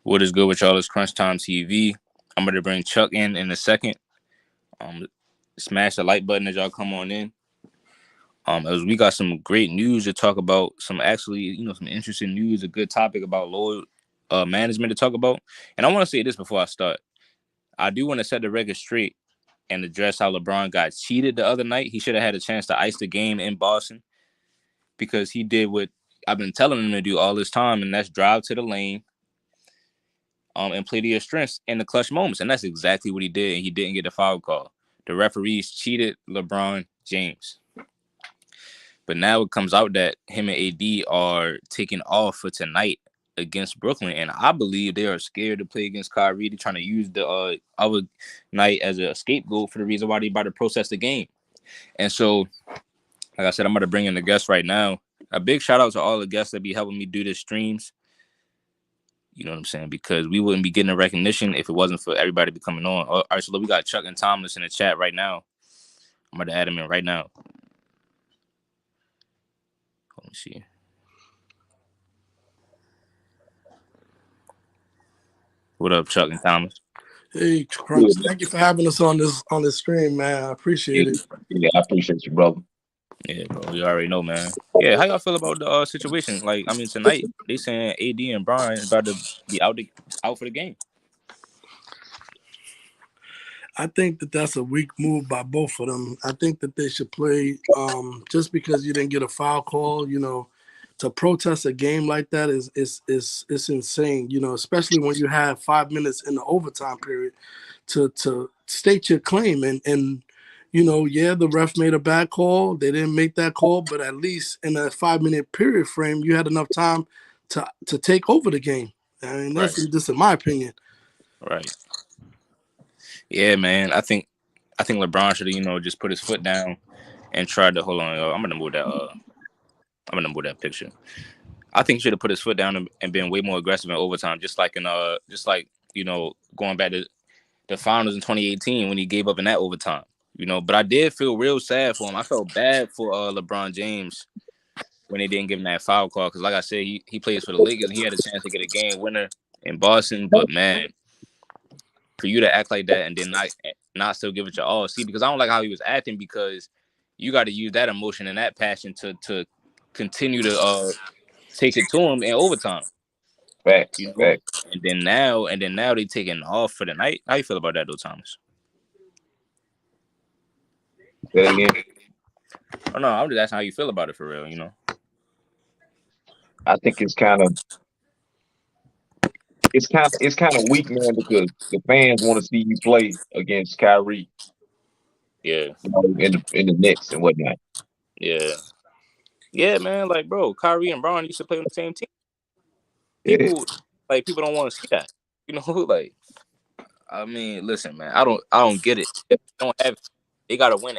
What is good with y'all? It's Crunch Time TV. I'm going to bring Chuck in a second. Um, Smash the like button as y'all come on in. As we got some great news to talk about, some actually, some interesting news, a good topic about load management to talk about. And I want to say this before I start. I do want to set the record straight and address how LeBron got cheated the other night. He should have had a chance to ice the game in Boston because he did what I've been telling him to do all this time, and that's drive to the lane, and play to your strengths in the clutch moments. And that's exactly what he did, and he didn't get the foul call. The referees cheated LeBron James. But now it comes out that him and AD are taking off for tonight against Brooklyn, and I believe they are scared to play against Kyrie. They're trying to use the other night as a scapegoat for the reason why they about to process the game. And so, like I said, I'm about to bring in the guests right now. A big shout out to all the guests that be helping me do this streams. You know what I'm saying? Because we wouldn't be getting the recognition if it wasn't for everybody to be coming on. All right, so look, we got Chuck and Thomas in the chat right now. I'm about to add him in right now. Let me see. What up, Chuck and Thomas? Hey, Crunch, thank you for having us on this stream, man. I appreciate it. Yeah, I appreciate you, brother. Yeah, bro, you already know, man. Yeah, how y'all feel about the situation? Like, I mean, tonight they saying AD and Brian is about to be out for the game. I think that that's a weak move by both of them. I think that they should play just because you didn't get a foul call. To protest a game like that is insane. Especially when you have 5 minutes in the overtime period to state your claim and. The ref made a bad call. They didn't make that call, but at least in a 5-minute period frame, you had enough time to take over the game. I mean, that's just in my opinion. Right. Yeah, man. I think LeBron should have, just put his foot down and tried to hold on. I'm gonna move that picture. I think he should have put his foot down and been way more aggressive in overtime, just like going back to the finals in 2018 when he gave up in that overtime. But I did feel real sad for him. I felt bad for LeBron James when they didn't give him that foul call because, like I said, he plays for the Lakers and he had a chance to get a game winner in Boston. But man, for you to act like that and then not still give it your all, see, because I don't like how he was acting because you got to use that emotion and that passion to continue to take it to him in overtime. Facts. And then now they taking off for the night. How you feel about that though, Thomas? Say that again. Oh no, I'm just asking how you feel about it for real. I think it's kind of weak, man, because the fans want to see you play against Kyrie. Yeah. In the Knicks and whatnot. Yeah. Yeah, man. Like, bro, Kyrie and Bron used to play on the same team. People don't want to see that. Like, I mean, listen, man. I don't get it. They gotta win.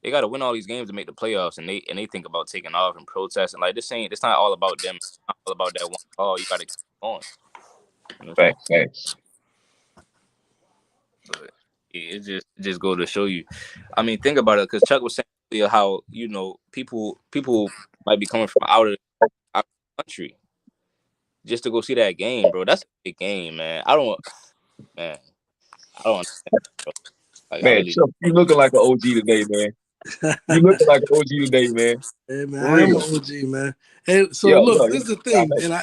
They gotta win all these games to make the playoffs, and they think about taking off and protesting. Like, this not all about them. It's not all about that one call. You gotta keep going. Facts. But it just go to show you. I mean, think about it, because Chuck was saying earlier how people might be coming from out of the country just to go see that game, bro. That's a big game, man. I don't understand, bro. Like, man, Chuck, you looking like an OG today, man. You looking like an OG today, man. Hey, man, I am an OG, man. Hey, so look, this is the thing, and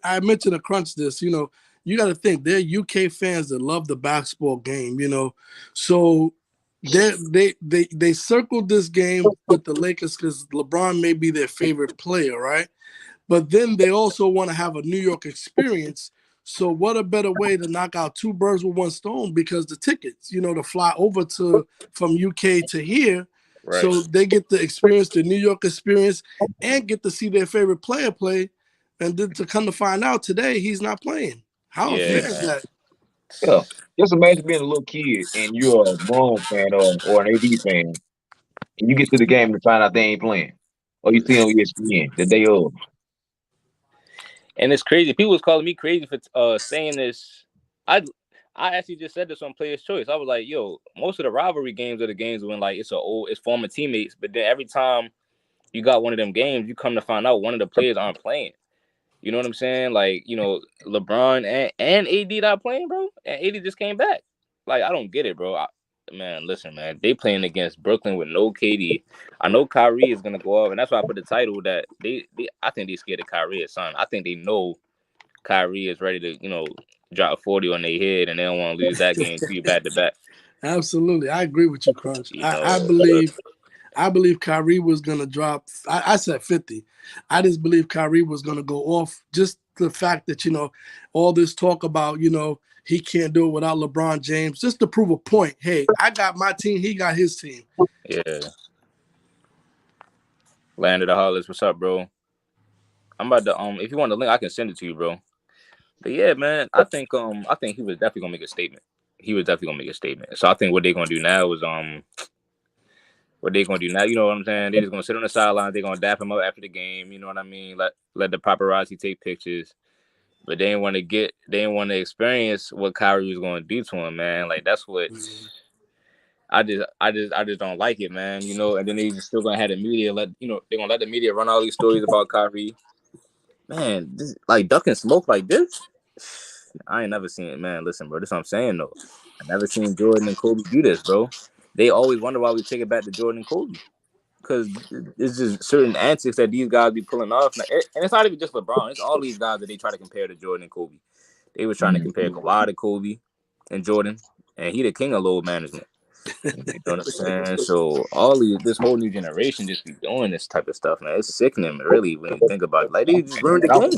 I mentioned a Crunch this. You got to think they're UK fans that love the basketball game. So they circled this game with the Lakers because LeBron may be their favorite player, right? But then they also want to have a New York experience. So what a better way to knock out two birds with one stone, because the tickets, to fly over from UK to here. Right. So they get to experience the New York experience and get to see their favorite player play. And then to come to find out today, he's not playing. How unfair is that? Yeah. Just imagine being a little kid and you're a Bron fan or an AD fan, and you get to the game and find out they ain't playing. Or you see on ESPN the day of. And it's crazy. People was calling me crazy for saying this. I actually just said this on Player's Choice. I was like, yo, most of the rivalry games are the games when like it's former teammates, but then every time you got one of them games, you come to find out one of the players aren't playing. You know what I'm saying? Like, LeBron and AD not playing, bro. And AD just came back. Like, I don't get it, bro. Man, listen, man. They playing against Brooklyn with no KD. I know Kyrie is gonna go off, and that's why I put the title that I think they scared of Kyrie, son. I think they know Kyrie is ready to, drop 40 on their head, and they don't want to lose that game to you back to back. Absolutely, I agree with you, Crunch. You I know, believe Kyrie was gonna drop. I said 50. I just believe Kyrie was gonna go off. Just the fact that all this talk about he can't do it without LeBron James, just to prove a point. Hey, I got my team. He got his team. yeah. Land of the Hollis, what's up, bro? I'm about to if you want the link, I can send it to you, bro. But yeah, man, I think he was definitely gonna make a statement. He was definitely gonna make a statement. So I think what they're gonna do now is what they're gonna do now, you know what I'm saying? They're just gonna sit on the sideline, they're gonna dap him up after the game, you know what I mean? Let the paparazzi take pictures. But they didn't want to experience what Kyrie was gonna do to him, man. Like that's what I just don't like it, man. And then they just still gonna have the media they're gonna let the media run all these stories about Kyrie. Man, like ducking smoke like this. I ain't never seen it, man. Listen, bro, this is what I'm saying though. I never seen Jordan and Kobe do this, bro. They always wonder why we take it back to Jordan and Kobe. Because it's just certain antics that these guys be pulling off. And it's not even just LeBron. It's all these guys that they try to compare to Jordan and Kobe. They was trying to compare Kawhi to Kobe and Jordan. And he the king of load management. You know what I'm saying? So this whole new generation just be doing this type of stuff, man. It's sickening, really, when you think about it. Like, they just ruined the game.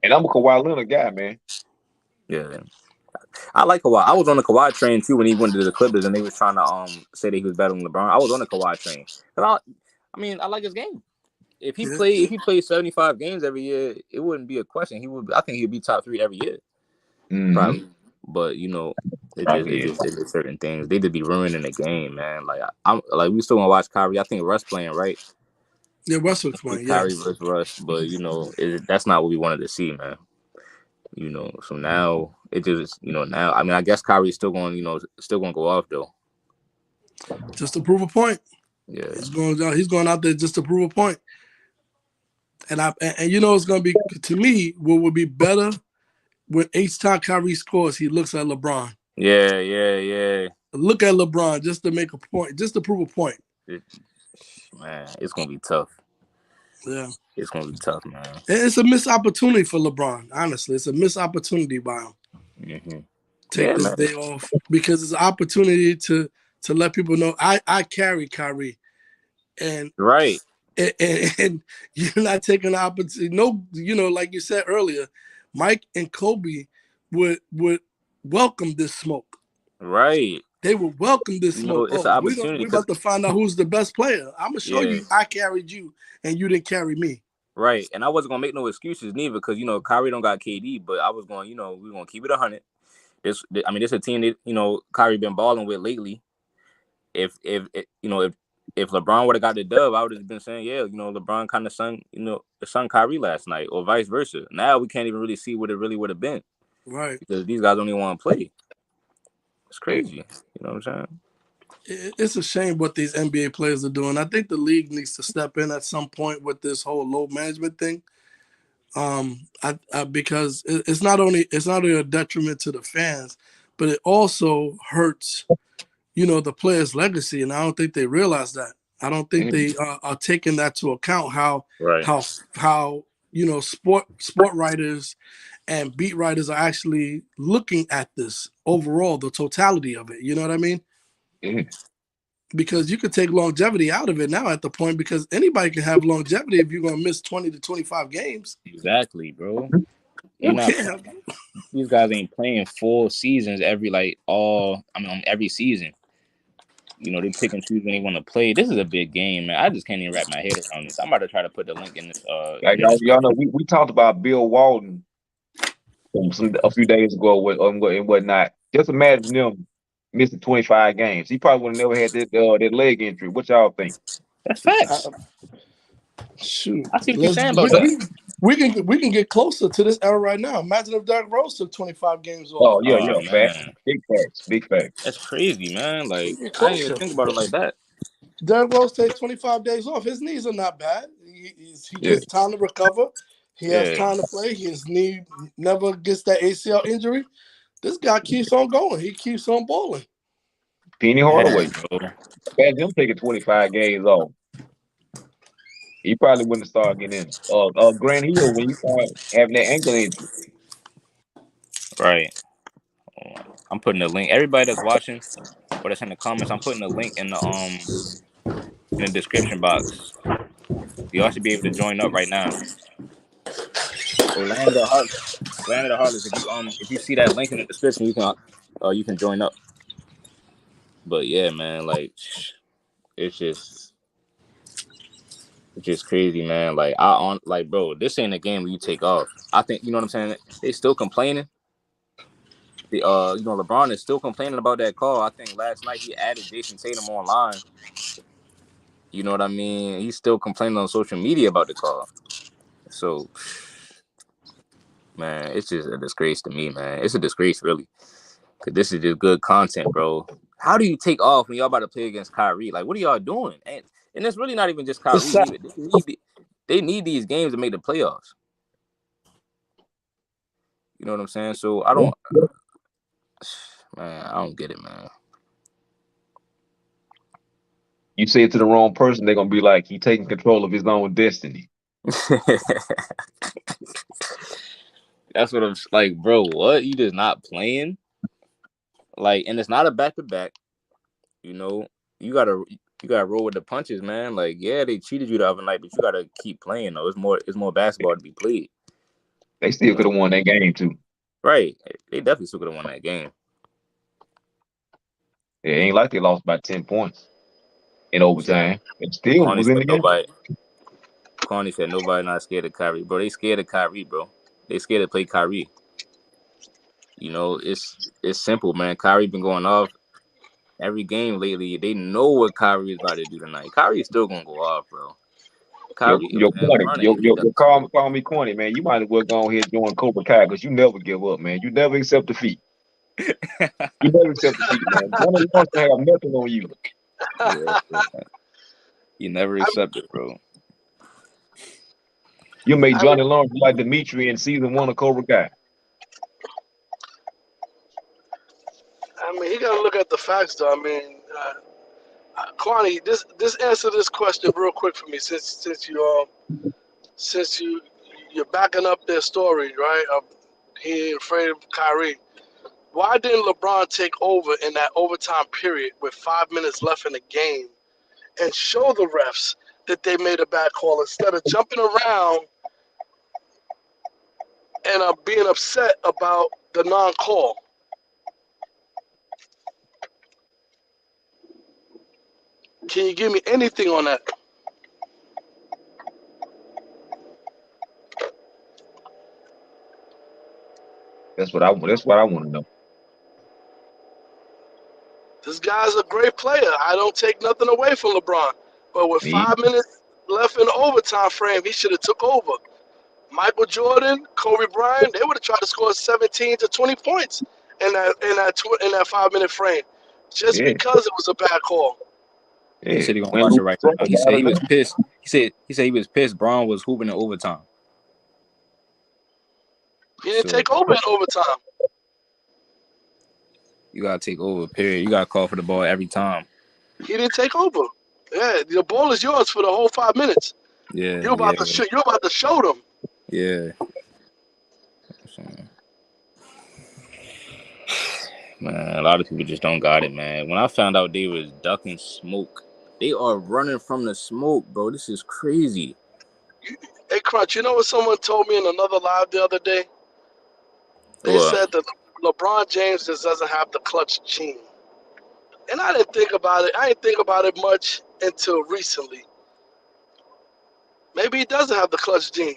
And I'm a Kawhi Leonard guy, man. Yeah. I like Kawhi. I was on the Kawhi train too when he went to the Clippers and they was trying to say that he was better than LeBron. I was on the Kawhi train. But I like his game. If he played 75 games every year, it wouldn't be a question. I think he'd be top 3 every year. Probably. But it's just certain things. They just be ruining the game, man. Like we still gonna watch Kyrie. I think Russ playing, right? Yeah, Russ was playing. Kyrie versus Russ, but that's not what we wanted to see, man. So now it just now I guess Kyrie's still going go off though. Just to prove a point. Yeah. He's going out there just to prove a point. And it's gonna be, to me, what would be better when each time Kyrie scores, he looks at LeBron. Yeah. Look at LeBron just to make a point, just to prove a point. Man, it's gonna be tough. Yeah. It's gonna be tough, man. It's a missed opportunity for LeBron. Honestly, it's a missed opportunity by him. Mm-hmm. Take this day off because it's an opportunity to let people know I carry Kyrie, and right, and you're not taking the opportunity. No, like you said earlier, Mike and Kobe would welcome this smoke. Right. They would welcome this smoke. It's an opportunity. We're about to find out who's the best player. I'm gonna show you I carried you and you didn't carry me. Right. And I wasn't gonna make no excuses neither, because Kyrie don't got KD, but I was going, we're gonna keep it 100. This is a team that Kyrie been balling with lately. If LeBron would have got the dub, I would have been saying, yeah, LeBron kind of sung Kyrie last night, or vice versa. Now we can't even really see what it really would have been. Right. Because these guys don't even want to play. It's crazy. You know what I'm saying? It's a shame what these NBA players are doing. I think the league needs to step in at some point with this whole load management thing. Because it's not only a detriment to the fans, but it also hurts, the players' legacy, and I don't think they realize that. I don't think they are taking that to account. How sport writers and beat writers are actually looking at this overall, the totality of it. You know what I mean? Mm-hmm. Because you could take longevity out of it now at the point, because anybody can have longevity if you're going to miss 20 to 25 games. Exactly, bro. These guys ain't playing full seasons every season. They pick and choose when they want to play. This is a big game, man. I just can't even wrap my head around this. I'm about to try to put the link in this. Y'all know, we talked about Bill Walton a few days ago and whatnot. Just imagine them missing 25 games. He probably would have never had that leg injury. What y'all think? That's facts. Shoot, I see what you're saying about that. We can get closer to this era right now. Imagine if Derrick Rose took 25 games off. Oh yeah, facts. Big facts. That's crazy, man. Like, I didn't even think about it like that. Derrick Rose takes 25 days off. His knees are not bad. He gets time to recover. He has time to play. His knee never gets that ACL injury. This guy keeps on going. He keeps on balling. Penny Hardaway. Imagine him taking 25 games off. He probably wouldn't start getting in. Grant Hill when he started having that ankle injury. Right. I'm putting the link. Everybody that's watching or that's in the comments, I'm putting the link in the description box. Y'all should be able to join up right now. Hey, Land of the Heartless. If you see that link in the description, you can join up. But yeah, man, like it's just crazy, man. Like bro, this ain't a game where you take off. I think you know what I'm saying. They still complaining. LeBron is still complaining about that call. I think last night he added Jason Tatum online. You know what I mean? He's still complaining on social media about the call. So, man, it's just a disgrace to me, man. It's a disgrace, really, because this is just good content, bro. How do you take off when y'all about to play against Kyrie? Like, what are y'all doing? And it's really not even just Kyrie. They need these games to make the playoffs. You know what I'm saying? So I don't get it, man. You say it to the wrong person, they're gonna be like, he taking control of his own destiny. That's what I'm like, bro. What? You just not playing? Like, and it's not a back-to-back. You know, you gotta roll with the punches, man. Like, yeah, they cheated you the other night, but you gotta keep playing though. It's more basketball to be played. They still could have won that game too. Right. They definitely still could have won that game. It ain't like they lost by 10 points in overtime. It still Connie was in the game. Connie said nobody not scared of Kyrie, bro. They scared of Kyrie, bro. They scared to play Kyrie. You know, it's simple, man. Kyrie been going off every game lately. They know what Kyrie is about to do tonight. Kyrie is still gonna go off, bro. Kyrie, Call me corny, man. You might as well go ahead and join Cobra Kai because you never give up, man. You never accept defeat. You never accept defeat, man. One of wants to have nothing on you. Yeah, you never accept it, bro. You made Johnny Lawrence like Dimitri in season 1 of Cobra Kai. I mean, he got to look at the facts, though. I mean, Kwani, this answer this question real quick for me, since you're backing up their story, right? He ain't afraid of Kyrie. Why didn't LeBron take over in that overtime period with 5 minutes left in the game and show the refs that they made a bad call instead of jumping around and being upset about the non-call? Can you give me anything on that? That's what I want to know. This guy's a great player. I don't take nothing away from LeBron. But with 5 minutes left in the overtime frame, he should have took over. Michael Jordan, Kobe Bryant, they would have tried to score 17 to 20 points in that 5 minute frame, just because it was a bad call. Yeah. He said he gonna watch it right now. He said he was pissed. He said he was pissed. Braun was hooping in overtime. He didn't take over in overtime. You gotta take over. Period. You gotta call for the ball every time. He didn't take over. Yeah, the ball is yours for the whole 5 minutes. Yeah, you're about to show them. Yeah. Man, a lot of people just don't got it, man. When I found out they was ducking smoke, they are running from the smoke, bro. This is crazy. Hey, Crunch, you know what someone told me in another live the other day? They said that LeBron James just doesn't have the clutch gene. And I didn't think about it. I didn't think about it much until recently. Maybe he doesn't have the clutch gene.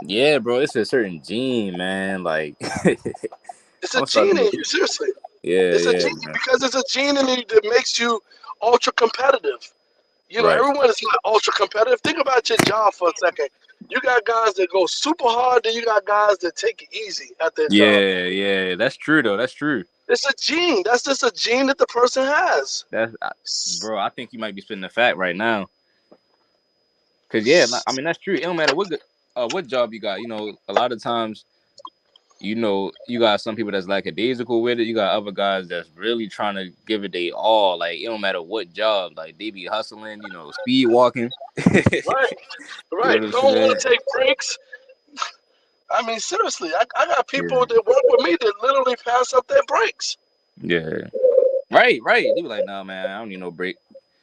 Yeah, bro, it's a certain gene, man. Like it's a gene in you, seriously. Yeah, it's a gene, because it's a gene in you that makes you ultra competitive. You know, everyone is not ultra competitive. Think about your job for a second. You got guys that go super hard, then you got guys that take it easy at their job. Yeah, that's true though. That's true. It's a gene. That's just a gene that the person has. Bro, I think you might be spitting the fact right now. Cause I mean that's true. It don't matter what. what job you got? You know, a lot of times, you know, you got some people that's lackadaisical with it. You got other guys that's really trying to give it they all. Like it don't matter what job, like they be hustling, you know, speed walking. Right, You know right. what I'm Don't want saying? to take breaks. I mean, seriously, I got Yeah, people that work with me that literally pass up their breaks. yeah. Right, right. They be like, nah, man, I don't need no break.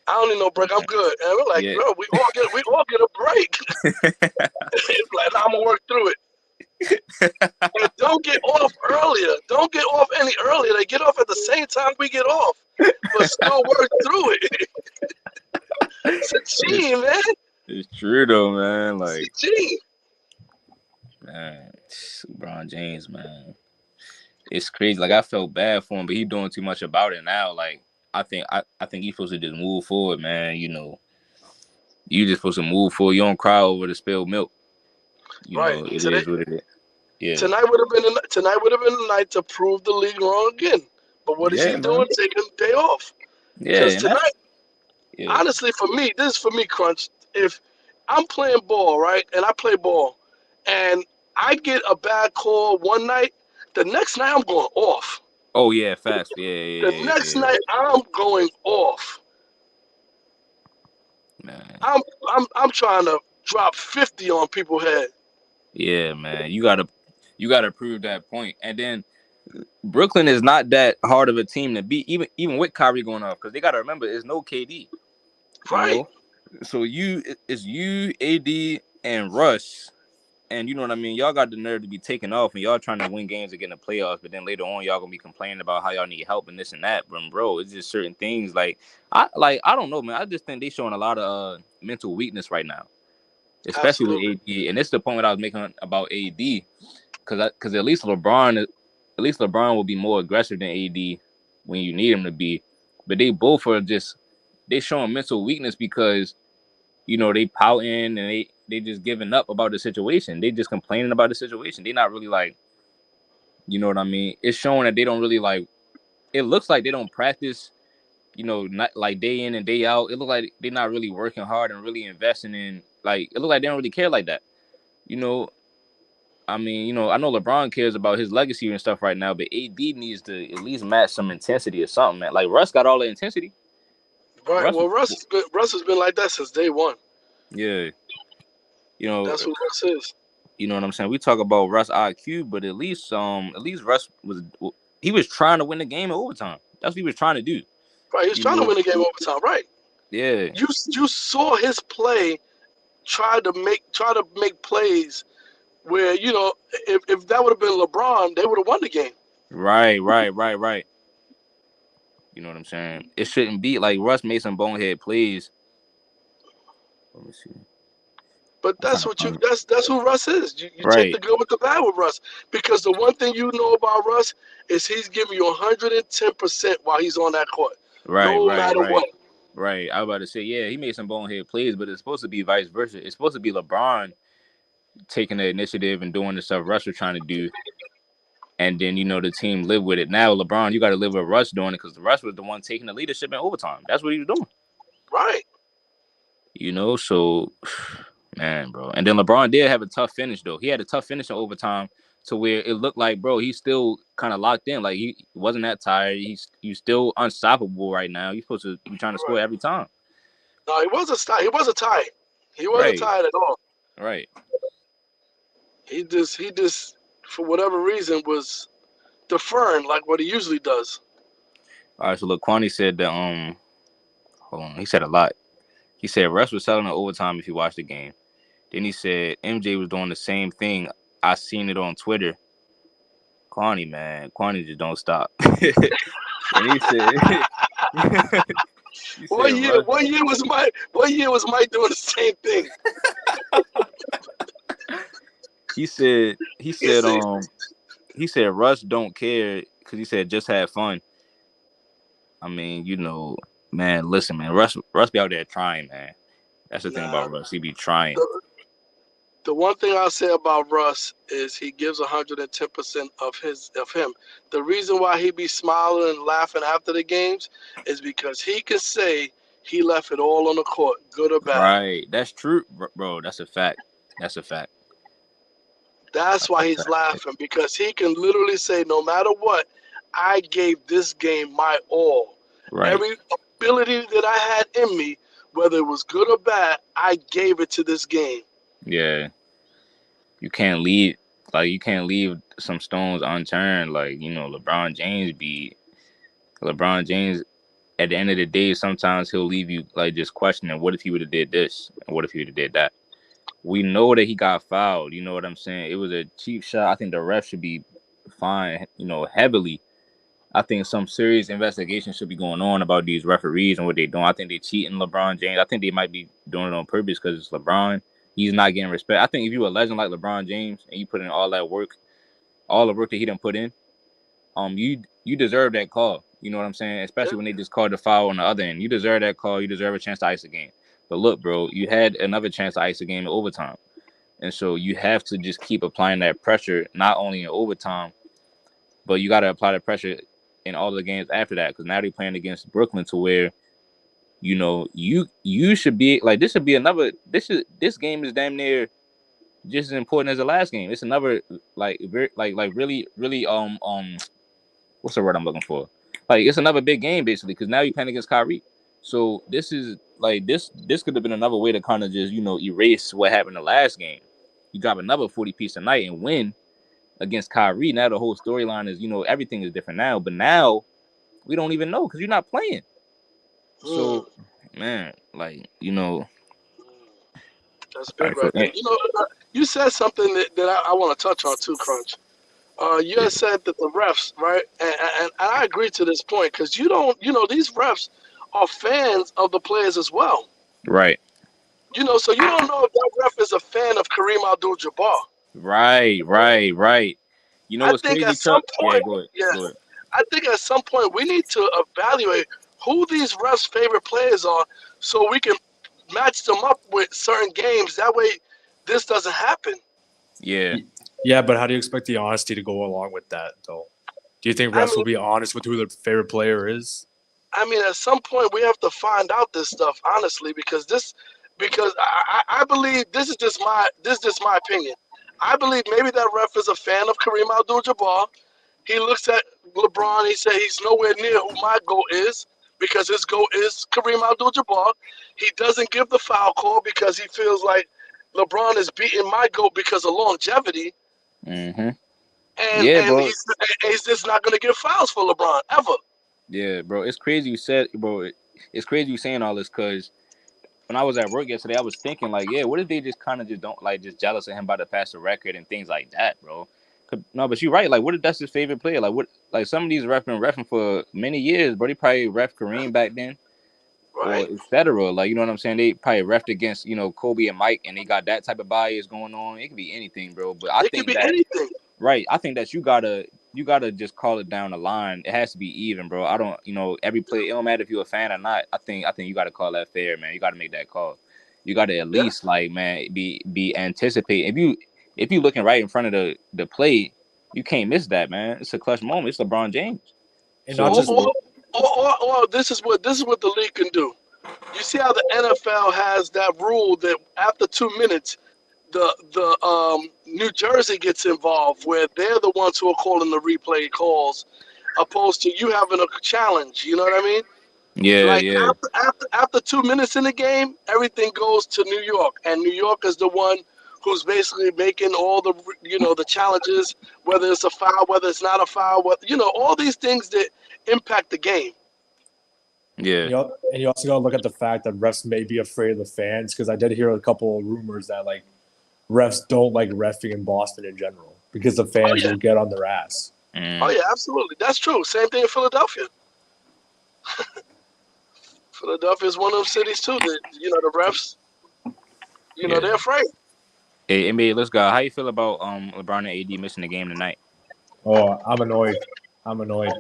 I don't need no break. I'm good. And we're like, Yeah. bro, we all get a break. It's like, nah, I'm gonna work through it. And don't get off earlier. Don't get off any earlier. They get off at the same time we get off, but still work through it. It's a it's, team, man. it's true though, man. It's Like, a team. man, LeBron James, man. It's crazy. Like I felt bad for him, but he doing too much about it now. Like I think he's supposed to just move forward, man. You know, you just supposed to move forward. You don't cry over the spilled milk. You Right. know, it Today, is what it is. Yeah. tonight would have been the night to prove the league wrong again. But what is he Yeah, man. doing? Taking the day off. Yeah, Because and that's tonight, yeah. honestly, for me, this is for me, Crunch. If I'm playing ball, right, and I play ball, and I get a bad call one night, the next night I'm going off. Oh yeah, facts. Yeah, The yeah, next yeah, night I'm going off. man. I'm trying to drop 50 on people's head. Yeah, man. You gotta prove that point. And then Brooklyn is not that hard of a team to beat, even with Kyrie going off, because they gotta remember it's no KD. You Right, know, so it's you, AD, and Russ, and you know what I mean. Y'all got the nerve to be taking off, and y'all trying to win games and get in the playoffs. But then later on, y'all gonna be complaining about how y'all need help and this and that. But bro, it's just certain things. I don't know, man. I just think they showing a lot of mental weakness right now, especially with absolutely. AD. And this is the point that I was making about AD, because at least LeBron will be more aggressive than AD when you need him to be. But they both are just they showing mental weakness because you know they pouting and they just giving up about the situation. They just complaining about the situation. They not really like, you know what I mean. It's showing that they don't really like. It looks like they don't practice. You know, not like day in and day out. It look like they're not really working hard and really investing in. Like it look like they don't really care like that. You know, I mean, you know, I know LeBron cares about his legacy and stuff right now, but AD needs to at least match some intensity or something, man. Like Russ got all the intensity. Right. Russ, Well, Russ has been like that since day one. yeah, you know, That's who Russ is. you know what I'm saying. We talk about Russ IQ, but at least Russ was trying to win the game in overtime. That's what he was trying to do. Right. He was You trying to know, win the game overtime. Right. yeah, You saw his play. Try to make plays where if that would have been LeBron, they would have won the game. right, right, right, right. You know what I'm saying. It shouldn't be like Russ made some bonehead plays. Let me see. But I'm trying that's to what you find it. that's who Russ is. You take Right, the good with the bad with Russ because the one thing you know about Russ is he's giving you 110% while he's on that court, right, no right, matter right. what. Right. I was about to say, yeah, he made some bonehead plays, but it's supposed to be vice versa. It's supposed to be LeBron taking the initiative and doing the stuff Russ was trying to do, and then the team live with it. Now, LeBron, you got to live with Russ doing it because the Russ was the one taking the leadership in overtime. That's what he was doing. Right. So man, bro. And then LeBron did have a tough finish though. He had a tough finish in overtime to where it looked like, bro, he's still kind of locked in. Like he wasn't that tired. He's still unstoppable right now. He's supposed to be trying to score Right. every time. No, he wasn't tired. He wasn't Right. tired at all. Right. He just for whatever reason was deferring like what he usually does. All right. So look, Kwani said that hold on. He said a lot. He said Russ was selling in overtime if you watch the game. Then he said MJ was doing the same thing. I seen it on Twitter. Kwani, man. Kwani just don't stop. And he said he said One year, Russ. Mike doing the same thing. He said he He said said, um he said Russ don't care because he said just have fun. I mean, man, listen, man, Russ be out there trying, man. That's the thing nah. about Russ. He be trying. The one thing I'll say about Russ is he gives 110% of him. The reason why he be smiling and laughing after the games is because he can say he left it all on the court, good or bad. Right. That's true, bro. That's a fact. That's a fact. That's why he's laughing, because he can literally say, no matter what, I gave this game my all. Right. Every ability that I had in me, whether it was good or bad, I gave it to this game. Yeah. You can't leave you can't leave some stones unturned. Like, LeBron James at the end of the day, sometimes he'll leave you like just questioning, what if he would have did this? And what if he would have did that? We know that he got fouled. You know what I'm saying? It was a cheap shot. I think the ref should be fined, heavily. I think some serious investigation should be going on about these referees and what they're doing. I think they're cheating LeBron James. I think they might be doing it on purpose because it's LeBron. He's not getting respect. I think if you're a legend like LeBron James and you put in all that work, all the work that he done put in, you deserve that call. You know what I'm saying? Yeah. Especially when they just called the foul on the other end. You deserve that call. You deserve a chance to ice the game. But look, bro, you had another chance to ice the game in overtime. And so you have to just keep applying that pressure, not only in overtime, but you got to apply the pressure in all the games after that. Because now they're playing against Brooklyn, to where you should be like, this should be another. This game is damn near just as important as the last game. It's another like very like really really what's the word I'm looking for? Like, it's another big game basically, because now you're playing against Kyrie. So this is like this could have been another way to kind of just erase what happened the last game. You drop another 40 piece tonight and win against Kyrie. Now the whole storyline is everything is different now. But now we don't even know because you're not playing. Mm, So man, like that's all big right. So right there. You said something that I want to touch on too, Crunch. You yeah, had said that the refs, right? And I agree to this point, because you don't, these refs are fans of the players as well. right, So you don't know if that ref is a fan of Kareem Abdul-Jabbar. right. You know I what's think crazy, at some Chuck? Yeah, point, go ahead, yeah, go ahead. I think at some point we need to evaluate who these refs' favorite players are, so we can match them up with certain games. That way, this doesn't happen. Yeah, Yeah, but how do you expect the honesty to go along with that, though? Do you think I refs will mean, be honest with who their favorite player is? at some point we have to find out this stuff honestly, because I believe this is just my opinion. I believe maybe that ref is a fan of Kareem Abdul-Jabbar. He looks at LeBron. He said he's nowhere near who my GOAT is, because his GOAT is Kareem Abdul-Jabbar. He doesn't give the foul call because he feels like LeBron is beating my GOAT because of longevity, mm-hmm. and Yeah, and bro. he's just not going to give fouls for LeBron ever. Yeah, bro. It's crazy you said, bro. It's crazy you saying all this, because when I was at work yesterday, I was thinking like, yeah, what if they just kind of just don't like, just jealous of him by the pass the record and things like that, bro? No, but you're right. Like, what if that's his favorite player? Like, what? Like, some of these refs been refing for many years, bro. They probably ref Kareem back then, Right? or etc. Like, you know what I'm saying? They probably refed against Kobe and Mike, and they got that type of bias going on. It could be anything, bro. But I It could think be that anything. right. I think that you gotta just call it down the line. It has to be even, bro. I don't, every play. It don't matter if you're a fan or not. I think you gotta call that fair, man. You gotta make that call. You gotta at Yeah. least like, man, be anticipating. If you looking right in front of the play, you can't miss that, man. It's a clutch moment. It's LeBron James. And not Or, just So or, or this is what the league can do. You see how the NFL has that rule that after 2 minutes, the New Jersey gets involved, where they're the ones who are calling the replay calls, opposed to you having a challenge. You know what I mean? yeah, Like yeah, after 2 minutes in the game, everything goes to New York, and New York is the one who's basically making all the challenges, whether it's a foul, whether it's not a foul, all these things that impact the game. yeah, and you also got to look at the fact that refs may be afraid of the fans, because I did hear a couple of rumors that like refs don't like refing in Boston in general because the Oh fans yeah, will get on their ass. oh mm, yeah, absolutely, that's true. Same thing in Philadelphia. Philadelphia is one of those cities too that the refs, yeah. they're afraid. Hey, NBA, let's go. How you feel about LeBron and AD missing the game tonight? Oh, I'm annoyed. I'm annoyed.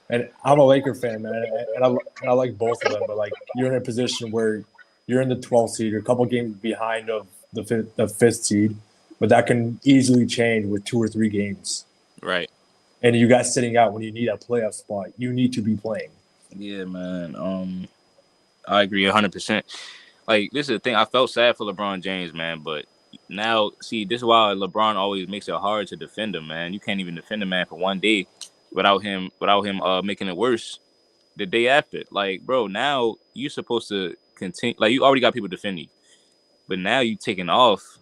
And I'm a Laker fan, man, and I like both of them. But like, you're in a position where you're in the 12th seed, you're a couple games behind of the fifth seed, but that can easily change with 2 or 3 games. Right. And you guys sitting out when you need a playoff spot, you need to be playing. Yeah, man. I agree 100%. Like, this is the thing. I felt sad for LeBron James, man, but now, see, this is why LeBron always makes it hard to defend him, man. You can't even defend a man for one day without him making it worse the day after. Like, bro, now you're supposed to continue. Like, you already got people defending you, but now you taking off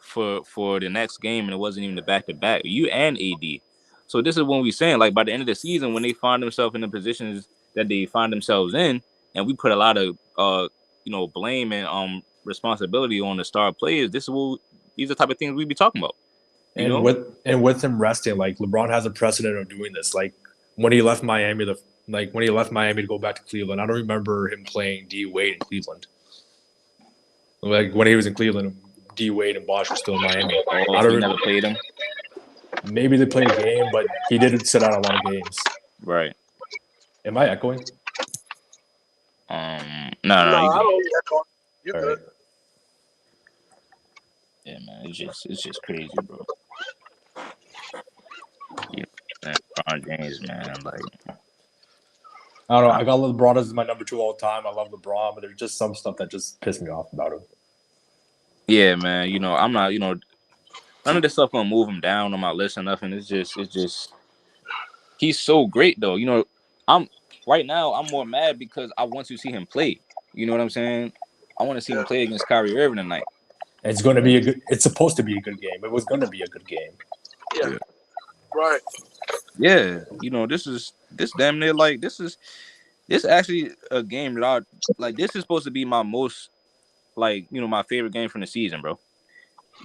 for the next game, and it wasn't even the back to back. You and AD. So this is when we saying, like, by the end of the season, when they find themselves in the positions that they find themselves in, and we put a lot of blame and responsibility on the star players. These are the type of things we be talking about. And with him resting, like LeBron has a precedent of doing this. Like when he left Miami, to go back to Cleveland, I don't remember him playing D Wade in Cleveland. Like when he was in Cleveland, D Wade and Bosh were still in Miami. I don't never played him. Maybe they played a game, but he didn't sit out a lot of games. Right. Am I echoing? No, I don't echo. You good? Right. Yeah, man, it's just crazy, bro. LeBron James, man, like. I don't know. I got LeBron as my number 2 all the time. I love LeBron, but there's just some stuff that just pissed me off about him. Yeah, man. I'm not. None of this stuff gonna move him down on my list or nothing. It's just. He's so great, though. I'm right now. I'm more mad because I want to see him play. You know what I'm saying? I want to see him play against Kyrie Irving tonight. It's going to be It's supposed to be a good game. It was going to be a good game. Yeah. Right. Yeah. This damn near like this actually a game that I like. This is supposed to be my most my favorite game from the season, bro.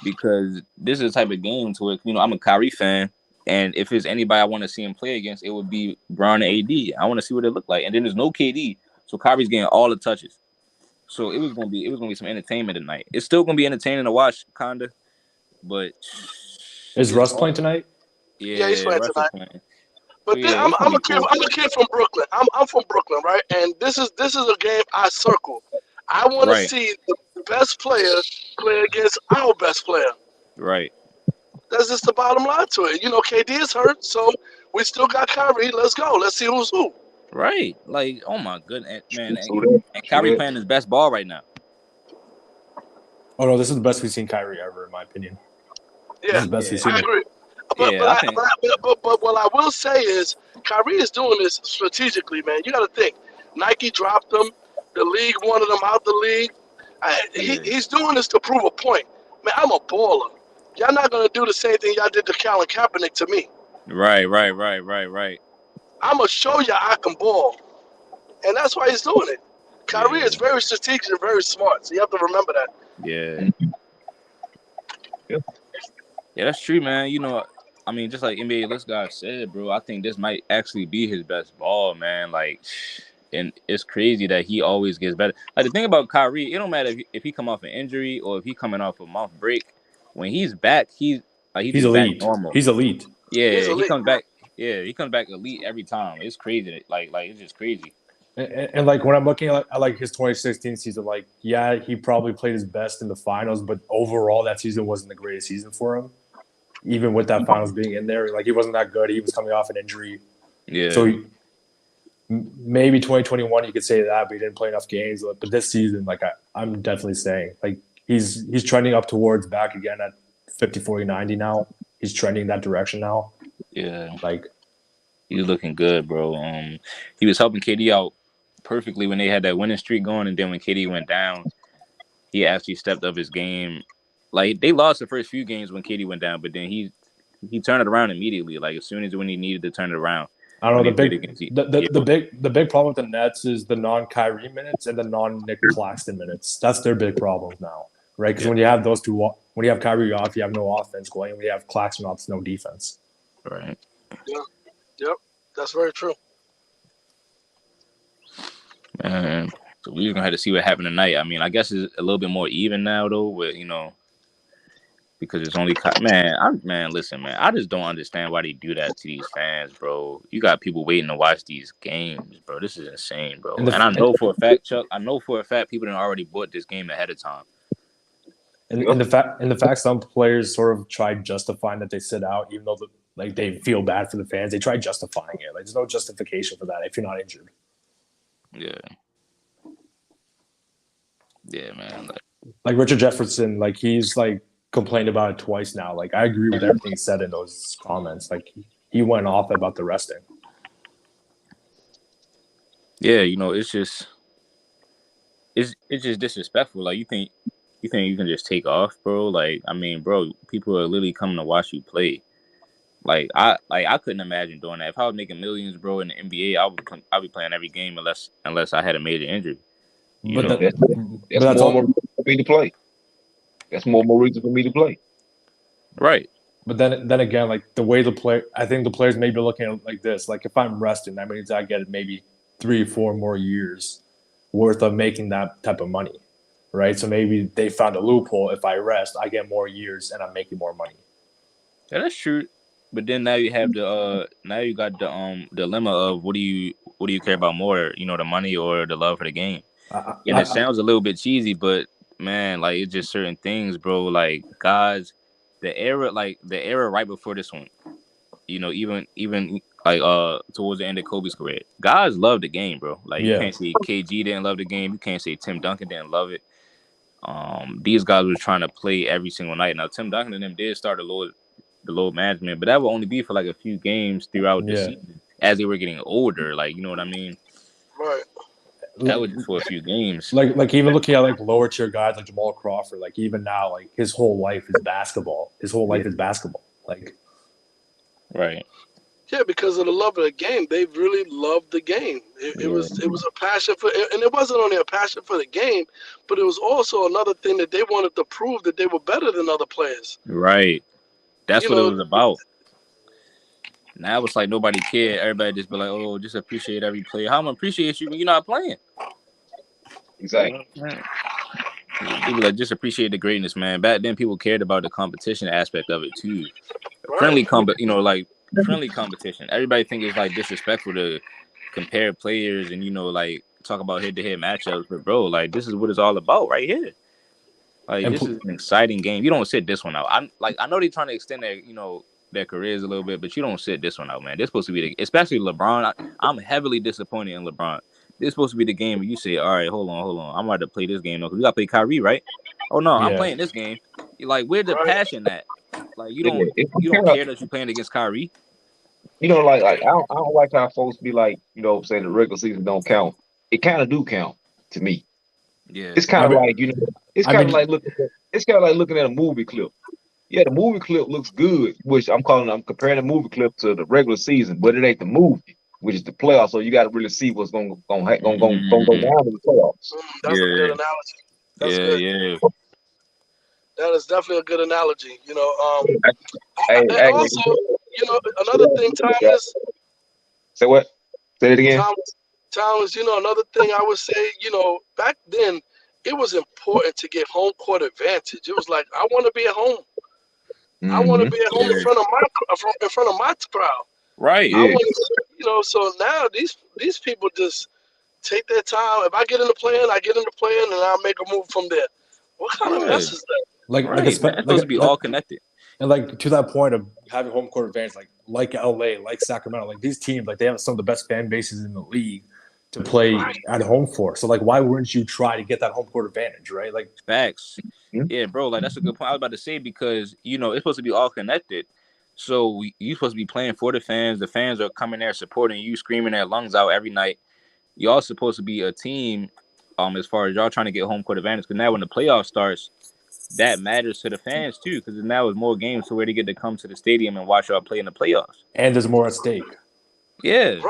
Because this is the type of game to it. I'm a Kyrie fan, and if there's anybody I want to see him play against, it would be Bron and AD. I want to see what it look like, and then there's no KD, so Kyrie's getting all the touches. So it was gonna be some entertainment tonight. It's still gonna be entertaining to watch, kinda, but is Russ playing tonight? Yeah, he's playing tonight. Playing. But So, I'm a kid from Brooklyn. I'm from Brooklyn, right? And this is a game I circle. I want to see the best player play against our best player. Right. That's just the bottom line to it. KD is hurt, so we still got Kyrie. Let's go. Let's see who's who. Right. Like, oh my goodness, man. And Kyrie playing his best ball right now. Oh no, this is the best we've seen Kyrie ever, in my opinion. Yeah, I agree. But what I will say is Kyrie is doing this strategically, man. You got to think. Nike dropped him. The league wanted him out the league. He's doing this to prove a point. Man, I'm a baller. Y'all not going to do the same thing y'all did to Colin Kaepernick to me. Right. I'm going to show you I can ball. And that's why he's doing it. Kyrie is very strategic and very smart. So you have to remember that. Yeah. Yeah, that's true, man. Just like NBA List guy said, bro, I think this might actually be his best ball, man. Like, and it's crazy that he always gets better. Like, the thing about Kyrie, it don't matter if he come off an injury or if he coming off a month break. When he's back, he's elite. Back normal. He's elite. Yeah, he comes back. Yeah, he comes back elite every time. It's crazy. Like it's just crazy. And like when I'm looking at like his 2016 season, like he probably played his best in the finals, but overall that season wasn't the greatest season for him. Even with that finals being in there, like he wasn't that good. He was coming off an injury. Yeah. So maybe 2021 you could say that, but he didn't play enough games. But this season, like I'm definitely saying, like he's trending up towards back again at 50, 40, 90 now. He's trending that direction now. Yeah. Like he's looking good, bro. He was helping KD out perfectly when they had that winning streak going, and then when KD went down, he actually stepped up his game. Like they lost the first few games when KD went down, but then he turned it around immediately. Like as soon as when he needed to turn it around. I don't know, the big problem with the Nets is the non-Kyrie minutes and the non-Nick Claxton minutes. That's their big problems now, right? Because when you have those two, when you have Kyrie off, you have no offense going. When you have Claxton off, it's no defense. Right. Yeah. Yep. That's very true. Man, so we're gonna have to see what happened tonight. I mean, I guess it's a little bit more even now, though, with because it's only listen, man. I just don't understand why they do that to these fans, bro. You got people waiting to watch these games, bro. This is insane, bro. And I know for a fact, Chuck. I know for a fact people have already bought this game ahead of time. And the fact some players sort of try justifying that they sit out, even though they feel bad for the fans. They try justifying it. Like there's no justification for that if you're not injured. Yeah, man. Like, like Richard Jefferson, like he's like complained about it twice now. Like I agree with everything he said in those comments. Like he went off about the resting. Yeah, it's just it's just disrespectful. Like you think you can just take off, bro? Like I mean, bro, people are literally coming to watch you play. I couldn't imagine doing that. If I was making millions, bro, in the NBA, I'd be playing every game unless I had a major injury. You But know, That's that's more all. reason for me to play. That's more reason for me to play. right? But then again, like the way I think the players may be looking at it like this. Like if I'm resting, that means I get maybe 3 or 4 more years worth of making that type of money, right? So maybe they found a loophole. If I rest, I get more years and I'm making more money. Yeah, that's true. But then now you have now you got the dilemma of what do you care about more? The money or the love for the game? And it I, sounds a little bit cheesy, but man, like it's just certain things, bro. Like guys, the era right before this one, even like towards the end of Kobe's career, guys love the game, bro. Like you yeah, can't say KG didn't love the game. You can't say Tim Duncan didn't love it. These guys were trying to play every single night. Now Tim Duncan and them did start the load management, but that would only be for like a few games throughout the yeah. season as they were getting older. Like you know what I mean? Right. That was just for a few games. Like even looking at like lower tier guys like Jamal Crawford, like even now, like his whole life is basketball. His whole life is basketball. Like Right. Yeah, because of the love of the game, they really loved the game. It Yeah. was a passion for, and it wasn't only a passion for the game, but it was also another thing that they wanted to prove that they were better than other players. Right. That's You what it know, was about. Now it's like nobody cared. Everybody just be like, "Oh, just appreciate every play." How am I appreciate you when you're not playing? Exactly. People like just appreciate the greatness, man. Back then, people cared about the competition aspect of it too. right? Like friendly competition. Everybody think it's like disrespectful to compare players and like talk about head-to-head matchups, but bro, like this is what it's all about right here. Like and this is an exciting game. You don't sit this one out. I know they're trying to extend their careers a little bit, but you don't sit this one out, man. This supposed to be especially LeBron. I'm heavily disappointed in LeBron. This is supposed to be the game where you say, all right, hold on. I'm about to play this game though, because we gotta play Kyrie, right? Oh no, I'm yeah, playing this game. You're like, where's the Right. passion at? Like Yeah, it's you don't kind of care that you're playing against Kyrie. I don't like how folks be like, saying the regular season don't count. It kind of do count to me. Yeah. It's kind I of mean, like it's I kind of mean, like looking at a movie clip. Yeah, the movie clip looks good, which I'm comparing the movie clip to the regular season, but it ain't the movie, which is the playoffs. So you got to really see what's gonna go Mm, down in the playoffs. That's a good yeah. analogy. That's Yeah. good. Yeah. That is definitely a good analogy. Hey, And hey, also, another thing, Thomas, say what? Say it again. Thomas, another thing I would say, back then, it was important to get home court advantage. It was like, I want to be at home. I want to Mm-hmm. be at home Yeah. in front of my crowd. Right. I Yeah, want to, so now these people just take their time. If I get into playing, I get into playing, and I'll make a move from there. What kind of Yeah. mess is that? like Right. Man, it's supposed to be all connected. and like to that point of having home court advantage, like LA, like Sacramento, like these teams, like they have some of the best fan bases in the league to play Right, at home for. So like, why wouldn't you try to get that home court advantage, right? Like, Facts. Yeah, bro. Like that's a good point. I was about to say because it's supposed to be all connected. So you supposed to be playing for the fans. The fans are coming there supporting you, screaming their lungs out every night. Y'all supposed to be a team. As far as y'all trying to get home court advantage, because now when the playoff starts, that matters to the fans too. Because now it's more games to where they get to come to the stadium and watch y'all play in the playoffs. and there's more at stake. Yeah.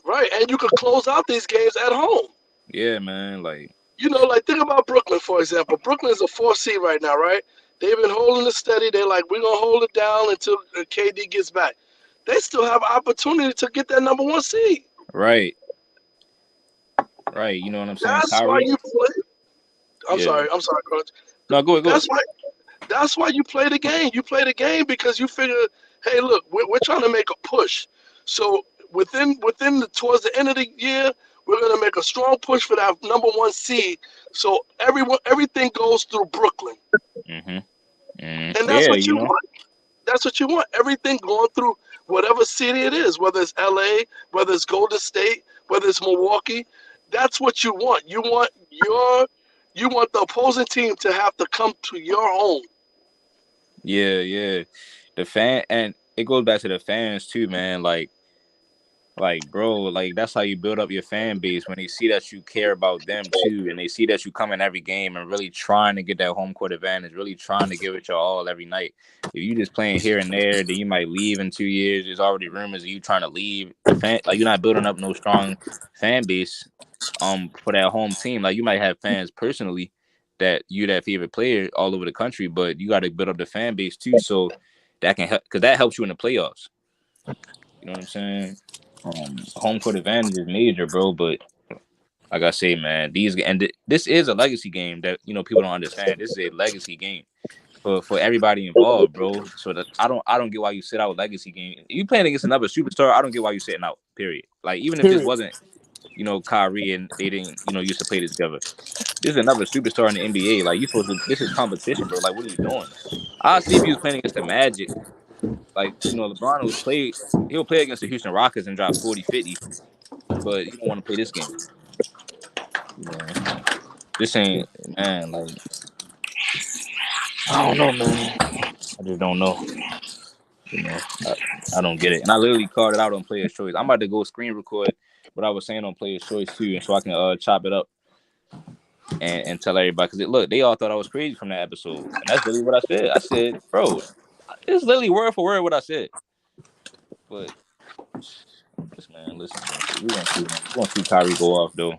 right. And you could close out these games at home. Yeah, man. Like. Like think about Brooklyn, for example. Brooklyn is a 4 seed right now, right? They've been holding it steady. They're like, we're gonna hold it down until KD gets back. They still have opportunity to get that number 1 seed. Right. Right. You know what I'm saying? That's why Kyrie. you play. I'm Yeah. sorry, Coach. No, go ahead. Go ahead. That's why you play the game. You play the game because you figure, hey, look, we're trying to make a push. So towards the end of the year, we're gonna make a strong push for that number 1 seed. So everything goes through Brooklyn, Mm-hmm. and that's Yeah. what you want. That's what you want. Everything going through whatever city it is, whether it's LA, whether it's Golden State, whether it's Milwaukee. That's what you want. You want You want the opposing team to have to come to your home. Yeah. The fan, and it goes back to the fans too, man. Bro, like that's how you build up your fan base when they see that you care about them too, and they see that you come in every game and really trying to get that home court advantage, really trying to give it your all every night. If you just playing here and there, then you might leave in 2 years. There's already rumors of you trying to leave. The fan, like you're not building up no strong fan base, for that home team. Like you might have fans personally that you're that favorite player all over the country, but you got to build up the fan base too, so that can help because that helps you in the playoffs. You know what I'm saying? Home court advantage is major, bro. But like I say, man, this is a legacy game that people don't understand. This is a legacy game for everybody involved, bro. So that I don't get why you sit out legacy game. You playing against another superstar, I don't get why you sitting out. Period. Like even if this Period. wasn't Kyrie and they didn't used to play this together. This is another superstar in the NBA. Like you supposed to. This is competition, bro. Like what are you doing? I'll see if you was playing against the Magic. Like LeBron will play. He'll play against the Houston Rockets and drop 40, 50. But you don't want to play this game. This ain't, man. Like I don't know, man. I just don't know. I don't get it. And I literally called it out on Player's Choice. I'm about to go screen record what I was saying on Player's Choice too, and so I can chop it up and tell everybody. Because look, they all thought I was crazy from that episode, and that's literally what I said. I said, bro, it's literally word for word what I said. But listen, we're gonna see Kyrie go off though.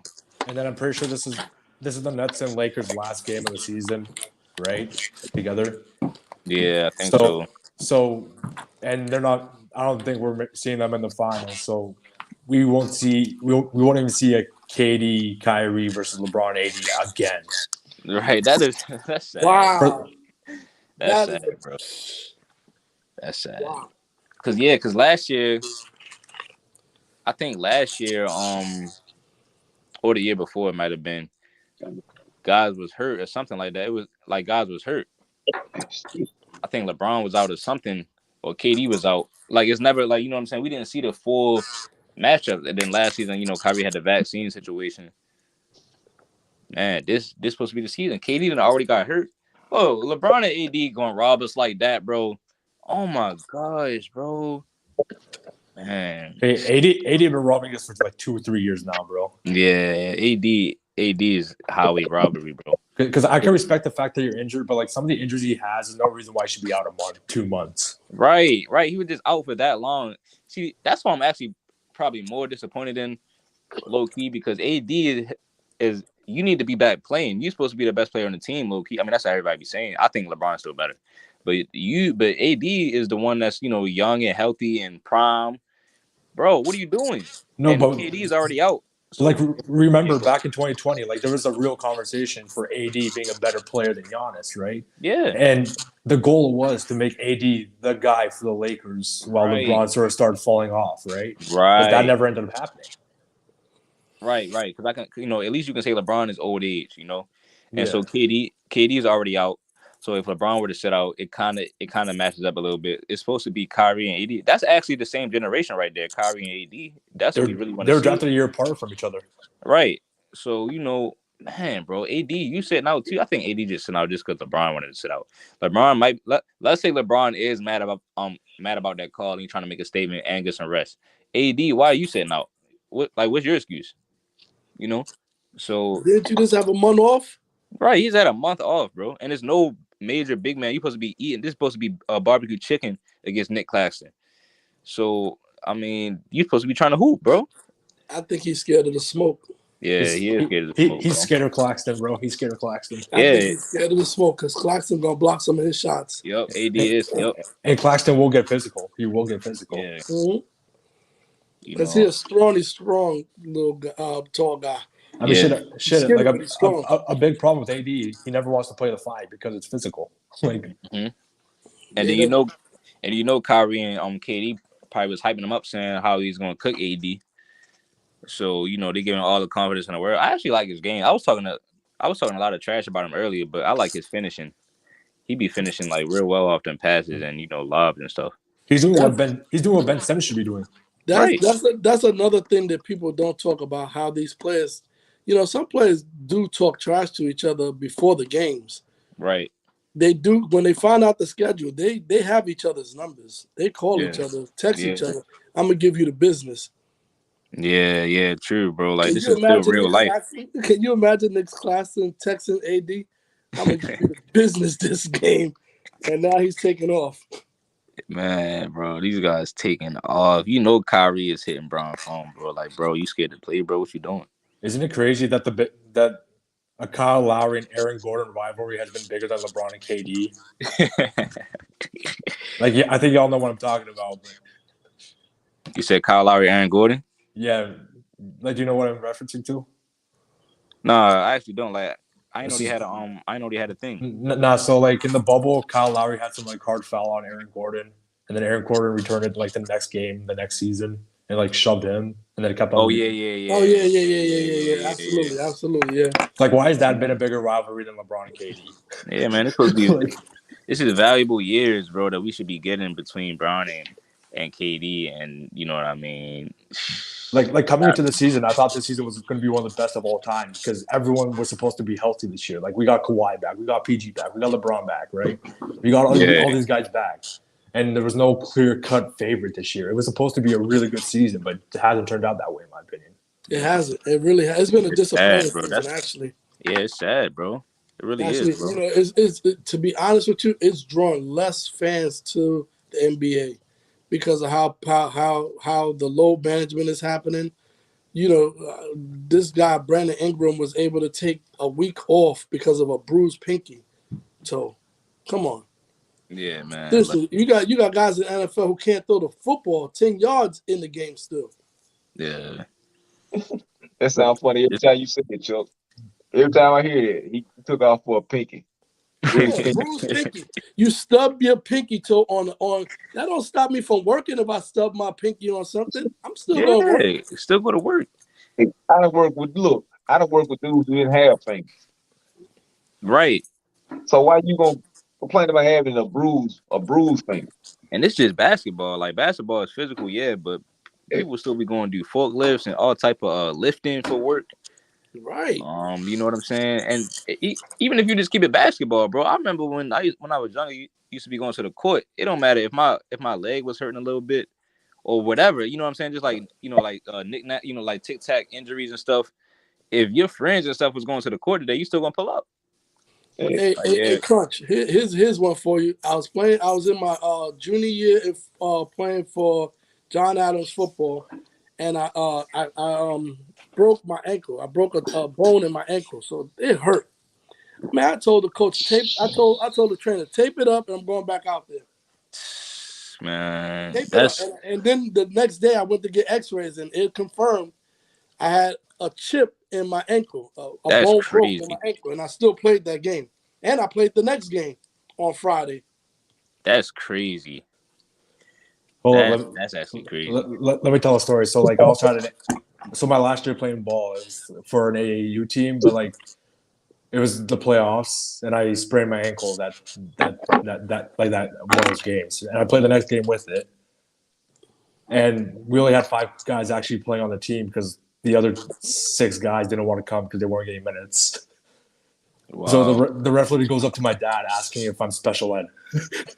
And then I'm pretty sure this is the Nets and Lakers last game of the season, right? Together. Yeah, I think so. So, and they're not. I don't think we're seeing them in the finals. So we won't even see a KD Kyrie versus LeBron AD again. Right. That's sad. Wow. That's sad, bro. That's sad. Wow. Cause last year, I think or the year before it might have been, guys was hurt or something like that. It was like guys was hurt. I think LeBron was out or something, or KD was out. Like it's never like, you know what I'm saying? We didn't see the full matchup. And then last season, Kyrie had the vaccine situation. Man, this supposed to be the season. KD done already got hurt. Oh, LeBron and AD gonna rob us like that, bro. Oh my gosh, bro. Man. Hey, AD been robbing us for like 2 or 3 years now, bro. Yeah, AD is highway robbery, bro. Because I can respect the fact that you're injured, but like some of the injuries he has is no reason why he should be out a month, 2 months. Right. He was just out for that long. See, that's why I'm actually probably more disappointed in low key, because AD is you need to be back playing. You're supposed to be the best player on the team, low key. I mean, that's what everybody be saying. I think LeBron's still better, but AD is the one that's young and healthy and prime. Bro, what are you doing? No, and but KD is already out. So like, remember back in 2020, like there was a real conversation for AD being a better player than Giannis, right? Yeah. And the goal was to make AD the guy for the Lakers while LeBron sort of started falling off, right? Right. But that never ended up happening. Right. Because I can, at least you can say LeBron is old age, and so KD is already out. So if LeBron were to sit out, it kind of matches up a little bit. It's supposed to be Kyrie and AD. That's actually the same generation right there, Kyrie and AD. That's what we really want to see. They're drafted a year apart from each other. Right. So, man, bro, AD, you sitting out too. I think AD just sitting out just because LeBron wanted to sit out. LeBron might let's say LeBron is mad about that call and he's trying to make a statement and get some rest. AD, why are you sitting out? What's your excuse? So didn't you just have a month off? Right, he's had a month off, bro, and there's no major big man. You're supposed to be eating. This is supposed to be barbecue chicken against Nick Claxton. So I mean, you're supposed to be trying to hoop, bro. I think he's scared of the smoke. Yeah, he is scared of the smoke. He's scared of Claxton, bro. He's scared of Claxton. I think he's scared of the smoke because Claxton gonna block some of his shots. Yep, AD is. Yep, and Claxton will get physical. He will get physical. Yeah. Mm-hmm. Because he's a strong little tall guy. I mean, shit. Like a big problem with AD, he never wants to play the 5 because it's physical. Like, and then Kyrie and KD probably was hyping him up, saying how he's gonna cook AD. So they giving all the confidence in the world. I actually like his game. I was talking a lot of trash about him earlier, but I like his finishing. He be finishing like real well off them passes and lobs and stuff. He's doing what Ben Simmons should be doing. That's another thing that people don't talk about, how these players, some players do talk trash to each other before the games. Right. They do when they find out the schedule. They have each other's numbers. They call Yeah. each other, text Yeah. each other. I'm gonna give you the business. Yeah, true, bro. Like, Can this you is still imagine real Nick life. Claxton? Can you imagine Nick Claxton texting AD? I'm gonna give you the business this game, and now he's taking off. Man, bro, these guys taking off. Kyrie is hitting Bron phone, bro. Like, bro, you scared to play, bro? What you doing? Isn't it crazy that that a Kyle Lowry and Aaron Gordon rivalry has been bigger than LeBron and KD? Like, yeah, I think y'all know what I'm talking about. But You said Kyle Lowry, Aaron Gordon? yeah, like, do you know what I'm referencing to? No, I actually don't. Like, I This know they is had a I know they had a thing. Nah, so like in the bubble, Kyle Lowry had some like hard foul on Aaron Gordon, and then Aaron Gordon returned it like the next game, the next season, and like shoved him, and then it kept on. Oh yeah. Oh yeah. Absolutely, yeah. Like, why has that been a bigger rivalry than LeBron and KD? Yeah, man, it's supposed to be. Like, This is valuable years, bro, that we should be getting between Brown and KD, and you know what I mean. like coming into the season, I thought this season was going to be one of the best of all time because everyone was supposed to be healthy this year. Like, we got Kawhi back, we got PG back, we got LeBron back, right? We got all these guys back, and there was no clear cut favorite this year. It was supposed to be a really good season, but it hasn't turned out that way, in my opinion. It hasn't. It really has. It's been a disappointing bro. season, actually. Yeah, it's sad, bro. It really Actually, is, bro. it's to be honest with you, it's drawing less fans to the NBA because of how the load management is happening. This guy Brandon Ingram was able to take a week off because of a bruised pinky toe. Come on. Yeah, man. Listen, you got guys in the NFL who can't throw the football 10 yards in the game still. Yeah. That sounds funny every time you say it, Chuck. Every time I hear it, he took off for a pinky. Bruised pinky. You stub your pinky toe on. That don't stop me from working. If I stub my pinky on something, I'm still going to work. Still go to work. I don't work with dudes who didn't have fingers. Right. So why you gonna complain about having a bruised finger? And it's just basketball. Like, basketball is physical, yeah, but people still be going to do forklifts and all type of lifting for work. Right. You know what I'm saying? And even if you just keep it basketball, bro. I remember when I was younger, used to be going to the court. It don't matter if my leg was hurting a little bit or whatever. You know what I'm saying? Just like knick-knack, like tic-tac injuries and stuff. If your friends and stuff was going to the court today, you still gonna pull up. Hey, Crunch. Here's one for you. I was in my junior year playing for John Adams football, and I broke my ankle. I broke a bone in my ankle, so it hurt. Man, I told the coach I told the trainer, tape it up, and I'm going back out there. Man, tape it up. And then the next day I went to get X-rays, and it confirmed I had a chip in my ankle, a bone broke in my ankle, and I still played that game. And I played the next game on Friday. That's crazy. That's actually crazy. Let me tell a story. So, like, I was trying to. So my last year playing ball is for an AAU team, but like it was the playoffs, and I sprained my ankle that one of those games, and I played the next game with it. And we only had 5 guys actually playing on the team because the other 6 guys didn't want to come because they weren't getting minutes. Wow. So the referee goes up to my dad asking if I'm special ed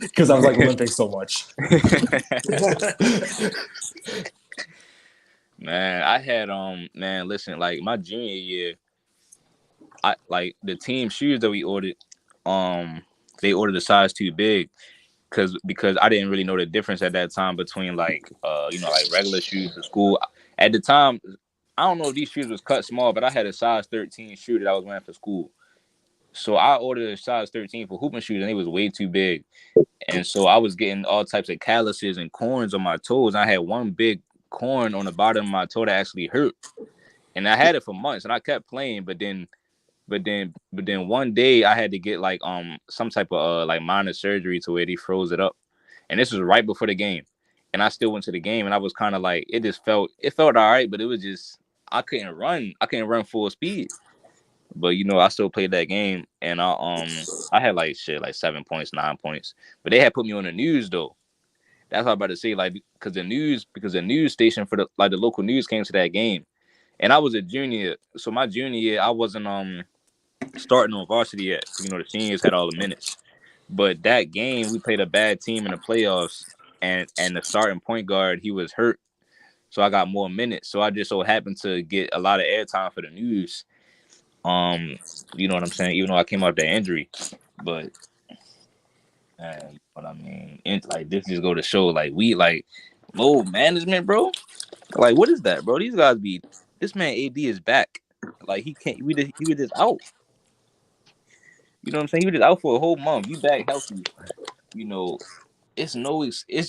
because I was like limping so much. Man, I had listen, like my junior year, I like the team shoes that we ordered, they ordered a size too big because I didn't really know the difference at that time between like regular shoes for school. At the time, I don't know if these shoes was cut small, but I had a size 13 shoe that I was wearing for school. So I ordered a size 13 for hooping shoes, and it was way too big. And so I was getting all types of calluses and corns on my toes. I had one big corn on the bottom of my toe that actually hurt. And I had it for months, and I kept playing. But then one day I had to get like some type of like minor surgery to where they froze it up. And this was right before the game. And I still went to the game, and I was kind of like, it felt all right, but it was just I couldn't run full speed. But I still played that game, and I had like 7 points, 9 points. But they had put me on the news though. That's what I'm about to say, like because the news station for the local news came to that game, And I was a junior, so my junior year I wasn't starting on varsity yet. The seniors had all the minutes. But that game we played a bad team in the playoffs, and the starting point guard, he was hurt, so I got more minutes. So I just so happened to get a lot of airtime for the news. You know what I'm saying? Even though I came off that injury, but what I mean, like this just go to show, like we like low management, bro. Like what is that, bro? These guys be. This man AD is back. Like he can't. He was just out. You know what I'm saying? He was just out for a whole month. You back healthy. It's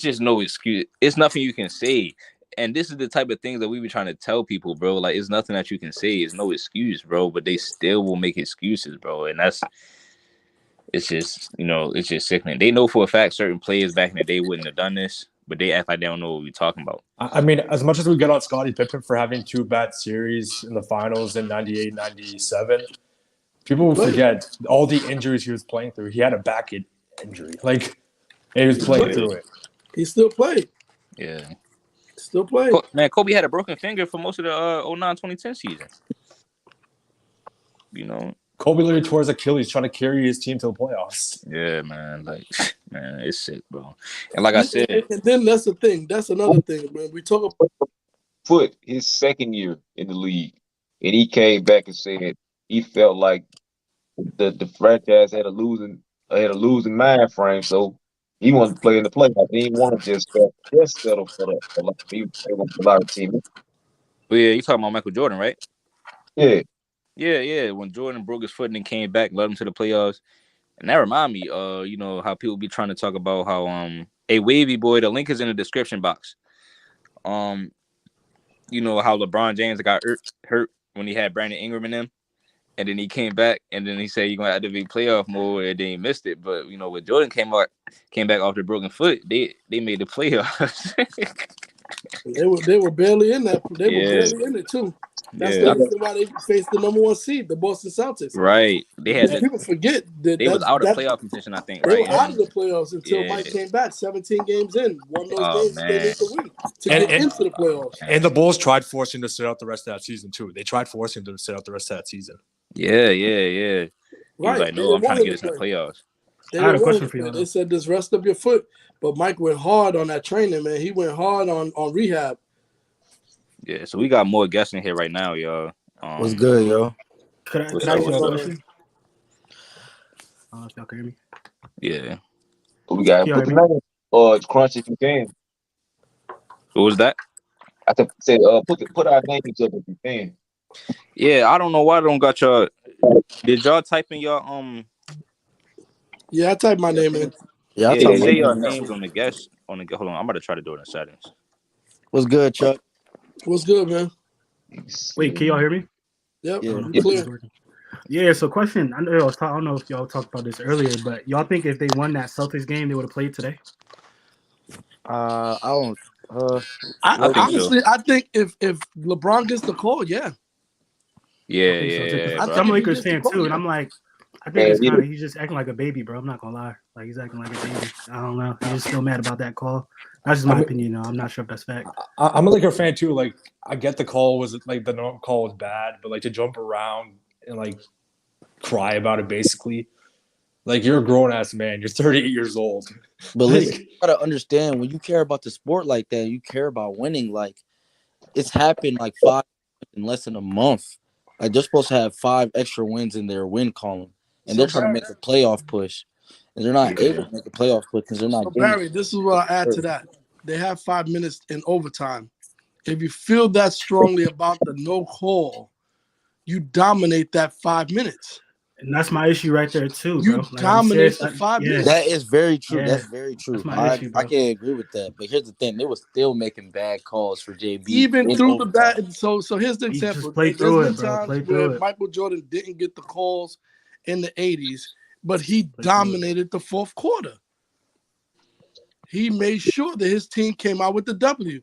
just no excuse. It's nothing you can say. And this is the type of things that we be trying to tell people, bro. Like it's nothing that you can say. It's no excuse, bro. But they still will make excuses, bro. And it's just sickening. They know for a fact certain players back in the day wouldn't have done this, but they act like they don't know what we're talking about. I mean, as much as we get on Scottie Pippen for having 2 bad series in the finals in 98, 97, people will forget all the injuries he was playing through. He had a back injury. Like, he was playing through it. He still played. Yeah. Still played. Man, Kobe had a broken finger for most of the 09-2010 season. Kobe literally tore his Achilles trying to carry his team to the playoffs. Yeah, man. Like, man, it's sick, bro. And like I said, and then that's the thing. That's another thing, man. We talk about Foot his second year in the league, and he came back and said he felt like the franchise had a losing mind frame, so he wanted to play in the playoffs. He didn't want to just settle for the he wanted to allow the team. But yeah, you talking about Michael Jordan, right? Yeah. Yeah. When Jordan broke his foot and then came back, led him to the playoffs. And that remind me, how people be trying to talk about how a wavy boy, the link is in the description box. How LeBron James got hurt when he had Brandon Ingram in them, and then he came back and then he said you're gonna have to be playoff mode, and then he missed it. But when Jordan came back off the broken foot, they made the playoffs. They were barely in that. They were barely in it too. That's the reason why they faced the number 1 seed, the Boston Celtics. Right. They had people forget that they was out of playoff contention, I think. They right? were out of the playoffs until Mike came back. 17 games in, won those games they need to win to get into the playoffs. And the Bulls tried forcing him to sit out the rest of that season too. They tried forcing him to sit out the rest of that season. Yeah. Right. He was like, no, I'm trying to get us in the playoffs. I had a question for you. They said this rest up your foot, but Mike went hard on that training, man. He went hard on rehab. Yeah, so we got more guests in here right now, y'all. What's good, yo? Could I ask you a question? I don't know if y'all can hear me. Yeah. We got put the name Crunch if you can. What was that? I said put our names up if you can. Yeah, I don't know why I don't got y'all. Did y'all type in your Yeah, I typed my name in. Yeah, say your names on the guest hold on, I'm about to try to do it in settings. What's good, Chuck? What's good, man? Wait, can y'all hear me? Yep. Yeah. Clear. Yeah, so question. I don't know if y'all talked about this earlier, but y'all think if they won that Celtics game, they would have played today? I don't. I think if LeBron gets the call, yeah. Yeah. I'm a Lakers fan too, and I'm like, I think it's kind of he's just acting like a baby, bro. I'm not gonna lie, like he's acting like a baby. I don't know. He's just still mad about that call. That's just my opinion. I'm not sure if that's fact. I'm a Lakers fan too. Like I get the call was like the normal call was bad, but like to jump around and like cry about it basically. Like you're a grown ass man. You're 38 years old. But listen, you gotta understand when you care about the sport like that, you care about winning. Like it's happened like 5 in less than a month. Like they're supposed to have 5 extra wins in their win column, and they're trying to make a playoff push, and they're not able to make a playoff push because they're not. So Barry, this is what I add to that. They have 5 minutes in overtime. If you feel that strongly about the no call, you dominate that 5 minutes. And that's my issue right there too, bro. You dominate the 5 minutes. That is very true. Yeah. That's very true. That's issue, I can't agree with that. But here's the thing: they were still making bad calls for JB, even through the bad. So here's the example. There's been times where Michael Jordan didn't get the calls in the 80s, but he dominated the fourth quarter. He made sure that his team came out with the W,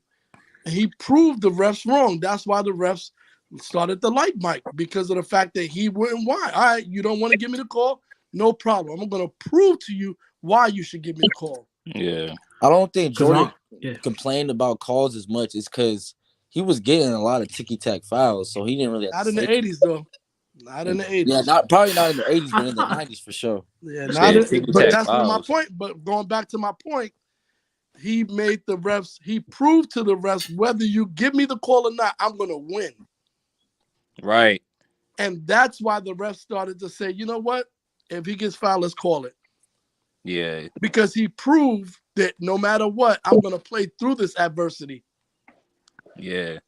and he proved the refs wrong. That's why the refs started to like Mike, because of the fact that he wouldn't. Why? All right, you don't want to give me the call? No problem. I'm going to prove to you why you should give me the call. Yeah. I don't think Jordan complained about calls as much. It's because he was getting a lot of ticky-tack fouls, so he didn't really have Not to in the say. 80s though. Not in the 80s. Yeah, probably not in the 80s, but in the 90s for sure. Yeah, You not said in, but ticky-tack that's not my fouls. point. But going back to my point, he made the refs, he proved to the refs, whether you give me the call or not, I'm gonna win. Right. And that's why the refs started to say, you know what? If he gets fouled, let's call it. Yeah. Because he proved that no matter what, I'm gonna play through this adversity. Yeah.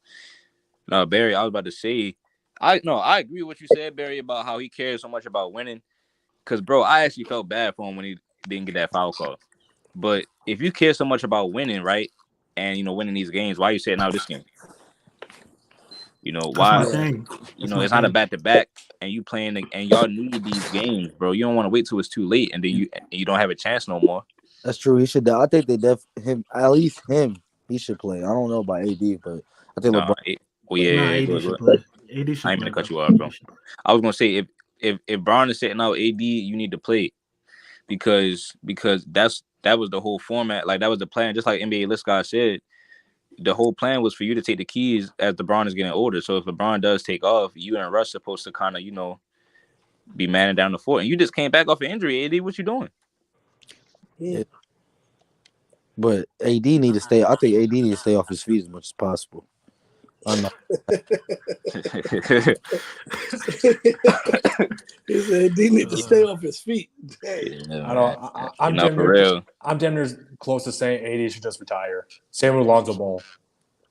No, Barry, I was about to say, I agree with what you said, Barry, about how he cares so much about winning. Cause bro, I actually felt bad for him when he didn't get that foul call. But if you care so much about winning, right, and winning these games, why are you sitting out this game? That's my Why? thing. That's my It's not a thing. back to back, and you playing, and y'all need these games, bro. You don't want to wait till it's too late, and then you don't have a chance no more. That's true. He should. I think at least him. He should play. I don't know about AD, but I think No, LeBron. Nah, yeah, go AD ahead, go should ahead. play. AD I should ain't play, gonna cut bro. you off, bro. AD should play. I was gonna say if Braun is sitting out AD, you need to play because that was the whole format. Like that was the plan. Just like NBA List guy said, the whole plan was for you to take the keys as LeBron is getting older. So if LeBron does take off, you and Russ supposed to kind of be manning down the fort. And you just came back off an injury, AD. What you doing? Yeah. But AD need to stay. I think AD need to stay off his feet as much as possible. I'm not. He said he need to stay off his feet. Dang. Yeah, I man. don't. I'm No, damn for near. real. I'm damn near close to saying AD should just retire. Same with Lonzo Ball.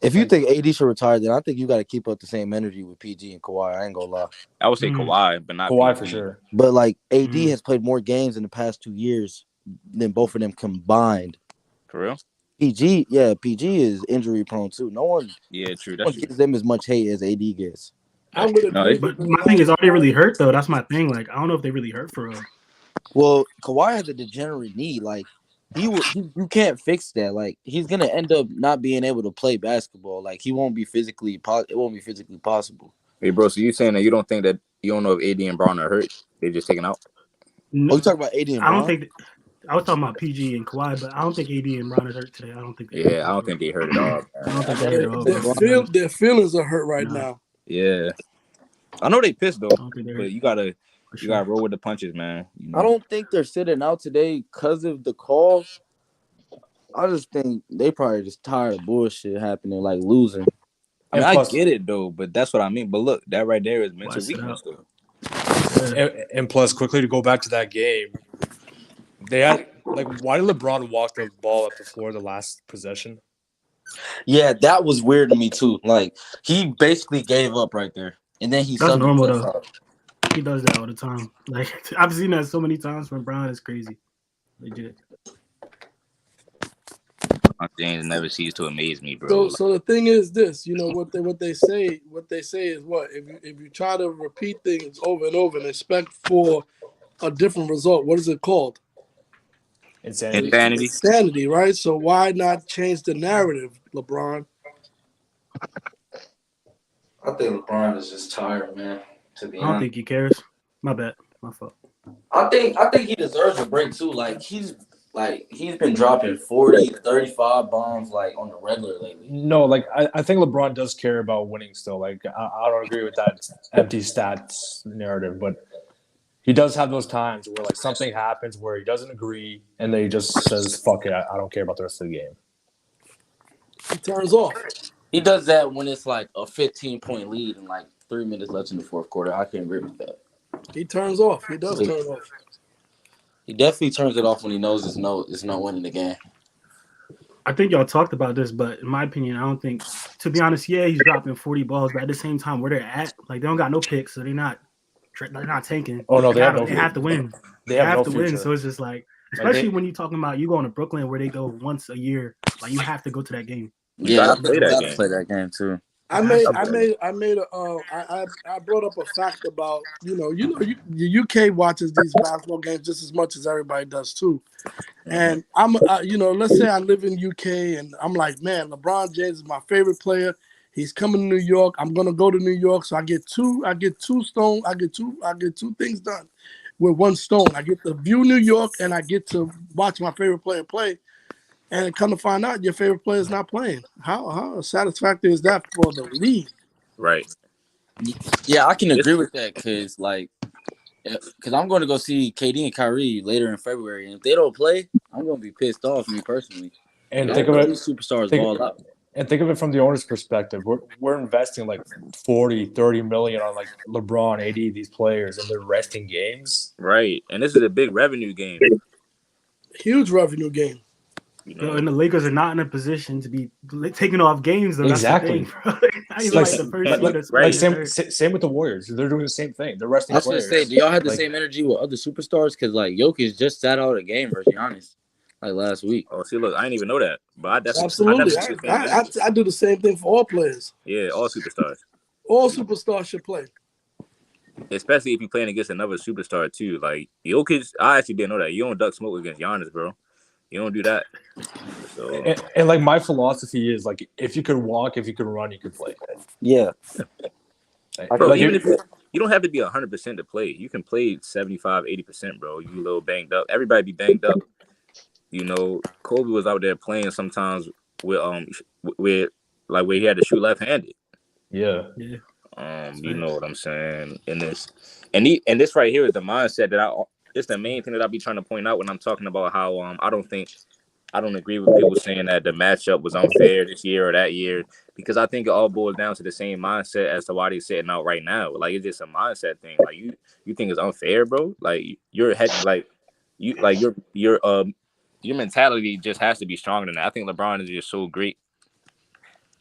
If you think AD should retire, then I think you got to keep up the same energy with PG and Kawhi. I ain't gonna lie. I would say Kawhi, but not Kawhi PG. for sure. But like AD has played more games in the past 2 years than both of them combined. For real? PG is injury prone too. No one Yeah, true. That's true. gives them as much hate as AD gets. I'm gonna No, agree. But my thing is, are they really hurt though? That's my thing. Like, I don't know if they really hurt for real. Well, Kawhi has a degenerate knee. Like you can't fix that. Like he's gonna end up not being able to play basketball. Like he won't be physically. It won't be physically possible. Hey, bro. So you saying that you don't think that you don't know if AD and Braun are hurt? They just taken out. Oh, you talking about AD and I don't Bron? think. I was talking about PG and Kawhi, but I don't think AD and Bron is hurt today. I don't think. Yeah, I don't think they hurt at all. I don't think they're hurt at all. Their feelings are hurt right now. Yeah, I know they pissed though, I don't think they're but hurt. you gotta Sure. roll with the punches, man. I don't think they're sitting out today because of the call. I just think they probably just tired of bullshit happening, like losing. I mean, I get it though, but that's what I mean. But look, that right there is mental weakness though. And plus, quickly to go back to that game, they had why did LeBron walk the ball up the floor the last possession? Yeah, that was weird to me too. Like he basically gave up right there, and then That's normal though. Out. He does that all the time. Like I've seen that so many times from Brown. It's crazy, legit. James never ceases to amaze me, bro. So the thing is this, what they say is what if you try to repeat things over and over and expect for a different result, what is it called? Insanity, right? So why not change the narrative, LeBron? I think LeBron is just tired, man. To be honest, I don't think he cares. My bad, my fault. I think he deserves a break too. Like he's been dropping 40, 35 bombs like on the regular lately. No, like I think LeBron does care about winning still. Like I don't agree with that empty stats narrative, but he does have those times where like something happens where he doesn't agree and then he just says, fuck it, I don't care about the rest of the game. He turns off. He does that when it's like a 15-point lead and like 3 minutes left in the fourth quarter. I can agree with that. He turns off. He does turn off. He definitely turns it off when he knows it's no winning the game. I think y'all talked about this, but in my opinion, I don't think. To be honest, yeah, he's dropping 40 balls, but at the same time, where they're at, like they don't got no picks, so they're not tanking. Oh no, they have to win. They have to win. So it's just like, especially when you're talking about you going to Brooklyn, where they go once a year, like you have to go to that game. Yeah, I play that game too. I brought up a fact about the UK watches these basketball games just as much as everybody does too, and I'm let's say I live in UK and I'm like, man, LeBron James is my favorite player. He's coming to New York. I'm gonna go to New York, so I get two things done with one stone. I get to view New York and I get to watch my favorite player play. and come to find out your favorite player is not playing. How satisfactory is that for the league? Right. Yeah, I can It's, agree with that because I'm going to go see KD and Kyrie later in February, and if they don't play, I'm going to be pissed off. Me personally, And I think don't of know it. these superstars Think, ball out. and think of it from the owner's perspective. We're investing like 40, 30 million on like LeBron, AD, these players, and they're resting games. right. And this is a big revenue game. Huge revenue game. You Yo, know. and the Lakers are not in a position to be taking off games, though. Exactly. That's the thing, bro. Not even like the first seed or right. Same with the Warriors. They're doing the same thing. They're resting I was going to players. say, do y'all have the Like, same energy with other superstars? Because like Jokic just sat out a game versus Giannis like last week. Oh, see, look, I didn't even know that, but I Absolutely. definitely see the same energy. I do the same thing for all players. Yeah, all superstars. All superstars should play. Especially if you're playing against another superstar too. Like Jokic, I actually didn't know that. You don't duck smoke against Giannis, bro. You don't do that. So and like my philosophy is like if you could walk, if you could run, you could play. Yeah, bro, like even if you don't have to be 100% to play. You can play 75, 80%, bro. You a little banged up. Everybody be banged up. You know, Kobe was out there playing sometimes with where he had to shoot left-handed. Yeah. You know what I'm saying? And this right here is the mindset that it's the main thing that I be trying to point out when I'm talking about how I don't agree with people saying that the matchup was unfair this year or that year, because I think it all boils down to the same mindset as to why they're sitting out right now. Like it's just a mindset thing. Like you think it's unfair, bro? Like your head, your mentality just has to be stronger than that. I think LeBron is just so great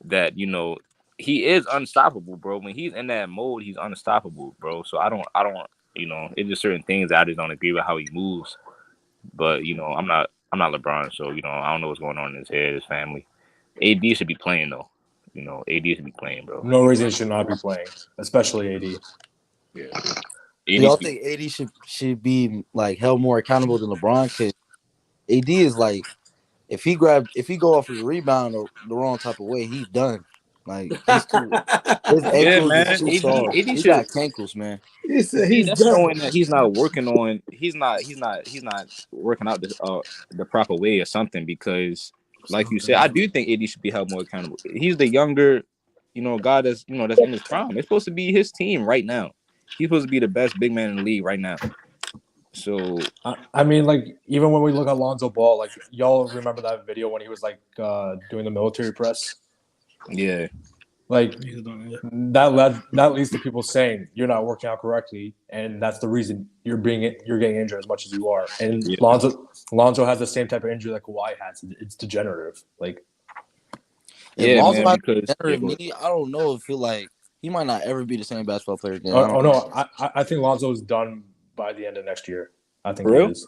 that he is unstoppable, bro. When he's in that mode, he's unstoppable, bro. So I don't, it's just certain things that I just don't agree with how he moves. But I'm not LeBron, so I don't know what's going on in his head, his family. AD should be playing though. AD should be playing, bro. No reason he should not be playing, especially AD. Yeah. Do y'all think AD should be like held more accountable than LeBron? Because AD is like, if he go off his rebound the wrong type of way, he's done. Like his ankles man. is too soft. AD He should, got cankles, man. He said he's that's done. showing that he's not working on. He's not working out the proper way or something. Because, like you said, I do think AD should be held more accountable. He's the younger, guy that's that's in his prime. It's supposed to be his team right now. He's supposed to be the best big man in the league right now. So I mean, like even when we look at Lonzo Ball, like y'all remember that video when he was like doing the military press? Yeah. Like that leads to people saying you're not working out correctly, and that's the reason you're getting injured as much as you are. And yeah. Lonzo has the same type of injury that Kawhi has. It's degenerative. Like If Lonzo has because degenerative knee, I don't know if he might not ever be the same basketball player again. No, I think Lonzo's done by the end of next year. I think he is.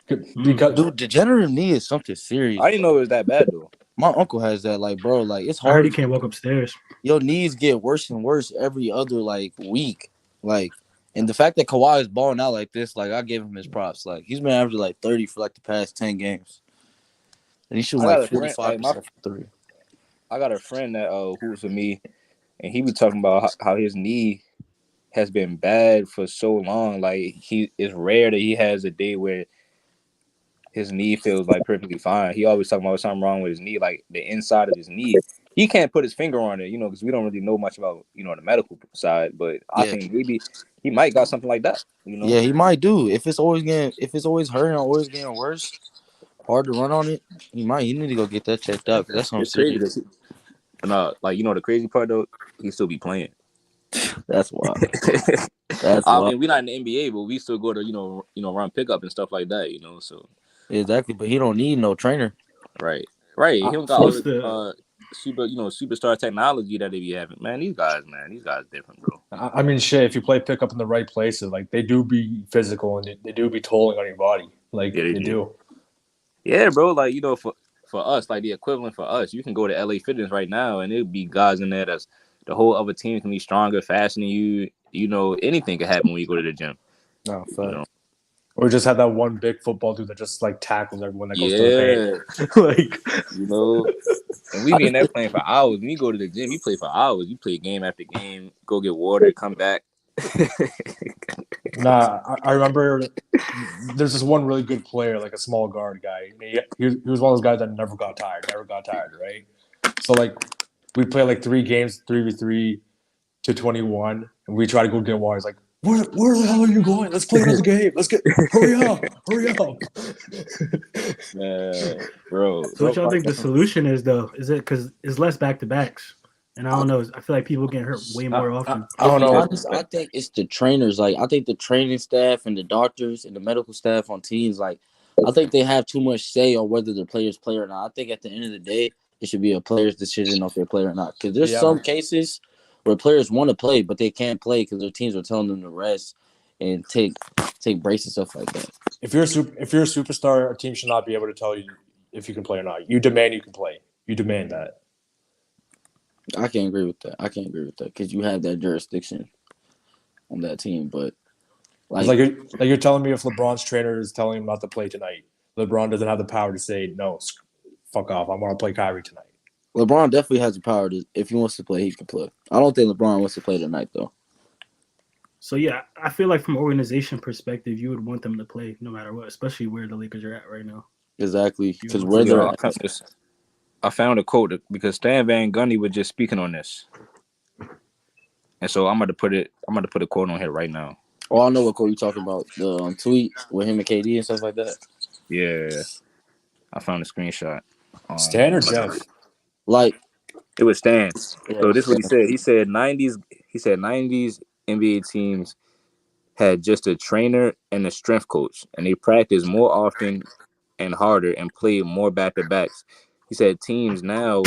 Because dude, degenerative knee is something serious. I didn't know it was that bad though. My uncle has that. Like, bro, like it's I heard hard. he can't walk upstairs. Your knees get worse and worse every other like week. Like, and the fact that Kawhi is balling out like this, like I gave him his props. Like he's been averaging like 30 for like the past 10 games, and he's shooting like 45% for three. I got a friend that who's with me, and he was talking about how his knee has been bad for so long. Like it's rare that he has a day where his knee feels like perfectly fine. He always talking about something wrong with his knee, like the inside of his knee. He can't put his finger on it, because we don't really know much about the medical side. But I think maybe he might got something like that. Yeah, he might do. If it's always hurting or always getting worse, hard to run on it. He need to go get that checked out because that's something serious. The crazy part though, he still be playing. That's wild. I mean, we're not in the NBA, but we still go to run pickup and stuff like that. So exactly. But he don't need no trainer. Right. He don't got all the superstar technology that they be having. Man, these guys different, bro. I mean, shit. If you play pickup in the right places, like they do be physical and they do be tolling on your body. Like they do. Yeah, bro. Like for us, like the equivalent for us, you can go to LA Fitness right now, and it'll be guys in there that's the whole other team can be stronger, faster than you. Anything can happen when you go to the gym. Oh, fuck. Or just have that one big football dude that just like tackles everyone that goes to the paint. And we be in there playing for hours. When you go to the gym, you play for hours. You play game after game, go get water, come back. Nah, I remember there's this one really good player, like a small guard guy. He was one of those guys that never got tired, right? So like we play like 3 games, 3v3 to 21, and we try to go get water. He's like, where the hell are you going? Let's play another game. Hurry up. Bro. So what y'all think the solution is though? Is it because it's less back-to-backs? And I don't know. I feel like people get hurt way more often. I don't know. Honest, I think it's the trainers. Like, I think the training staff and the doctors and the medical staff on teams, like, I think they have too much say on whether the players play or not. I think at the end of the day, it should be a player's decision if they play or not. Because there's some cases where players want to play, but they can't play because their teams are telling them to rest and take breaks and stuff like that. If you're a superstar, a team should not be able to tell you if you can play or not. You demand you can play. You demand that. I can't agree with that. Because you have that jurisdiction on that team. But like you're telling me if LeBron's trainer is telling him not to play tonight, LeBron doesn't have the power to say no, fuck off. I want to play Kyrie tonight. LeBron definitely has the power to. If he wants to play, he can play. I don't think LeBron wants to play tonight though. So yeah, I feel like from an organization perspective, you would want them to play no matter what, especially where the Lakers are at right now. Exactly, because where they're at. I found a quote because Stan Van Gundy was just speaking on this, and so I'm going to put a quote on here right now. Oh, I know what quote you're talking about. The tweet with him and KD and stuff like that. Yeah, I found a screenshot. Stan or Jeff? Like it was Stan. So this is what he said. He said 90s NBA teams had just a trainer and a strength coach, and they practiced more often and harder and played more back-to-backs. He said teams now.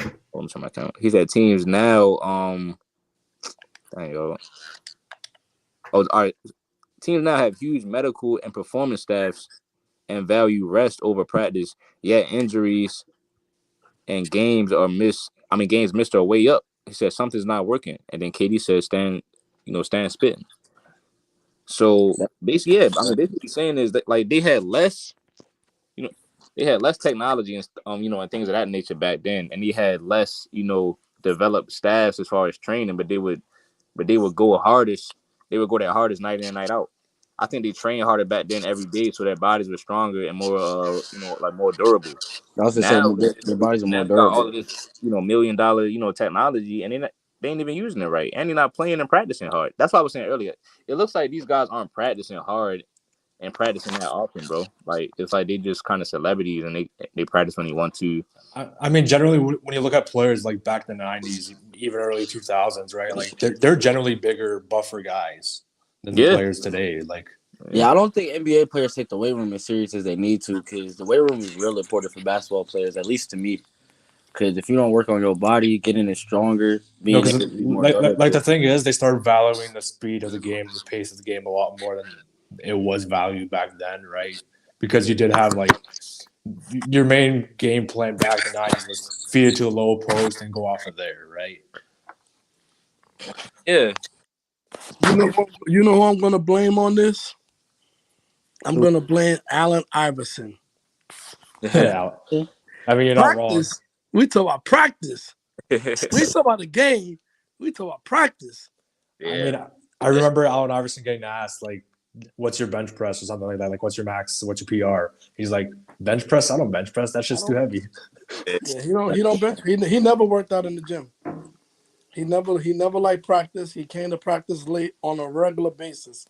Hold on to my account. He said teams now. Dang yo. Oh, all right. Teams now have huge medical and performance staffs and value rest over practice. Yet injuries and games missed are way up. He said something's not working, and then KD said Stan spitting. So basically, yeah. I mean, basically, what he's saying is that like they had less. They had less technology and and things of that nature back then, and they had less developed staffs as far as training. But they would go hardest. They would go their hardest night in and night out. I think they trained harder back then every day, so their bodies were stronger and more more durable. I was just saying, their bodies are more durable. All of this $1 million technology, and they ain't even using it right, and they're not playing and practicing hard. That's what I was saying earlier. It looks like these guys aren't practicing hard and practicing that often, bro. Like it's like they just kind of celebrities and they practice when they want to. I mean, generally, when you look at players like back in the '90s, even early 2000s, right? Like they're generally bigger, buffer guys than the players today. Like, yeah, I don't think NBA players take the weight room as serious as they need to because the weight room is real important for basketball players, at least to me. Because if you don't work on your body, getting it stronger, being like the thing is, they start valuing the speed of the game, the pace of the game a lot more than it was valued back then, right? Because you did have like your main game plan back in the 90s was feed it to a low post and go off of there, right? Yeah. You know who I'm gonna blame on this? I'm gonna blame Allen Iverson. Yeah. I mean, you're not wrong. We talk about practice. We talk about the game. We talk about practice. Yeah. I mean, I remember Allen Iverson getting asked, like, what's your bench press or something like that? Like, what's your max? What's your PR? He's like, bench press? I don't bench press. That shit's too heavy. Yeah, he don't bench. He never worked out in the gym. He never liked practice. He came to practice late on a regular basis.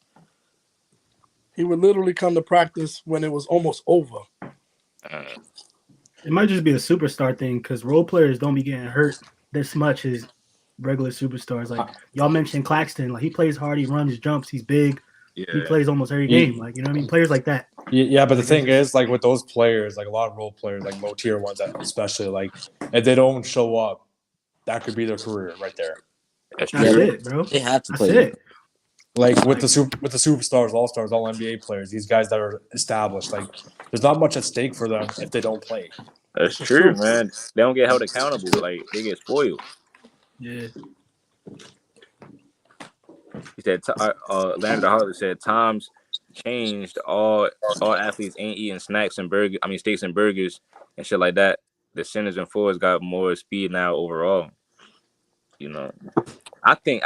He would literally come to practice when it was almost over. It might just be a superstar thing because role players don't be getting hurt this much as regular superstars. Like y'all mentioned Claxton, like he plays hard, he runs, jumps, he's big. Yeah. He plays almost every game. Like, you know what I mean? Players like that. Yeah, but the thing is, like with those players, like a lot of role players, like low tier ones especially, like if they don't show up, that could be their career right there. That's it, bro. They have to play. That's it. Like with the superstars, all stars, all NBA players, these guys that are established, like there's not much at stake for them if they don't play. That's true, man. They don't get held accountable. Like they get spoiled. Yeah. He said, Landry Hartley said, times changed. All athletes ain't eating snacks and steaks and burgers and shit like that. The centers and forwards got more speed now overall. You know. I think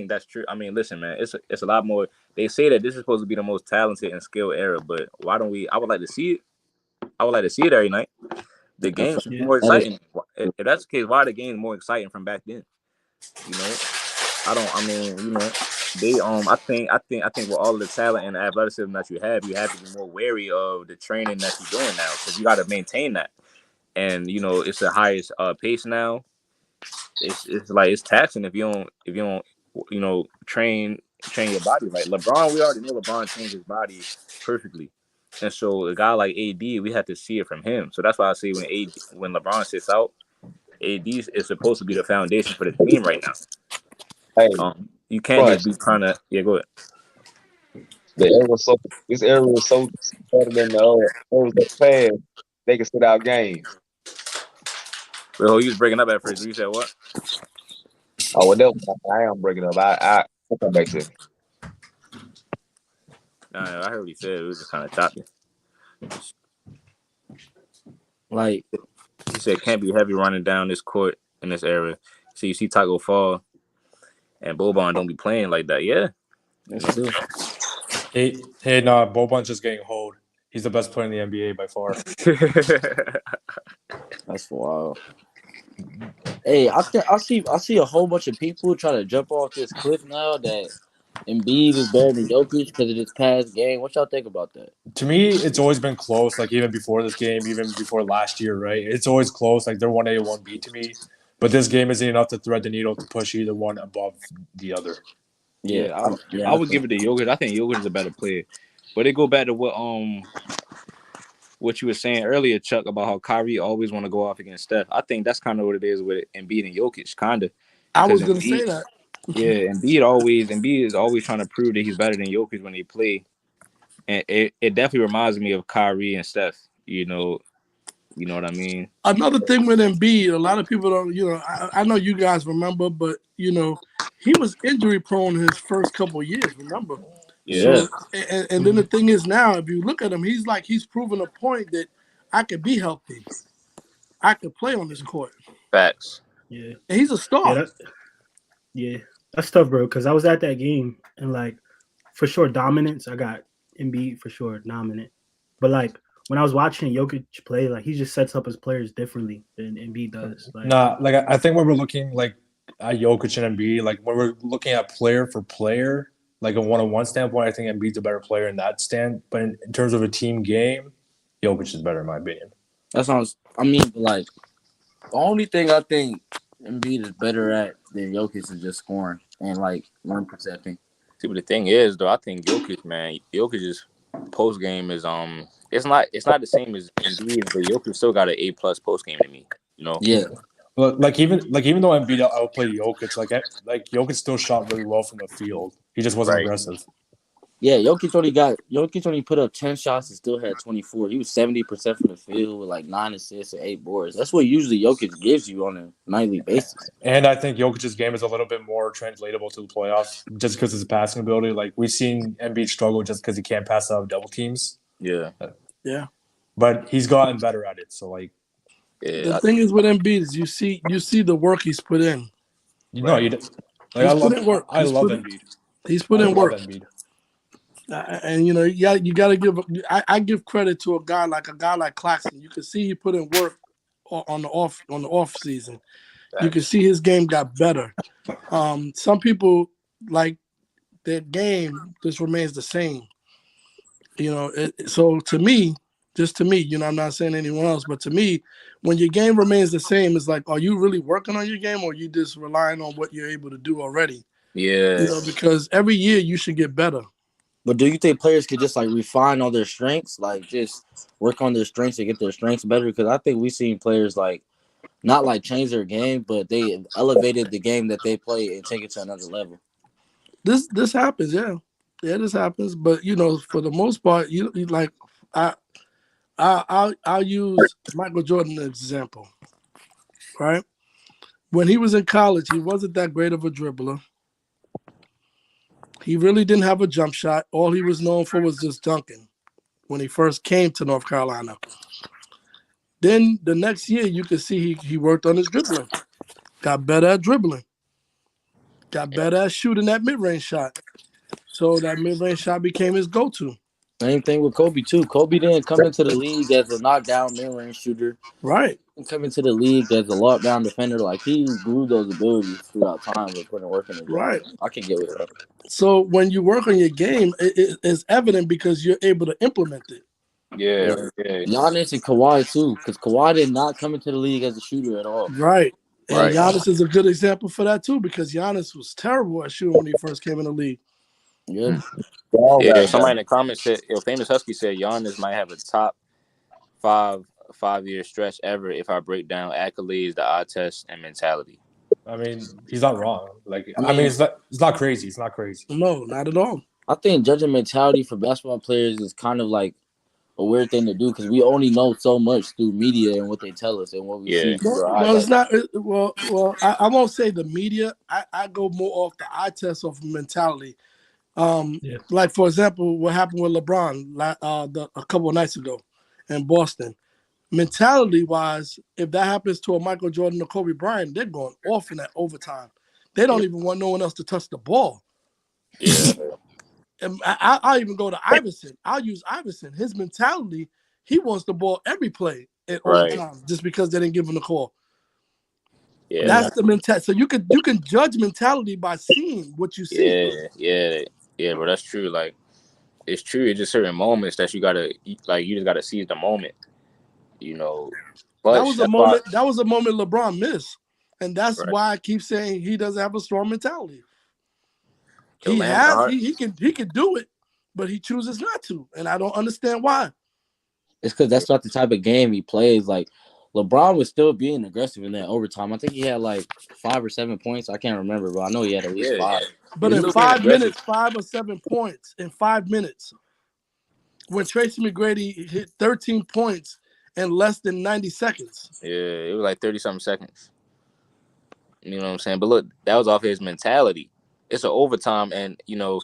that's true. I mean, listen, man, it's a lot more. They say that this is supposed to be the most talented and skilled era, but why don't we? I would like to see it. I would like to see it every night. The game should be Yeah. more That is exciting. If that's the case, why are the games more exciting from back then? You know, I don't. I mean, they. I think with all of the talent and the athleticism that you have to be more wary of the training that you're doing now because you got to maintain that. And it's the highest pace now. It's like it's taxing if you don't train your body right. LeBron, we already know LeBron trains his body perfectly, and so a guy like AD, we have to see it from him. So that's why I say when LeBron sits out, AD is supposed to be the foundation for the team right now. Hey, You can't just Crunch. be trying to go ahead. The era was so this era was so better than the eras that past. They can sit out games. Wait, you was breaking up at first. You said what? Oh, whatever. I am breaking up. I'll come back to it. Nah, I heard what he said. It was just kind of choppy. like He said can't be heavy running down this court in this era. So you see Taco Fall and Boban don't be playing like that. Yeah. that's true. Nah, Boban's just getting hold. He's the best player in the NBA by far. That's wild. Hey, I see a whole bunch of people try to jump off this cliff now that Embiid is better than Jokic because of this past game. What y'all think about that? To me, it's always been close. Like even before this game, even before last year, right? It's always close. Like they're 1A, 1B to me. But this game isn't enough to thread the needle to push either one above the other. Yeah, I would give it to Jokic. I think Jokic is a better player. But it go back to what you were saying earlier, Chuck, about how Kyrie always want to go off against Steph. I think that's kind of what it is with Embiid and Jokic, kind of. I was Because gonna say that. yeah, Embiid is always trying to prove that he's better than Jokic when they play, and it definitely reminds me of Kyrie and Steph. You know what I mean? Another thing with Embiid, a lot of people don't. I know you guys remember, but he was injury prone his first couple of years. Remember? Yeah. So and then the thing is now, if you look at him, he's proven a point that I could be healthy. I could play on this court. Facts. Yeah. And he's a star. That's tough, bro. Because I was at that game and for sure dominance. I got Embiid for sure dominant, but when I was watching Jokic play, he just sets up his players differently than Embiid does. I think when we're looking at Jokic and Embiid, when we're looking at player for player, a one-on-one standpoint, I think Embiid's a better player in that stand. But in terms of a team game, Jokic is better in my opinion. That sounds. I mean, the only thing I think Embiid is better at than Jokic is just scoring and rim protecting. See, but the thing is, though, I think Jokic's post game is it's not the same as Embiid, but Jokic still got an A+ post game to me. Yeah. Well, even though Embiid outplayed Jokic, Jokic still shot really well from the field. He just wasn't aggressive. Yeah, Jokic only put up 10 shots and still had 24. He was 70% from the field with 9 assists and 8 boards. That's what usually Jokic gives you on a nightly basis. And I think Jokic's game is a little bit more translatable to the playoffs just because of his passing ability. We've seen Embiid struggle just because he can't pass out of double teams. Yeah. Yeah. But he's gotten better at it. So the thing is with Embiid is you see the work he's put in. He's put in work. I love Embiid. He's put in work. And you got to give. I give credit to a guy like Claxton. You can see he put in work on the off season. You can see his game got better. Some people their game just remains the same. So to me, I'm not saying anyone else, but to me, when your game remains the same, it's are you really working on your game or are you just relying on what you're able to do already? Yeah. Because every year you should get better. But do you think players could just refine all their strengths, just work on their strengths and get their strengths better? Because I think we've seen players not change their game, but they elevated the game that they play and take it to another level. This happens, yeah, this happens. But for the most part, I'll use Michael Jordan as an example, right? When he was in college, he wasn't that great of a dribbler. He really didn't have a jump shot. All he was known for was just dunking when he first came to North Carolina. Then the next year, you could see he worked on his dribbling, got better at dribbling. got better at shooting that mid-range shot. So that mid-range shot became his go-to. Same thing with Kobe too. Kobe didn't come into the league as a knockdown mid-range shooter. Right. He didn't come into the league as a lockdown defender. Like he grew those abilities throughout time with putting work in the gym. Right. I can get with that. So when you work on your game, it's evident because you're able to implement it. Yeah. Giannis and Kawhi too, because Kawhi did not come into the league as a shooter at all. Right. And Right. Giannis is a good example for that too, because Giannis was terrible at shooting when he first came in the league. Yeah. Yeah. Somebody in the comments said, Famous Husky said Giannis might have a top 5-year stretch ever if I break down accolades, the eye test, and mentality. I mean, he's not wrong. Like, I mean, it's not crazy. It's not crazy. No, not at all. I think judging mentality for basketball players is kind of like a weird thing to do because we only know so much through media and what they tell us and what we see. Well, it's not. Well, I won't say the media. I go more off the eye test of mentality. Like for example, what happened with LeBron a couple of nights ago in Boston. Mentality wise, if that happens to a Michael Jordan or Kobe Bryant, they're going off in that overtime. They don't even want no one else to touch the ball. Yeah. And I'll even go to Iverson. I'll use Iverson. His mentality, he wants the ball every play at overtime just because they didn't give him the call. Yeah. That's the mentality. So you can judge mentality by seeing what you see. Yeah, bro, that's true. Like, it's true. It's just certain moments that you just gotta seize the moment. You know, but that was a moment. That was a moment LeBron missed, and that's why I keep saying he doesn't have a strong mentality. He can do it, but he chooses not to, and I don't understand why. It's because that's not the type of game he plays. Like LeBron was still being aggressive in that overtime. I think he had like 5 or 7 points. I can't remember, but I know he had at least 5. But in 5 minutes, 5 or 7 points in 5 minutes, when Tracy McGrady hit 13 points in less than 90 seconds. Yeah, it was like 30-something seconds. You know what I'm saying? But look, that was off his mentality. It's an overtime, and you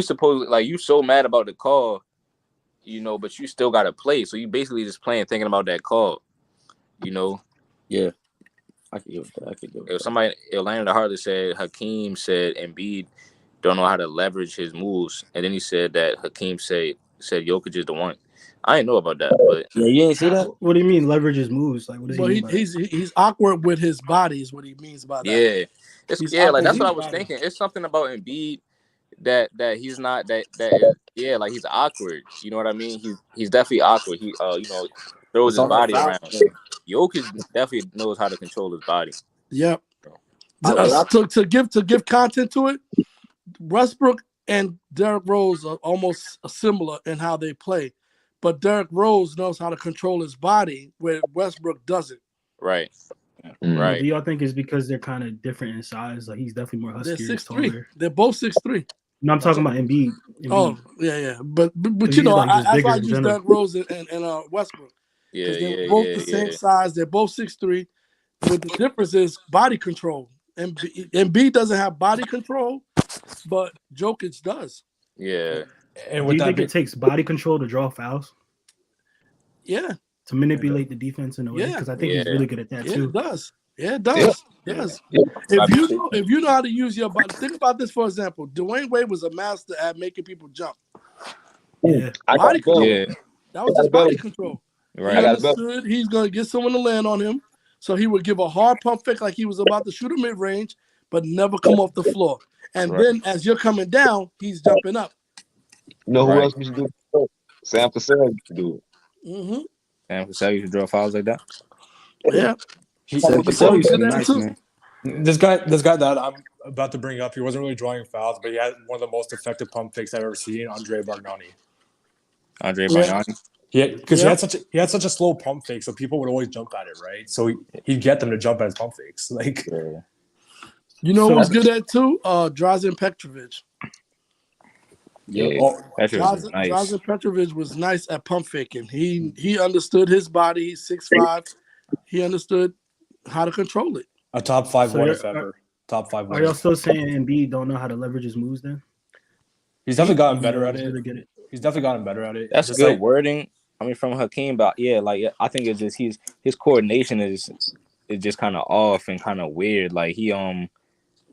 supposedly like you so mad about the call, but you still got to play. So you basically just playing thinking about that call. Yeah, I could give that. It was somebody. Atlanta Hartley said Hakeem said Embiid don't know how to leverage his moves, and then he said that Hakeem said Jokic is the one. I didn't know about that, but yeah, you ain't see that. What do you mean leverage his moves? Like, what does he mean by he's awkward with his body is what he means by that. Yeah, that's what I was thinking. It's something about Embiid that he's not that is like he's awkward. You know what I mean? He's definitely awkward. He throws his body around. Jokic definitely knows how to control his body. Yep. To give content to it, Westbrook and Derrick Rose are almost similar in how they play, but Derrick Rose knows how to control his body where Westbrook doesn't. Right. Right. Do y'all think it's because they're kind of different in size? Like he's definitely more husky. They're 6'3". They're both 6'3". No, I'm talking about Embiid. Oh yeah. But I use Derrick Rose and Westbrook. Yeah, they're both the same size. They're both 6'3". But the difference is body control. Embiid doesn't have body control, but Jokic does. Yeah. And do you think it takes body control to draw fouls? Yeah. To manipulate the defense in a way, because I think he's really good at that too. It does. Yeah, it does. Yes. If you know how to use your body, think about this for example. Dwayne Wade was a master at making people jump. Yeah. Body control. That was his body control. Right. He understood he's going to get someone to land on him, so he would give a hard pump fake like he was about to shoot a mid range, but never come off the floor. And then as you're coming down, he's jumping up. You know who else we should do it? Sam Cassell used to do it. Mm-hmm. Sam Cassell used to draw fouls like that. Yeah. Sam Cassell used to be nice, man. This guy that I'm about to bring up, he wasn't really drawing fouls, but he had one of the most effective pump fakes I've ever seen. Andre Bargnani. Because he had such a slow pump fake, so people would always jump at it, right? So he'd get them to jump at his pump fakes. Like, you know who's good at too? Drazen Petrovic. Yeah, Drazen Petrovic was nice at pump faking. He understood his body. He's 6'5". He understood how to control it. A top 5 one if ever. Top 5 one. Are y'all still saying Embiid don't know how to leverage his moves then? He's definitely gotten better at it. He's definitely gotten better at it. That's good wording. I mean, from Hakeem, but I think it's just his coordination is just kind of off and kind of weird. Like he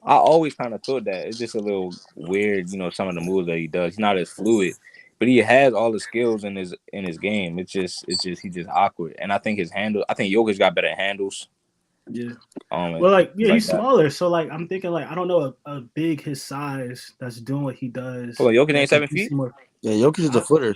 I always kind of thought that it's just a little weird, some of the moves that he does. He's not as fluid, but he has all the skills in his game. It's just he's just awkward. And I think his handle. I think Jokic got better handles. Yeah. And Well, like, things he's that. smaller, so like I'm thinking like I don't know a big his size that's doing what he does. Hold on, Jokic that ain't could 7 do feet. some more. Yeah, Jokic is a footer.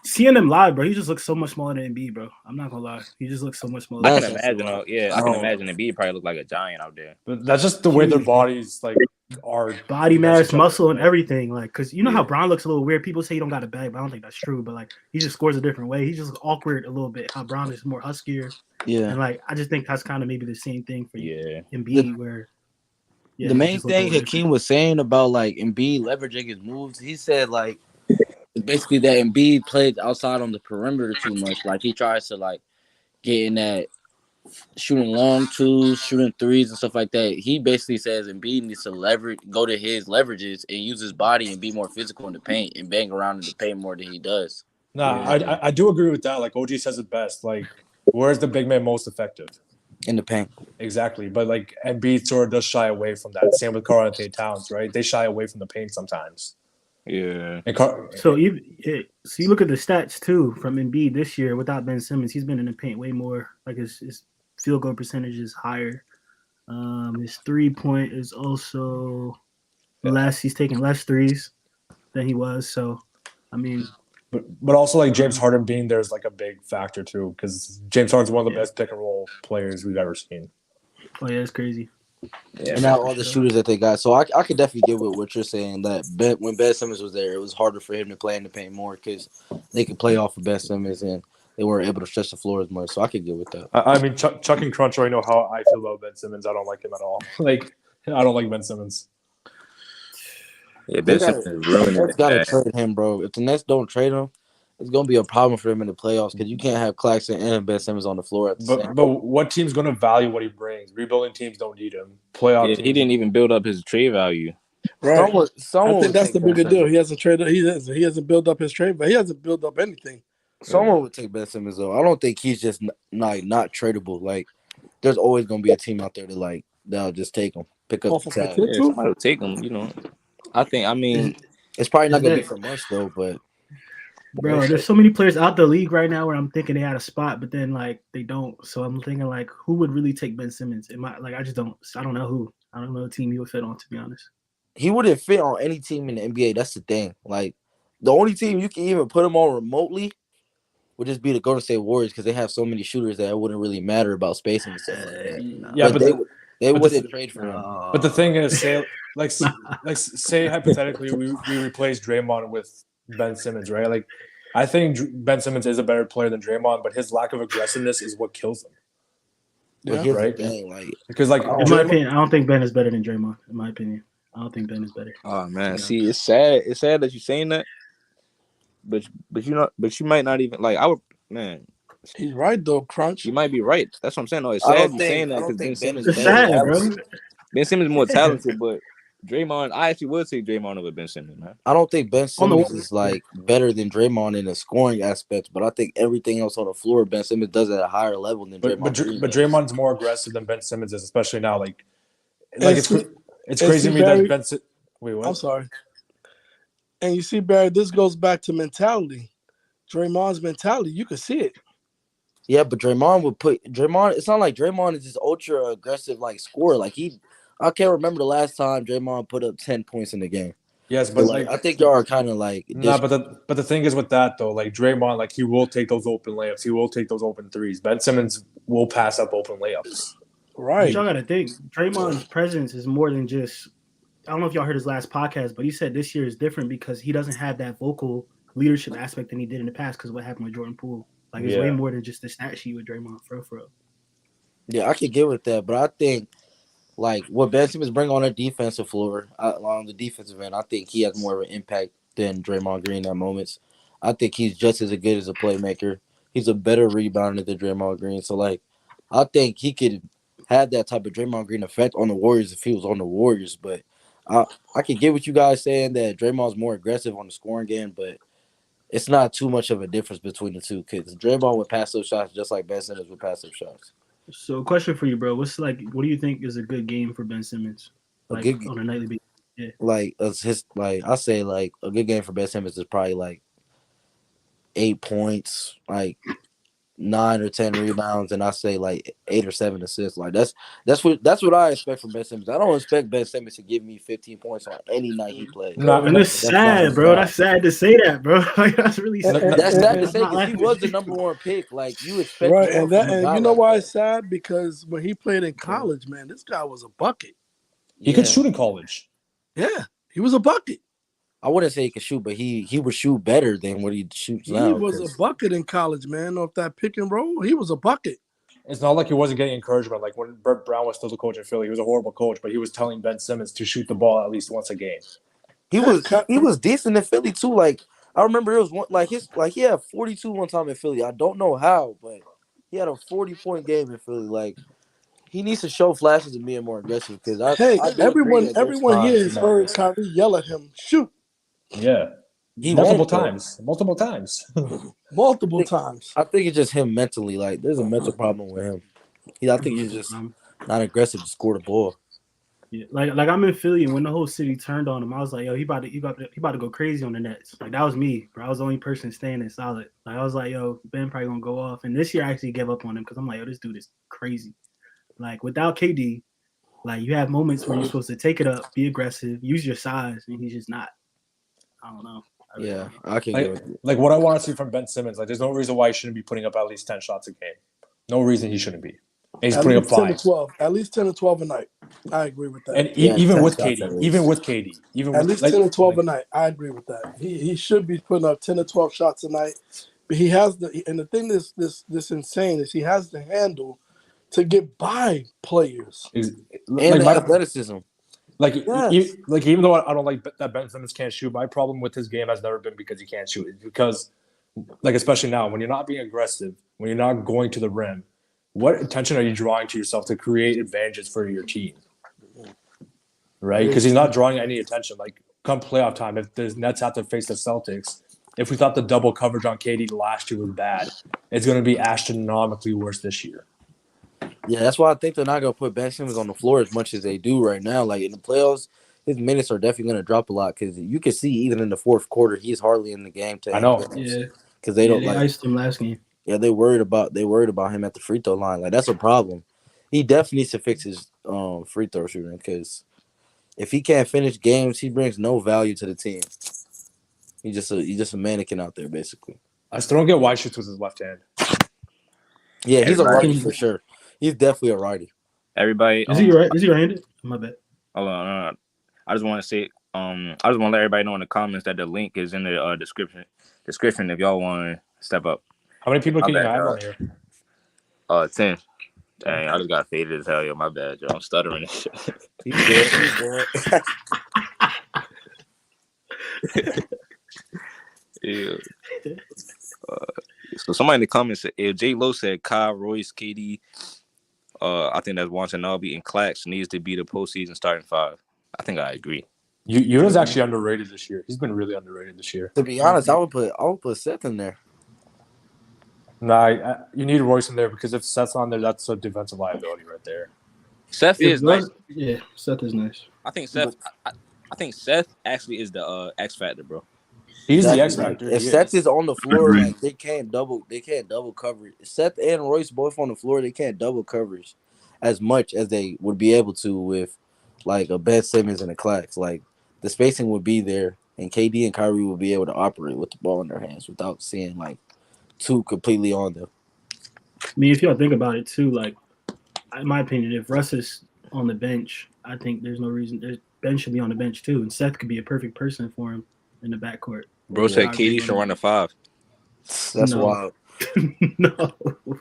Seeing him live, bro, he just looks so much smaller than Embiid, bro. I'm not gonna lie, he just looks so much smaller. I can That's- imagine. I can imagine Embiid probably look like a giant out there. But that's just the way their bodies like are. Body mass, each other. muscle, and everything. Like, cause you know Yeah. how Bron looks a little weird. People say he don't got a bag, but I don't think that's true. But like, he just scores a different way. He's just awkward a little bit. How Bron is more huskier. Yeah. And like, I just think that's kind of maybe the same thing for Yeah. Embiid, where the main thing Hakeem was saying about like Embiid leveraging his moves, he said like basically that Embiid played outside on the perimeter too much. Like he tries to like get in that shooting long twos, shooting threes and stuff like that. He basically says Embiid needs to go to his leverages and use his body and be more physical in the paint and bang around in the paint more than he does. Nah, I do agree with that. Like OG says it best. Like, where's the big man most effective? In the paint. Exactly. But like Embiid sort of does shy away from that. Same with Karl Anthony Towns, right? They shy away from the paint sometimes. Yeah. And so you look at the stats too from Embiid this year without Ben Simmons. He's been in the paint way more. Like his field goal percentage is higher. His 3-point is also less. He's taking less threes than he was. So, I mean, but also like James Harden being there is like a big factor too, because James Harden's one of the best pick and roll players we've ever seen. Oh yeah, it's crazy. Yeah, and now all the shooters that they got. So I could definitely get with what you're saying that when Ben Simmons was there, it was harder for him to play in the paint more because they could play off of Ben Simmons and they weren't able to stretch the floor as much. So I could get with that. I mean, Chuck and Crunch already know how I feel about Ben Simmons. I don't like him at all. Like, I don't like Ben Simmons. Yeah, Ben Simmons is ruining it. Got to trade him, bro. If the Nets don't trade him, it's gonna be a problem for him in the playoffs because you can't have Claxton and Ben Simmons on the floor at the same time. But what team's gonna value what he brings? Rebuilding teams don't need him. Playoff teams. He didn't even build up his trade value. Right. Someone I think that's the bigger deal. He hasn't traded. He hasn't built up his trade, but he hasn't built up anything. Someone would take Ben Simmons though. I don't think he's just not tradable. Like, there's always gonna be a team out there that'll just take him, pick up the tab. Yeah, somebody will take him. I mean, it's probably not gonna be for much though, but. Bro, there's so many players out the league right now where I'm thinking they had a spot, but then like they don't. So I'm thinking like, who would really take Ben Simmons? I just don't. I don't know who. I don't know a team he would fit on, to be honest. He wouldn't fit on any team in the NBA. That's the thing. Like the only team you can even put him on remotely would just be the Golden State Warriors because they have so many shooters that it wouldn't really matter about spacing and stuff like that. Yeah, but they wouldn't trade for him. But the thing is, say hypothetically we replace Draymond with Ben Simmons, right? Like, I think Ben Simmons is a better player than Draymond, but his lack of aggressiveness is what kills him. Yeah, right. Because like in my opinion, I don't think Ben is better than Draymond. In my opinion, I don't think Ben is better. Oh man, see, it's sad. It's sad that you're saying that, but you might not even like. He's right though, Crunch. You might be right. That's what I'm saying. No, it's sad you're saying that because Ben Simmons. It's sad, bro. Ben Simmons is more talented, but Draymond, I actually would take Draymond over Ben Simmons, man. I don't think Ben Simmons is like better than Draymond in the scoring aspect, but I think everything else on the floor, Ben Simmons does at a higher level than Draymond. But Draymond's more aggressive than Ben Simmons is, especially now. Like it's crazy to me that Ben. Wait, what? I'm sorry. And you see, Barry, this goes back to mentality. Draymond's mentality, you can see it. Yeah, but Draymond. It's not like Draymond is this ultra aggressive like scorer. Like I can't remember the last time Draymond put up 10 points in the game. Yes, but like I think y'all are kind of like. Nah, but the thing is with that though, like Draymond, like he will take those open layups, he will take those open threes. Ben Simmons will pass up open layups. Right. But y'all gotta think Draymond's presence is more than just. I don't know if y'all heard his last podcast, but he said this year is different because he doesn't have that vocal leadership aspect than he did in the past because what happened with Jordan Poole. Like it's way more than just the stat sheet with Draymond, for real. Yeah, I could get with that, but I think like what Ben Simmons bring on the defensive floor, on the defensive end, I think he has more of an impact than Draymond Green at moments. I think he's just as good as a playmaker. He's a better rebounder than Draymond Green. So like, I think he could have that type of Draymond Green effect on the Warriors if he was on the Warriors. But I could get what you guys saying that Draymond's more aggressive on the scoring game, but it's not too much of a difference between the two because Draymond would pass those shots just like Ben Simmons would pass those shots. So, question for you, bro. What do you think is a good game for Ben Simmons? like on a nightly basis. Yeah. Like I say like a good game for Ben Simmons is probably like 8 points, like 9 or 10 rebounds, and I say like 8 or 7 assists. Like that's what I expect from Ben Simmons. I don't expect Ben Simmons to give me 15 points on any night he plays. And it's sad, bro. That's sad to say that, bro. Like, that's really sad. That's sad to say because he was the #1 pick. Like you expect, right? And you know like why that. it's sad? Because when he played in college, man, this guy was a bucket. He could shoot in college. Yeah, he was a bucket. I wouldn't say he could shoot, but he would shoot better than what he shoots now. He was a bucket in college, man. Off that pick and roll, he was a bucket. It's not like he wasn't getting encouragement. Like when Brett Brown was still the coach in Philly, he was a horrible coach, but he was telling Ben Simmons to shoot the ball at least once a game. He was decent in Philly too. Like I remember it was one he had 42 one time in Philly. I don't know how, but he had a 40-point game in Philly. Like he needs to show flashes of being more aggressive because everyone here has heard Kyrie yell at him, shoot. Yeah. Multiple times. I think it's just him mentally. Like there's a mental problem with him. I think he's just not aggressive to score the ball. Yeah, like I'm in Philly, and when the whole city turned on him, I was like, yo, he about to go crazy on the Nets. Like that was me, bro. I was the only person standing solid. Like I was like, yo, Ben probably gonna go off. And this year I actually gave up on him because I'm like, yo, this dude is crazy. Like without KD, like you have moments where you're supposed to take it up, be aggressive, use your size, and he's just not. I don't know. Yeah, I can like what I want to see from Ben Simmons. Like, there's no reason why he shouldn't be putting up at least 10 shots a game. No reason he shouldn't be. And he's putting up 5. 10 to 12. At least 10 to 12 a night. I agree with that. And even with KD, at least 10 to 12 a night. I agree with that. He should be putting up 10 to 12 shots a night. But he has the thing that's insane is he has the handle to get by players and the athleticism. Even though I don't like that Ben Simmons can't shoot, my problem with his game has never been because he can't shoot. It's because, like, especially now, when you're not being aggressive, when you're not going to the rim, what attention are you drawing to yourself to create advantages for your team? Right? Because he's not drawing any attention. Like, come playoff time, if the Nets have to face the Celtics, if we thought the double coverage on KD last year was bad, it's going to be astronomically worse this year. Yeah, that's why I think they're not going to put Ben Simmons on the floor as much as they do right now. Like, in the playoffs, his minutes are definitely going to drop a lot because you can see even in the fourth quarter, he's hardly in the game. I know. Yeah. Because they don't they iced him last game. Yeah, they worried about him at the free throw line. Like, that's a problem. He definitely needs to fix his free throw shooting because if he can't finish games, he brings no value to the team. He's just a mannequin out there, basically. I still don't get why he shoots with his left hand. Yeah, he's a righty for sure. He's definitely a righty. Everybody, is he right? Is he right-handed? My bad. Hold on. I just want to say, I just want to let everybody know in the comments that the link is in the description. If y'all want to step up. How many people can you have on here? 10. Dang, I just got faded as hell, yo. My bad, yo. I'm stuttering and shit. He's good. Yeah. So somebody in the comments said, if J Lo said Kyle, Royce, KD, I think that's Watanabe and Clax needs to be the postseason starting 5. I think I agree. Yuna's actually underrated this year. He's been really underrated this year. To be honest, I would put Seth in there. Nah, you need Royce in there because if Seth's on there, that's a defensive liability right there. Seth is nice. Yeah, Seth is nice. I think Seth actually is the X factor, bro. He's the X factor. If Seth is on the floor, like they can't double coverage. Seth and Royce both on the floor, they can't double coverage as much as they would be able to with like a Ben Simmons and a Clax. Like the spacing would be there, and KD and Kyrie would be able to operate with the ball in their hands without seeing like two completely on them. I mean, if y'all think about it too, like in my opinion, if Russ is on the bench, I think there's no reason Ben should be on the bench too, and Seth could be a perfect person for him in the backcourt. Bro said KD should run the 5. That's wild. No,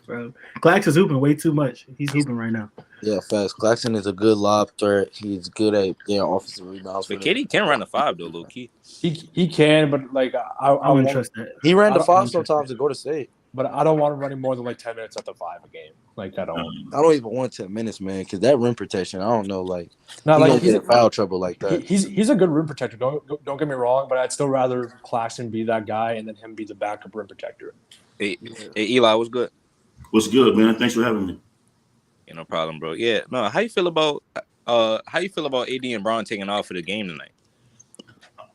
bro. Clax is hooping way too much. He's hooping right now. Yeah, fast. Claxton is a good lob threat. He's good at offensive rebounds. But KD can run the 5 though, low key. He can, but like I wouldn't trust that. He ran the 5 sometimes to go to state. But I don't want him running more than like 10 minutes at the 5 a game. Like I don't even want 10 minutes, man, because that rim protection, I don't know, like he's in foul trouble like that. He's a good rim protector. Don't get me wrong, but I'd still rather Claxton be that guy and then him be the backup rim protector. Hey Eli, what's good? What's good, man? Thanks for having me. Yeah, no problem, bro. Yeah, no. How you feel about How you feel about AD and Bron taking off for the game tonight?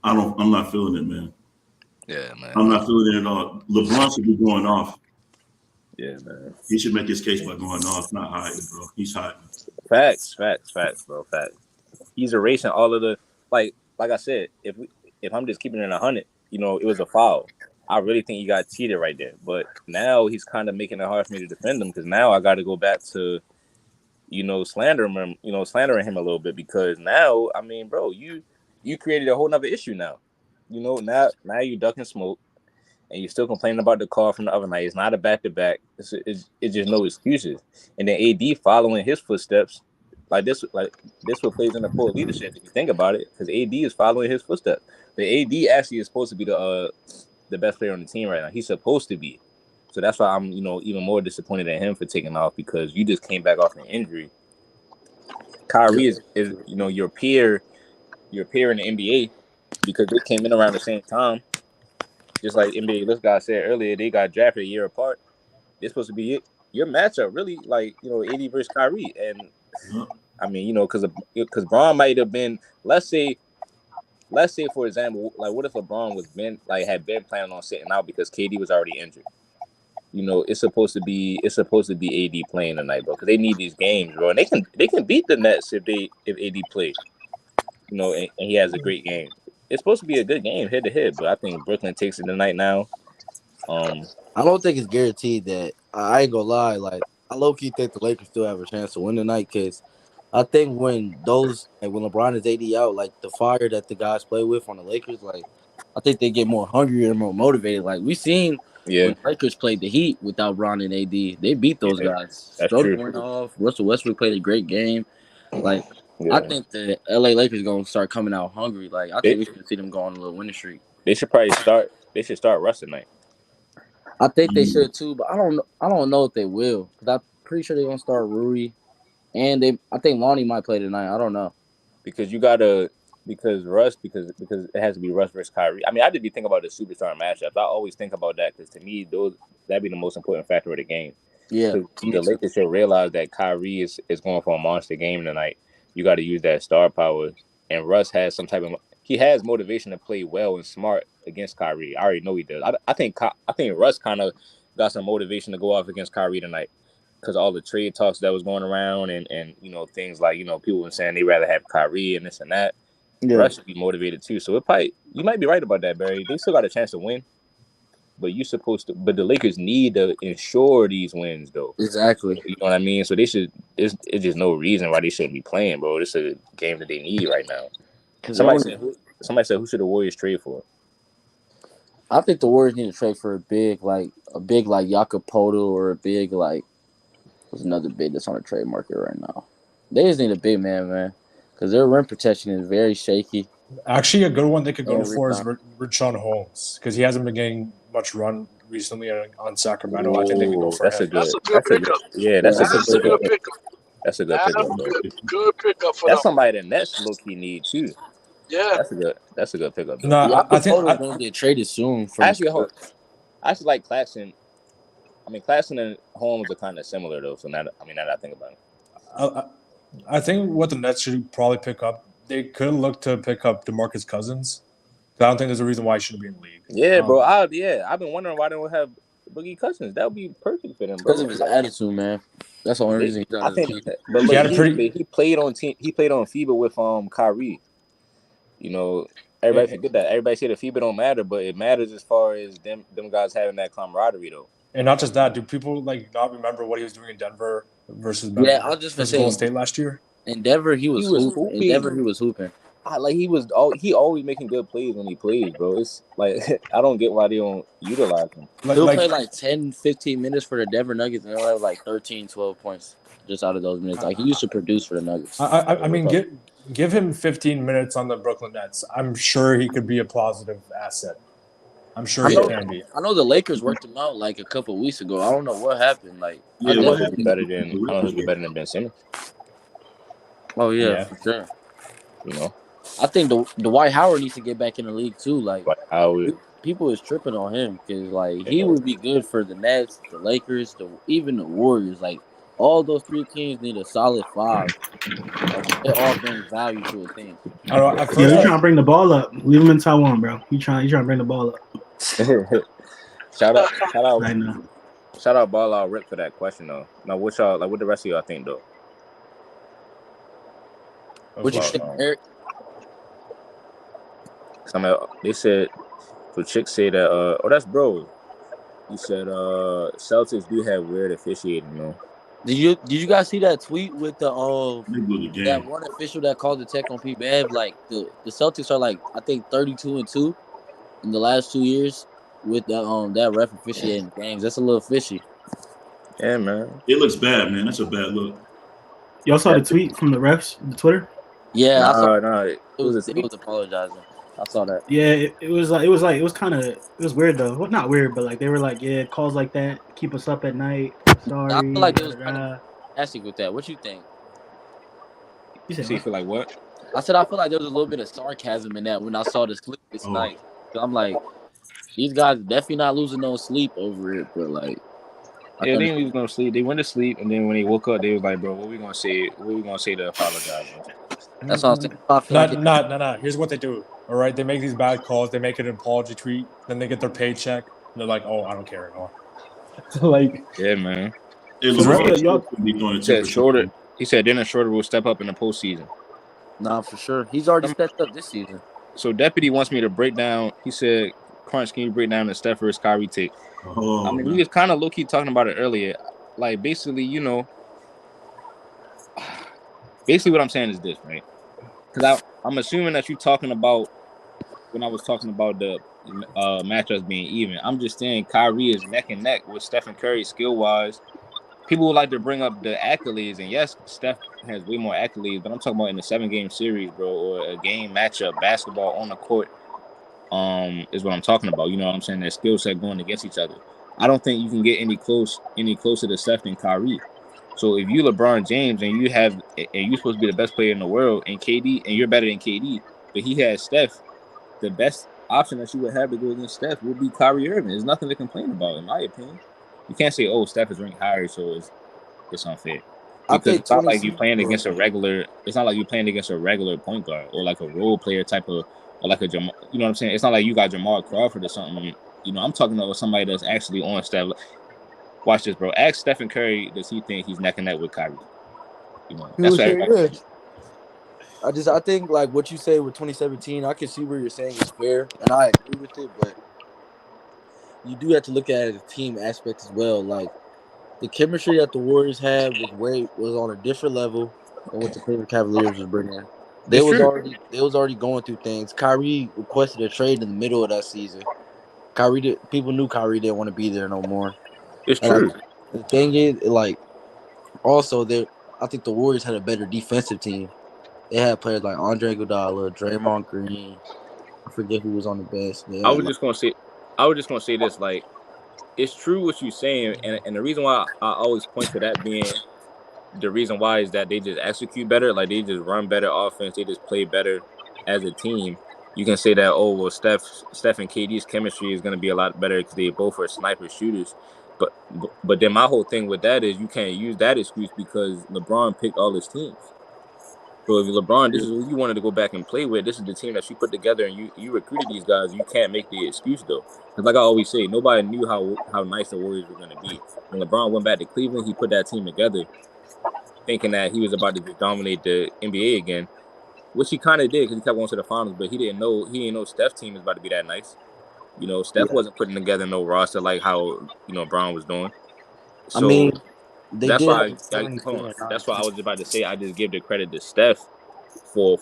I'm not feeling it, man. Yeah, man. I'm not feeling it at all. LeBron should be going off. Yeah, man. He should make his case by going off, not hiding, bro. He's hiding. Facts, bro. Facts. He's erasing all of the like I said. If I'm just keeping it 100, it was a foul. I really think he got cheated right there. But now he's kind of making it hard for me to defend him because now I got to go back to slandering him a little bit because now, I mean, bro, you created a whole nother issue now. Now you ducking smoke and you're still complaining about the call from the other night. It's not a back-to-back. It's just no excuses. And then AD following his footsteps, this what plays in the poor leadership if you think about it, because AD is following his footsteps. But AD actually is supposed to be the best player on the team right now. He's supposed to be. So that's why I'm, even more disappointed at him for taking off because you just came back off an injury. Kyrie is your peer in the NBA because they came in around the same time. Just like NBA, this guy said earlier, they got drafted a year apart. This supposed to be it. Your matchup, really, AD versus Kyrie, and I mean, because Bron might have been, let's say for example, like what if LeBron had been planning on sitting out because KD was already injured. It's supposed to be AD playing tonight, bro, because they need these games, bro, and they can beat the Nets if AD play, and he has a great game. It's supposed to be a good game head to head, but I think Brooklyn takes it tonight now. I don't think it's guaranteed that. I ain't gonna lie. Like, I low-key think the Lakers still have a chance to win tonight because I think when LeBron is AD out, like the fire that the guys play with on the Lakers, like I think they get more hungry and more motivated. Like we seen when the Lakers played the Heat without Bron and AD, they beat those guys. That's Stroder true. went off. Russell Westbrook played a great game. Like I think the LA Lakers gonna start coming out hungry. Like I think we should see them go on a little winning streak. They should probably start. They should start Russ tonight. I think they should too, but I don't know if they will because I'm pretty sure they're gonna start Rui, and I think Lonnie might play tonight. I don't know because it has to be Russ versus Kyrie. I mean, I did be thinking about the superstar matchups. I always think about that because to me, that'd be the most important factor of the game. Yeah, the Lakers should realize that Kyrie is going for a monster game tonight. You got to use that star power, and Russ has he has motivation to play well and smart against Kyrie. I already know he does. I think Russ kind of got some motivation to go off against Kyrie tonight because all the trade talks that was going around and things like people were saying they rather have Kyrie and this and that. Yeah. Russ should be motivated too. So you might be right about that, Barry. They still got a chance to win, but the Lakers need to ensure these wins though. Exactly. You know what I mean? So they should. It's just no reason why they shouldn't be playing, bro. This is a game that they need right now. Somebody said who should the Warriors trade for? I think the Warriors need to trade for a big like Jakob Poeltl or a big like what's another big that's on the trade market right now. They just need a big man, because their rim protection is very shaky. Actually, a good one they could go for is Richaun Holmes because he hasn't been getting much run recently on Sacramento. I think they could go for him. That's a good pickup. That's a good pickup. That's a good pickup. Good pickup for that's them. Somebody the Nets low-key need too. Yeah, that's a good pickup. No, I think Poeltl's gonna get traded soon. I actually like Claxton. I mean, Claxton and Holmes are kind of similar though. So now that I think about it, I think what the Nets should probably pick up, they could look to pick up DeMarcus Cousins. I don't think there's a reason why he shouldn't be in the league. Yeah, bro. I've been wondering why they don't have Boogie Cousins. That would be perfect for them, bro. Because of his attitude, man. That's the only reason he's I think. But look, he played on FIBA with Kyrie. Everybody forget that. Everybody say the FIBA don't matter, but it matters as far as them guys having that camaraderie though. And not just that, do people not remember what he was doing in Denver versus I was just Golden State last year? In Denver, he was hooping. In Denver, he was hooping. He always making good plays when he plays, bro. It's like I don't get why they don't utilize him. He'll play like 10, 15 minutes for the Denver Nuggets, and he'll have like 13, 12 points just out of those minutes. Like he used to produce for the Nuggets. I mean, give him 15 minutes on the Brooklyn Nets. I'm sure he could be a positive asset. I'm sure he can be. I know the Lakers worked him out like a couple of weeks ago. I don't know what happened. Like, I don't know who's better than Ben Simmons. Oh yeah, for sure. I think the Dwight Howard needs to get back in the league too. Like, people is tripping on him because like he would be good for the Nets, the Lakers, even the Warriors. Like, all those three teams need a solid five. Like they all bring value to a team. I don't know. At Yeah, first, you trying to bring the ball up. Leave him in Taiwan, bro. You trying to bring the ball up. shout out, I know. shout out, Ball Out Rip for that question though. Now, what y'all like? What the rest of y'all think though? What you About, think, Eric? they said, so Chick said that. Oh, that's bro. He said, Celtics do have weird officiating though. Did you guys see that tweet with the They blew the that game. one official that called the tech on P. Bev? Like the Celtics are like I think 32-2 in the last 2 years with that ref officiating games. That's a little fishy. Yeah, man. It looks bad, man. That's a bad look. Y'all saw the tweet from the refs, the Twitter? Yeah, I saw It was a it tweet. was apologizing. I saw that. Yeah, it was weird though. Well, not weird, but like they were like, yeah, calls like that keep us up at night. I Sorry. feel like it Da, was da, kind of da. sarcastic with that. What you think? You said See, what? feel like what? I said I feel like there was a little bit of sarcasm in that when I saw the slip this night. So I'm like, these guys definitely not losing no sleep over it, but like, Yeah, they didn't go to sleep. They went to sleep, and then when they woke up, they was like, "Bro, what we gonna say? What we gonna say to apologize?" Bro? that's what I'm saying. I feel like no. Here's what they do. All right, they make these bad calls. They make an apology tweet. Then they get their paycheck. And they're like, "Oh, I don't care anymore." like, Yeah, man. Hey, So LeBron y'all- should be throwing a He said temperature. Shorter. He said Dennis Shorter will step up in the postseason. nah, for sure. He's already stepped up this season. So Deputy wants me to break down. He said, "Crunch, can you break down the Steph versus Kyrie take?" Oh, I mean, man. we was kind of low key talking about it earlier. Like basically, basically what I'm saying is this, right? Because I'm assuming that you're talking about when I was talking about the matchups being even. I'm just saying Kyrie is neck and neck with Stephen Curry skill wise. People would like to bring up the accolades, and yes, Steph has way more accolades, but I'm talking about in a 7-game series, bro, or a game matchup, basketball on the court, is what I'm talking about. You know what I'm saying? Their skill set going against each other. I don't think you can get any closer to Steph than Kyrie. So if you LeBron James and you're supposed to be the best player in the world, and KD, and you're better than KD, but he has Steph, the best option that you would have to go against Steph would be Kyrie Irving. There's nothing to complain about, in my opinion. You can't say, "Oh, Steph is ranked higher, so it's unfair." Because it's not like you playing against a regular. It's not like you're playing against a regular point guard or like a role player type of, or like a Jamal. You know what I'm saying? It's not like you got Jamal Crawford or something. You know, I'm talking about somebody that's actually on Steph. Watch this, bro. Ask Stephen Curry, does he think he's neck and neck with Kyrie? You know, that's what everybody. I think like what you say with 2017, I can see where you're saying is fair, and I agree with it, but you do have to look at it as a team aspect as well. Like the chemistry that the Warriors had was on a different level than what the Cleveland Cavaliers was bringing. They was already going through things. Kyrie requested a trade in the middle of that season. People knew Kyrie didn't want to be there no more. It's And, true. like, the thing is, like, also I think the Warriors had a better defensive team. They had players like Andre Iguodala, Draymond Green. I forget who was on the bench. I was just gonna say this. Like, it's true what you're saying, and the reason why I always point to that being the reason why is that they just execute better. Like they just run better offense. They just play better as a team. You can say that, oh well, Steph and KD's chemistry is going to be a lot better because they both are sniper shooters. But then my whole thing with that is you can't use that excuse because LeBron picked all his teams. So if LeBron, this is who you wanted to go back and play with. This is the team that you put together, and you recruited these guys. You can't make the excuse though, because like I always say, nobody knew how nice the Warriors were going to be. When LeBron went back to Cleveland, he put that team together, thinking that he was about to just dominate the NBA again, which he kind of did because he kept going to the finals. But he didn't know Steph's team was about to be that nice. You know, Steph wasn't putting together no roster like how Brown was doing. So I mean, that's why That's why I was about to say I just give the credit to Steph for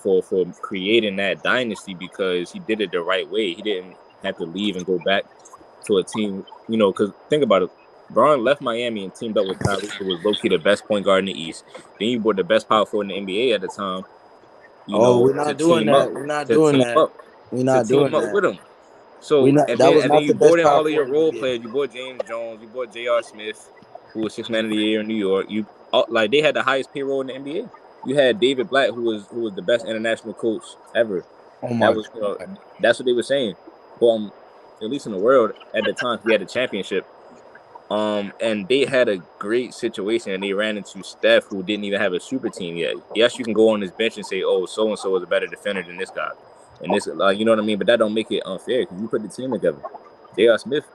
creating that dynasty because he did it the right way. He didn't have to leave and go back to a team. Because think about it. Braun left Miami and teamed up with Kyrie, who was low-key the best point guard in the East. Then you brought the best power forward in the NBA at the time. We're not doing that. We're not doing that. We're not doing that with him. So and then you brought in all of your role players. You brought James Jones. You brought J.R. Smith, who was 6th Man of the Year in New York. They had the highest payroll in the NBA. You had David Blatt, who was the best international coach ever. Oh my God. That's what they were saying. Well, at least in the world at the time, we had a championship. And they had a great situation, and they ran into Steph, who didn't even have a super team yet. Yes, you can go on this bench and say, "Oh, so and so is a better defender than this guy," and this, you know what I mean. But that don't make it unfair because you put the team together. J.R. Smith,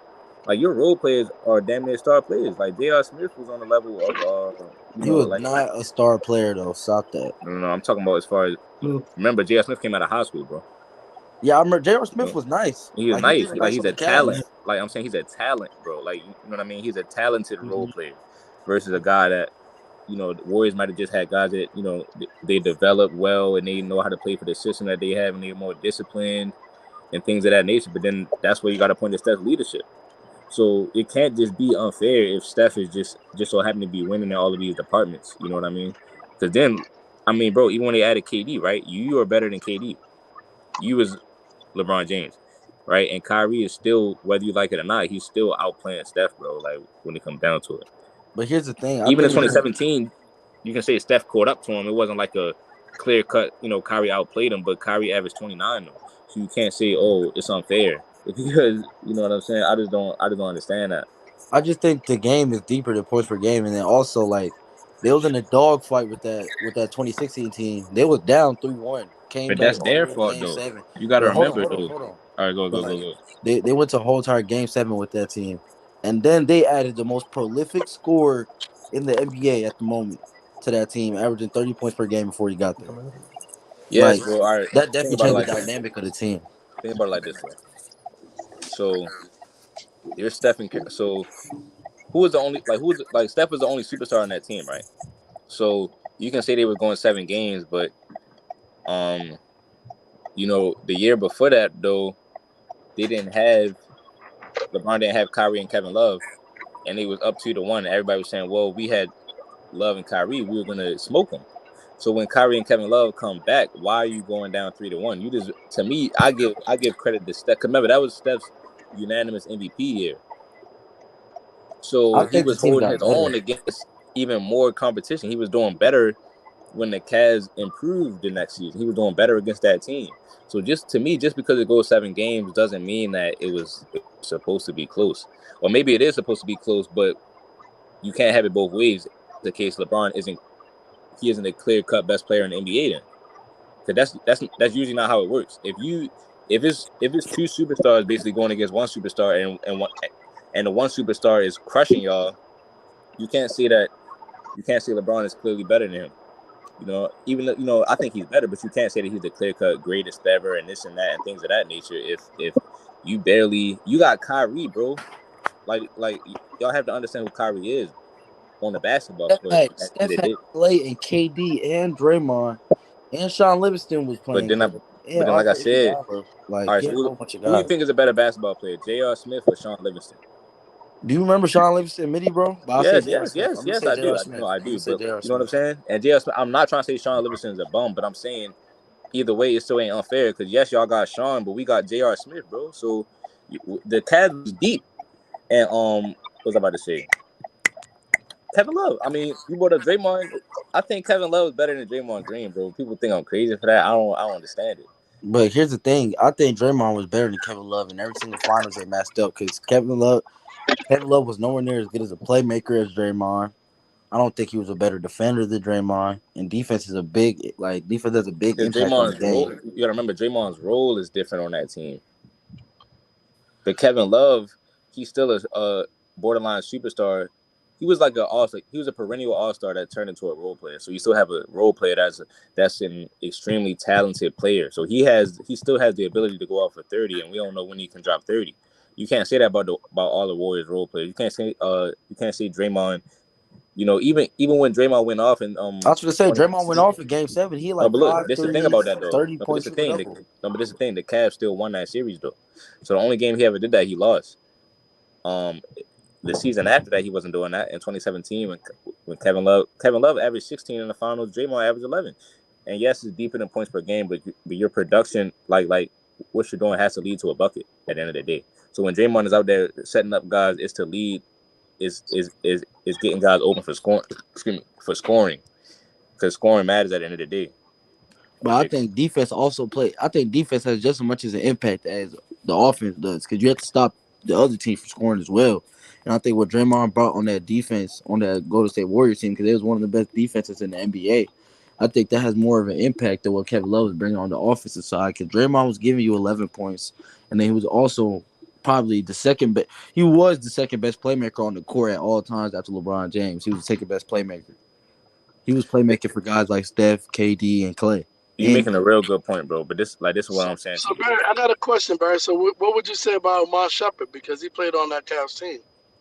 like your role players are damn near star players. Like J.R. Smith was on the level of, He was like not a star player though. Stop that. no, I'm talking about as far as remember J.R. Smith came out of high school, bro. Yeah, I remember J.R. Smith was nice. He was Like he nice. did nice He's with a the talent. Cavs. Like I'm saying, he's a talent, bro. Like you know what I mean. He's a talented role player versus a guy that the Warriors might have just had guys that they develop well and they know how to play for the system that they have and they're more disciplined and things of that nature. But then that's where you got to point to Steph's leadership. So it can't just be unfair if Steph is just so happen to be winning in all of these departments. You know what I mean? Because then, I mean, bro, even when they added KD, right? You are better than KD. You was LeBron James, right? And Kyrie is still, whether you like it or not, he's still outplaying Steph, bro. Like when it comes down to it. But here's the thing. I Even in think 2017, you can say Steph caught up to him. It wasn't like a clear cut, Kyrie outplayed him, but Kyrie averaged 29 though. So you can't say, oh, it's unfair because you know what I'm saying. I just don't understand that. I just think the game is deeper than points per game, and then also like they was in a dog fight with that 2016 team. They was down 3-1, came But back that's all the their way to fault game though. 7. You got to But hold on, remember hold on, though. hold on. All right, But go. like they went to a whole entire game 7 with that team, and then they added the most prolific scorer in the NBA at the moment to that team, averaging 30 points per game before he got there. Yes, Like bro. All right, that think definitely about it changed the like this. dynamic of the team. Think about it like this, bro. So there's Steph and so who was the only who was like Steph was the only superstar on that team, right? So you can say they were going 7 games, but the year before that though, they didn't have LeBron didn't have Kyrie and Kevin Love, and it was up 2-1. Everybody was saying, well, we had Love and Kyrie, we were gonna smoke them. So when Kyrie and Kevin Love come back, why are you going down 3-1? You just to me, I give credit to Steph. Remember that was Steph's unanimous MVP year. So I he think the was team holding got his better. own against even more competition. He was doing better when the Cavs improved the next season. He was doing better against that team. So just to me, just because it goes 7 games doesn't mean that it was supposed to be close. Or maybe it is supposed to be close, but you can't have it both ways. The case LeBron isn't a clear cut best player in the NBA then. Because that's usually not how it works. If it's 2 superstars basically going against one superstar and the one superstar is crushing y'all, you can't say LeBron is clearly better than him. Even though, I think he's better, but you can't say that he's the clear cut greatest ever and this and that and things of that nature. If you got Kyrie, bro, like y'all have to understand who Kyrie is on the basketball court at the end Steph of the had day. Clay and KD and Draymond and Sean Livingston was But playing then good. And like I Arthur said, Iguodala. all Like right. he So had a whole bunch of who you guys. think is a better basketball player, J.R. Smith or Sean Livingston? Do you remember Sean Livingston midi, bro? But I'll say Yes, J.R. Smith. I'm gonna say I do. J.R. Smith. I I'm do. gonna say But J.R. you know what I'm Smith. saying? And J.R. Smith, I'm not trying to say Sean Livingston is a bum, but I'm saying either way, it still ain't unfair because yes, y'all got Sean, but we got J.R. Smith, bro. So the Cavs was deep. And what was I about to say? Kevin Love. I mean, you brought up Draymond. I think Kevin Love is better than Draymond Green, bro. People think I'm crazy for that. I don't understand it. But here's the thing. I think Draymond was better than Kevin Love in every single finals they matched up because Kevin Love was nowhere near as good as a playmaker as Draymond. I don't think he was a better defender than Draymond. And defense has a big Because impact on the Draymond's role, game. you gotta remember Draymond's role is different on that team. But Kevin Love, he's still a borderline superstar. He was like he was a perennial all-star that turned into a role player. So you still have a role player that's an extremely talented player. So he still has the ability to go off for 30, and we don't know when he can drop 30. You can't say that about all the Warriors role players. You can't say Draymond. Even when Draymond went off and I was gonna say Draymond went off in game 7. He had no, like but look, 5 this is the thing about threes, that though. 30 No, but this points is the triple thing. double. But this is the thing. The Cavs still won that series though. So the only game he ever did that, he lost. The season after that, he wasn't doing that in 2017 when Kevin Love averaged 16 in the finals, Draymond averaged 11. And yes, it's deeper than points per game, but your production, like what you're doing, has to lead to a bucket at the end of the day. So when Draymond is out there setting up guys, it's to lead, is getting guys open for scoring. Excuse me, for scoring, because scoring matters at the end of the day. But I think defense also I think defense has just as much as an impact as the offense does because you have to stop the other team from scoring as well. And I think what Draymond brought on that defense, on that Golden State Warriors team, because it was one of the best defenses in the NBA, I think that has more of an impact than what Kevin Love was bringing on the offensive side. Because Draymond was giving you 11 points, and then he was also probably the second best. He was the second best playmaker on the court at all times after LeBron James. He was the second best playmaker. He was playmaking for guys like Steph, KD, and Clay. You making a real good point, bro. But this is what I'm saying to So you. Barry, I got a question, Barry. So what would you say about Amon Shepard because he played on that Cavs team?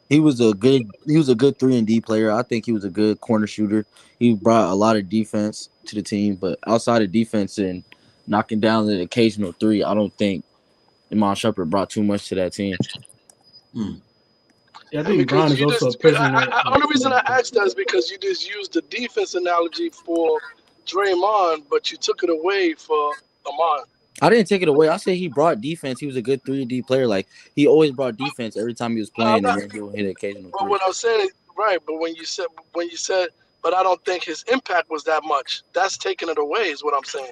He was a good 3-and-D player. I think he was a good corner shooter. He brought a lot of defense to the team, but outside of defense and knocking down the occasional three, I don't think Iman Shumpert brought too much to that team. Yeah, I think Bron is also a prisoner. Only reason I asked that is because you just used the defense analogy for Draymond, but you took it away for Amon. I didn't take it away. I said he brought defense. He was a good 3-and-D player. Like, he always brought defense every time he was playing, and then he would hit an occasional But three. what I'm saying is right. But when you said, but I don't think his impact was that much. That's taking it away, is what I'm saying.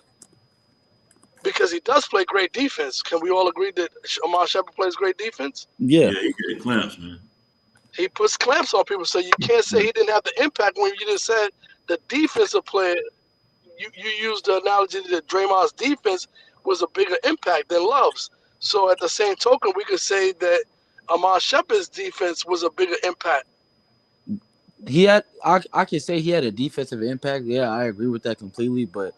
Because he does play great defense. Can we all agree that Amon Shepard plays great defense? Yeah. Yeah, he got clamps, man. He puts clamps on people, so you can't say he didn't have the impact when you just said the defensive player. You used the analogy that Draymond's defense was a bigger impact than Love's. So at the same token, we could say that Amon Shepard's defense was a bigger impact. He had, I can say he had a defensive impact. Yeah, I agree with that completely. But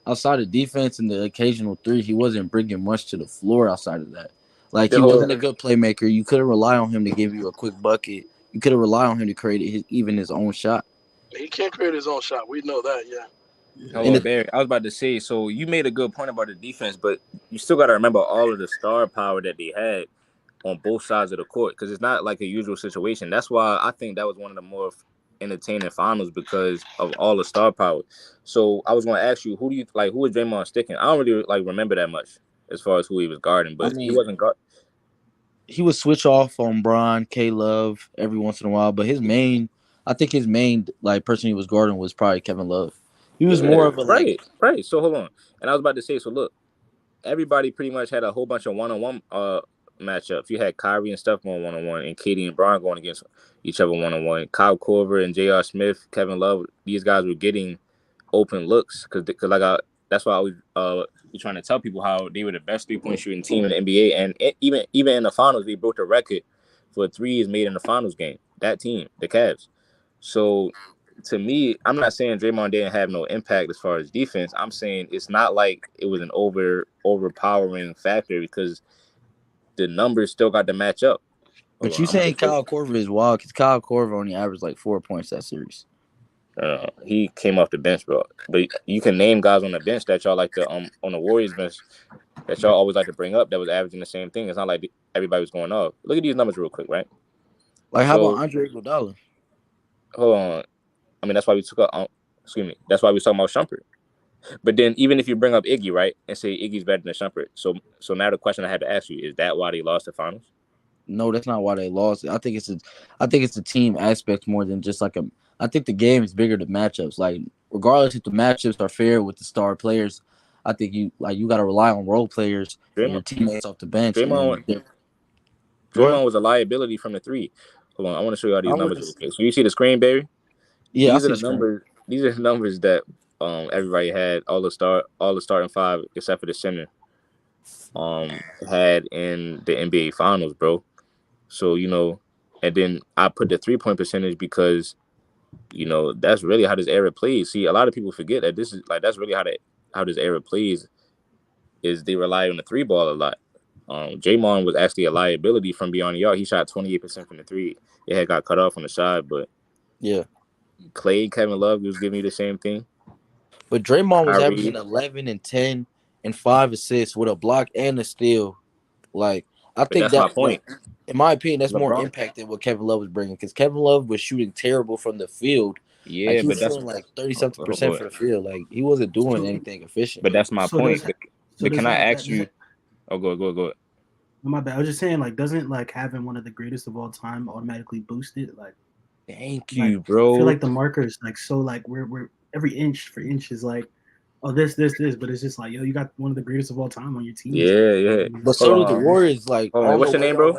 outside of defense and the occasional three, he wasn't bringing much to the floor outside of that. Like, he wasn't a good playmaker. You couldn't rely on him to give you a quick bucket. You couldn't rely on him to create even his own shot. He can't create his own shot. We know that, yeah. Hold on, Barry. I was about to say, so you made a good point about the defense, but you still got to remember all of the star power that they had on both sides of the court, because it's not like a usual situation. That's why I think that was one of the more entertaining finals, because of all the star power. So I was going to ask you, who was Draymond sticking? I don't really remember that much as far as who he was guarding, but he wasn't guarding. He would switch off on Bron, K-Love every once in a while, but his main person he was guarding was probably Kevin Love. He was more of a right. So hold on, and I was about to say, so look, everybody pretty much had a whole bunch of one-on-one matchups. You had Kyrie and Steph going one-on-one, and Katie and Bron going against each other one-on-one. Kyle Korver and J.R. Smith, Kevin Love, these guys were getting open looks because that's why I was trying to tell people how they were the best 3-point shooting team in the NBA, and even in the finals, they broke the record for threes made in the finals game. That team, the Cavs. So to me, I'm not saying Draymond didn't have no impact as far as defense. I'm saying it's not like it was an overpowering factor, because the numbers still got to match up. But you saying Kyle Korver is wild, because Kyle Korver only averaged like 4 points that series. He came off the bench, bro. But you can name guys on the bench that y'all like to on the Warriors bench that y'all always like to bring up that was averaging the same thing. It's not like everybody was going off. Look at these numbers real quick, right? Like, how about Andre Iguodala? Hold on. I mean, that's why we took up. That's why we was talking about Shumpert. But then, even if you bring up Iggy, right, and say Iggy's better than Shumpert, so now the question I had to ask you is that why they lost the finals? No, that's not why they lost. I think it's a team aspect more than just like a. I think the game is bigger than matchups. Like, regardless if the matchups are fair with the star players, I think you got to rely on role players and your teammates off the bench. Draymond was a liability from the three. Hold on, I want to show you all these numbers real quick. So you see the screen, Barry? Yeah, these are the numbers. These are the numbers that everybody had, all the starting five except for the center had in the NBA finals, bro. So, and then I put the 3-point percentage because, that's really how this era plays. See, a lot of people forget that this is that's really how this era plays, is they rely on the three ball a lot. Draymond was actually a liability from beyond the arc. He shot 28% from the three. It had got cut off on the side, but yeah. Clay, Kevin Love was giving you the same thing. But Draymond was averaging 11 and 10 and 5 assists with a block and a steal. Like, I think that's my point. In my opinion, that's more impact than what Kevin Love was bringing, because Kevin Love was shooting terrible from the field. Yeah, like, he was shooting like 30-something% for the field. Like, he wasn't doing anything efficient. But that's my point. But can I ask you? Oh, go ahead. My bad. I was just saying, like, doesn't like having one of the greatest of all time automatically boost it? Like, thank you, bro. I feel like the markers, like, so like we're every inch for inch is like, oh, this, but it's just like, yo, you got one of the greatest of all time on your team. Yeah. But so do the Warriors. Like, what's your name, bro?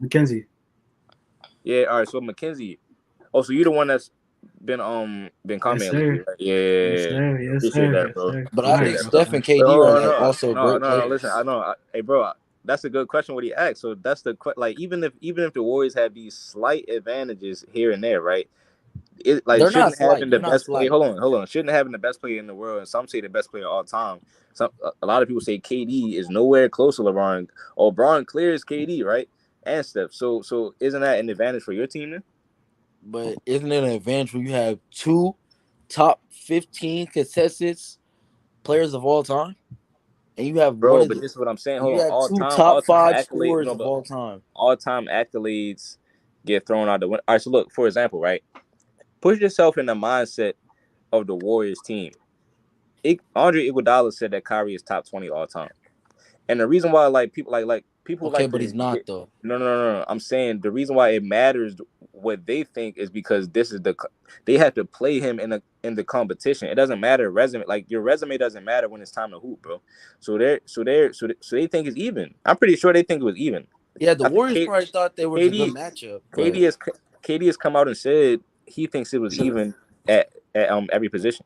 Mackenzie. Yeah, all right. So Mackenzie. Oh, so you the one that's been Yes, commenting lately, sir. right? Yes, Yeah. sir. Yes, Appreciate sir. that, Yes, bro. sir. But I All Appreciate right, think that, bro. bro. Steph All and right. Wait, KD hold are on, like also great no. Listen, players. I know. Hey, bro, that's a good question. What he asked. So that's the like even if the Warriors have these slight advantages here and there, right? It like They're not shouldn't having slight. the They're not best play. slight. Hold on. Shouldn't having the best player in the world, and some say the best player of all time. Some a lot of people say KD is nowhere close to LeBron. Or LeBron clears KD, right? And Steph. So isn't that an advantage for your team then? But isn't it an advantage when you have two top 15 contestants players of all time, and you have one Bro, of but the this is what I'm saying. and Hold you on. have two All top time five accolades. scorers No, of but all time? all time accolades get thrown out the window. All right, so look, for example, right? Put yourself in the mindset of the Warriors team. Andre Iguodala said that Kyrie is top 20 all time. And the reason why like people Okay, like but to he's not get though. no. I'm saying the reason why it matters what they think is because this is they have to play him in the competition. It doesn't matter resume, like your resume doesn't matter when it's time to hoop, bro. So they think it's even. I'm pretty sure they think it was even. Yeah, the I think Warriors probably thought they were a good KD matchup, but KD has KD has come out and said he thinks it was even at every position.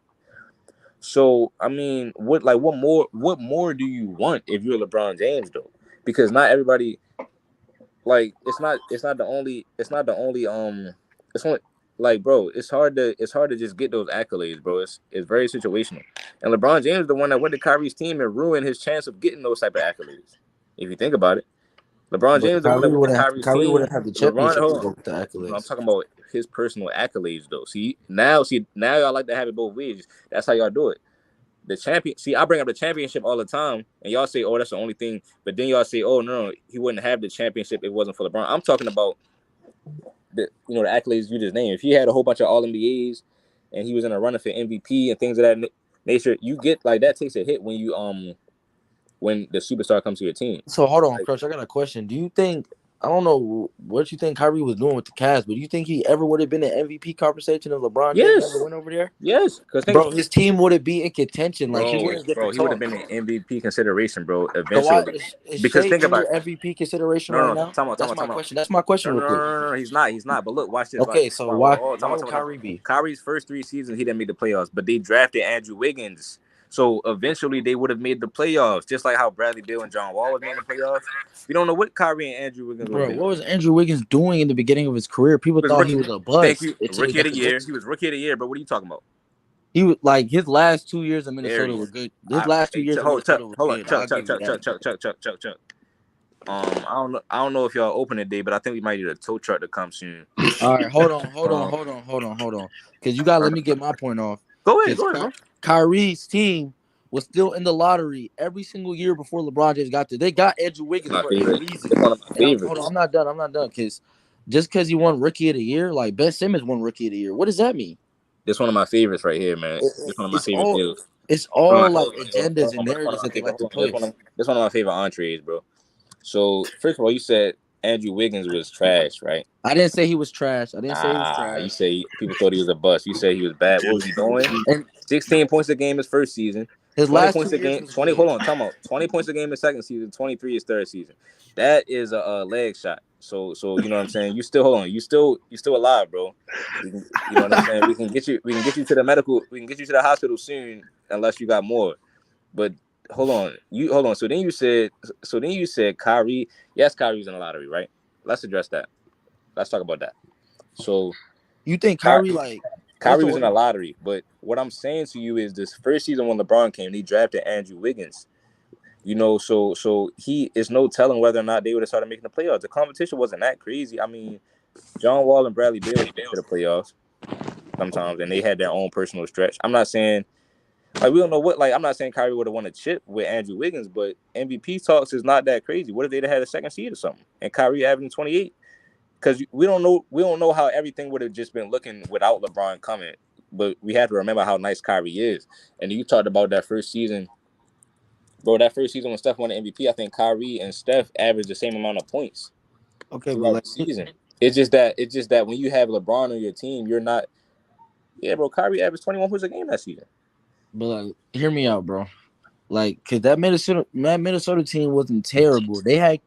So I mean, what more do you want if you're LeBron James though? Because not everybody like it's not the only it's only like bro, it's hard to just get those accolades, bro. It's very situational. And LeBron James is the one that went to Kyrie's team and ruined his chance of getting those type of accolades. If you think about it. LeBron James is the one that went to Kyrie's Kyrie would team. have had the LeBron, championship to hold go on. with the No, I'm accolades. talking about his personal accolades though. See now y'all like to have it both ways. That's how y'all do it. The champion. See, I bring up the championship all the time, and y'all say, "Oh, that's the only thing." But then y'all say, "Oh, no, he wouldn't have the championship if it wasn't for LeBron." I'm talking about the accolades you just named. If he had a whole bunch of All NBAs, and he was in a running for MVP and things of that nature, you get like that takes a hit when the superstar comes to your team. So hold on, Like, Crush. I got a question. Do you think I don't know what you think Kyrie was doing with the Cavs, but do you think he ever would have been an MVP conversation if LeBron James never yes, went over there? yes, because Bro, his team would have been in contention. Like he wouldn't get the he would have talk. been an MVP consideration, bro. So why Eventually, is because Shea think in about your it. MVP consideration No, right no, now? time That's out, my time out. question. That's my question, real quick. No. He's not. But look, watch this. Okay, so why would Time out. Kyrie be? Kyrie's first 3 seasons, he didn't make the playoffs, but they drafted Andrew Wiggins. So eventually they would have made the playoffs, just like how Bradley Beal and John Wall was making the playoffs. We don't know what Kyrie and Andrew Wiggins would have Bro, been. what was Andrew Wiggins doing in the beginning of his career? People He was thought he rookie. was a Thank bust you. until they Rookie of got the the year. Jets. He was rookie of the year, but what are you talking about? He was like his last 2 years in Minnesota were Darius. good. His last two Hey, years in Minnesota were hold on. good. I'll give you that. Chuck. I don't know if y'all open today, but I think we might need a tow truck to come soon. All right, hold on. Um, Because you gotta let me get my point off. go ahead, Because bro. Kyrie's team was still in the lottery every single year before LeBron James got there. They got Andrew Wiggins My for a favorite. reason. It's one of my And favorites. I'm not done. I'm not done. Because just because he won Rookie of the Year, like Ben Simmons won Rookie of the Year. What does that mean? This one of my favorites right here, man. This one of my It's favorite all deals. it's Hold all on, like hold agendas and on, but this one of narratives my that they favorite. like to Hold on, push. this one of my favorite entrees, bro. So first of all, you said Andrew Wiggins was trash, right? I didn't say he was trash. You say people thought he was a bust. You say he was bad. What was he doing? And 16 points a game his first season. his 20 last points 2 a years game. was 20. good. Hold on, time out. 20 points a game his second season. 23 his third season. That is a leg shot. So you know what I'm saying. You still hold on. You still alive, bro. You know what I'm saying. We can get you. We can get you to the medical. We can get you to the hospital soon, unless you got more. But hold on. You hold on. So then you said Kyrie. Yes, Kyrie's in the lottery, right? Let's address that. Let's talk about that. So You think Ky- Kyrie like Kyrie also was in the lottery, but what I'm saying to you is this first season when LeBron came, he drafted Andrew Wiggins. You know, so he is no telling whether or not they would have started making the playoffs. The competition wasn't that crazy. I mean, John Wall and Bradley Beal made it to the playoffs sometimes, and they had their own personal stretch. I'm not saying like we don't know what I'm not saying Kyrie would have won a chip with Andrew Wiggins, but MVP talks is not that crazy. What if they'd have had a second seed or something and Kyrie averaging 28? Because we don't know how everything would have just been looking without LeBron coming. But we have to remember how nice Kyrie is. And you talked about that first season, bro. That first season when Steph won the MVP, I think Kyrie and Steph averaged the same amount of points okay, but throughout like the season. It's just that when you have LeBron on your team, you're not. Yeah, bro. Kyrie averaged 21 points a game that season. hear me out, bro. Like, cause that Minnesota team wasn't terrible. They had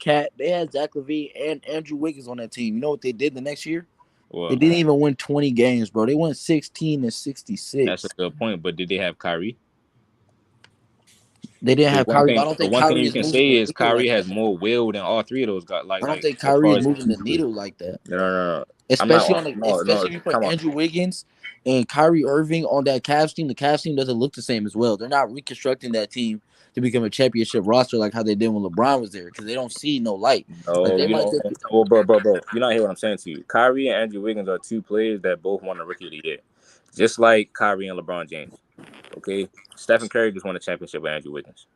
Zach LaVine and Andrew Wiggins on that team. You know what they did the next year? They didn't even win 20 games, bro. They went 16-66. That's a good point. But did they have Kyrie? They didn't have Kyrie. But I don't The think one thing Kyrie you is can moving say the is needle Kyrie like has that. more will than all three of those guys. I don't think As Kyrie far is as moving the needle like that. no. I'm Especially not. especially if you put Come on. Andrew Wiggins and Kyrie Irving on that Cavs team. The Cavs team doesn't look the same as well. They're not reconstructing that team to become a championship roster like how they did when LeBron was there because they don't see no light. Like No, they you might don't. just Well, bro. You're not hearing what I'm saying to you. Kyrie and Andrew Wiggins are two players that both won the Rookie of the Year, just like Kyrie and LeBron James. Okay, Stephen Curry just won a championship with Andrew Wiggins,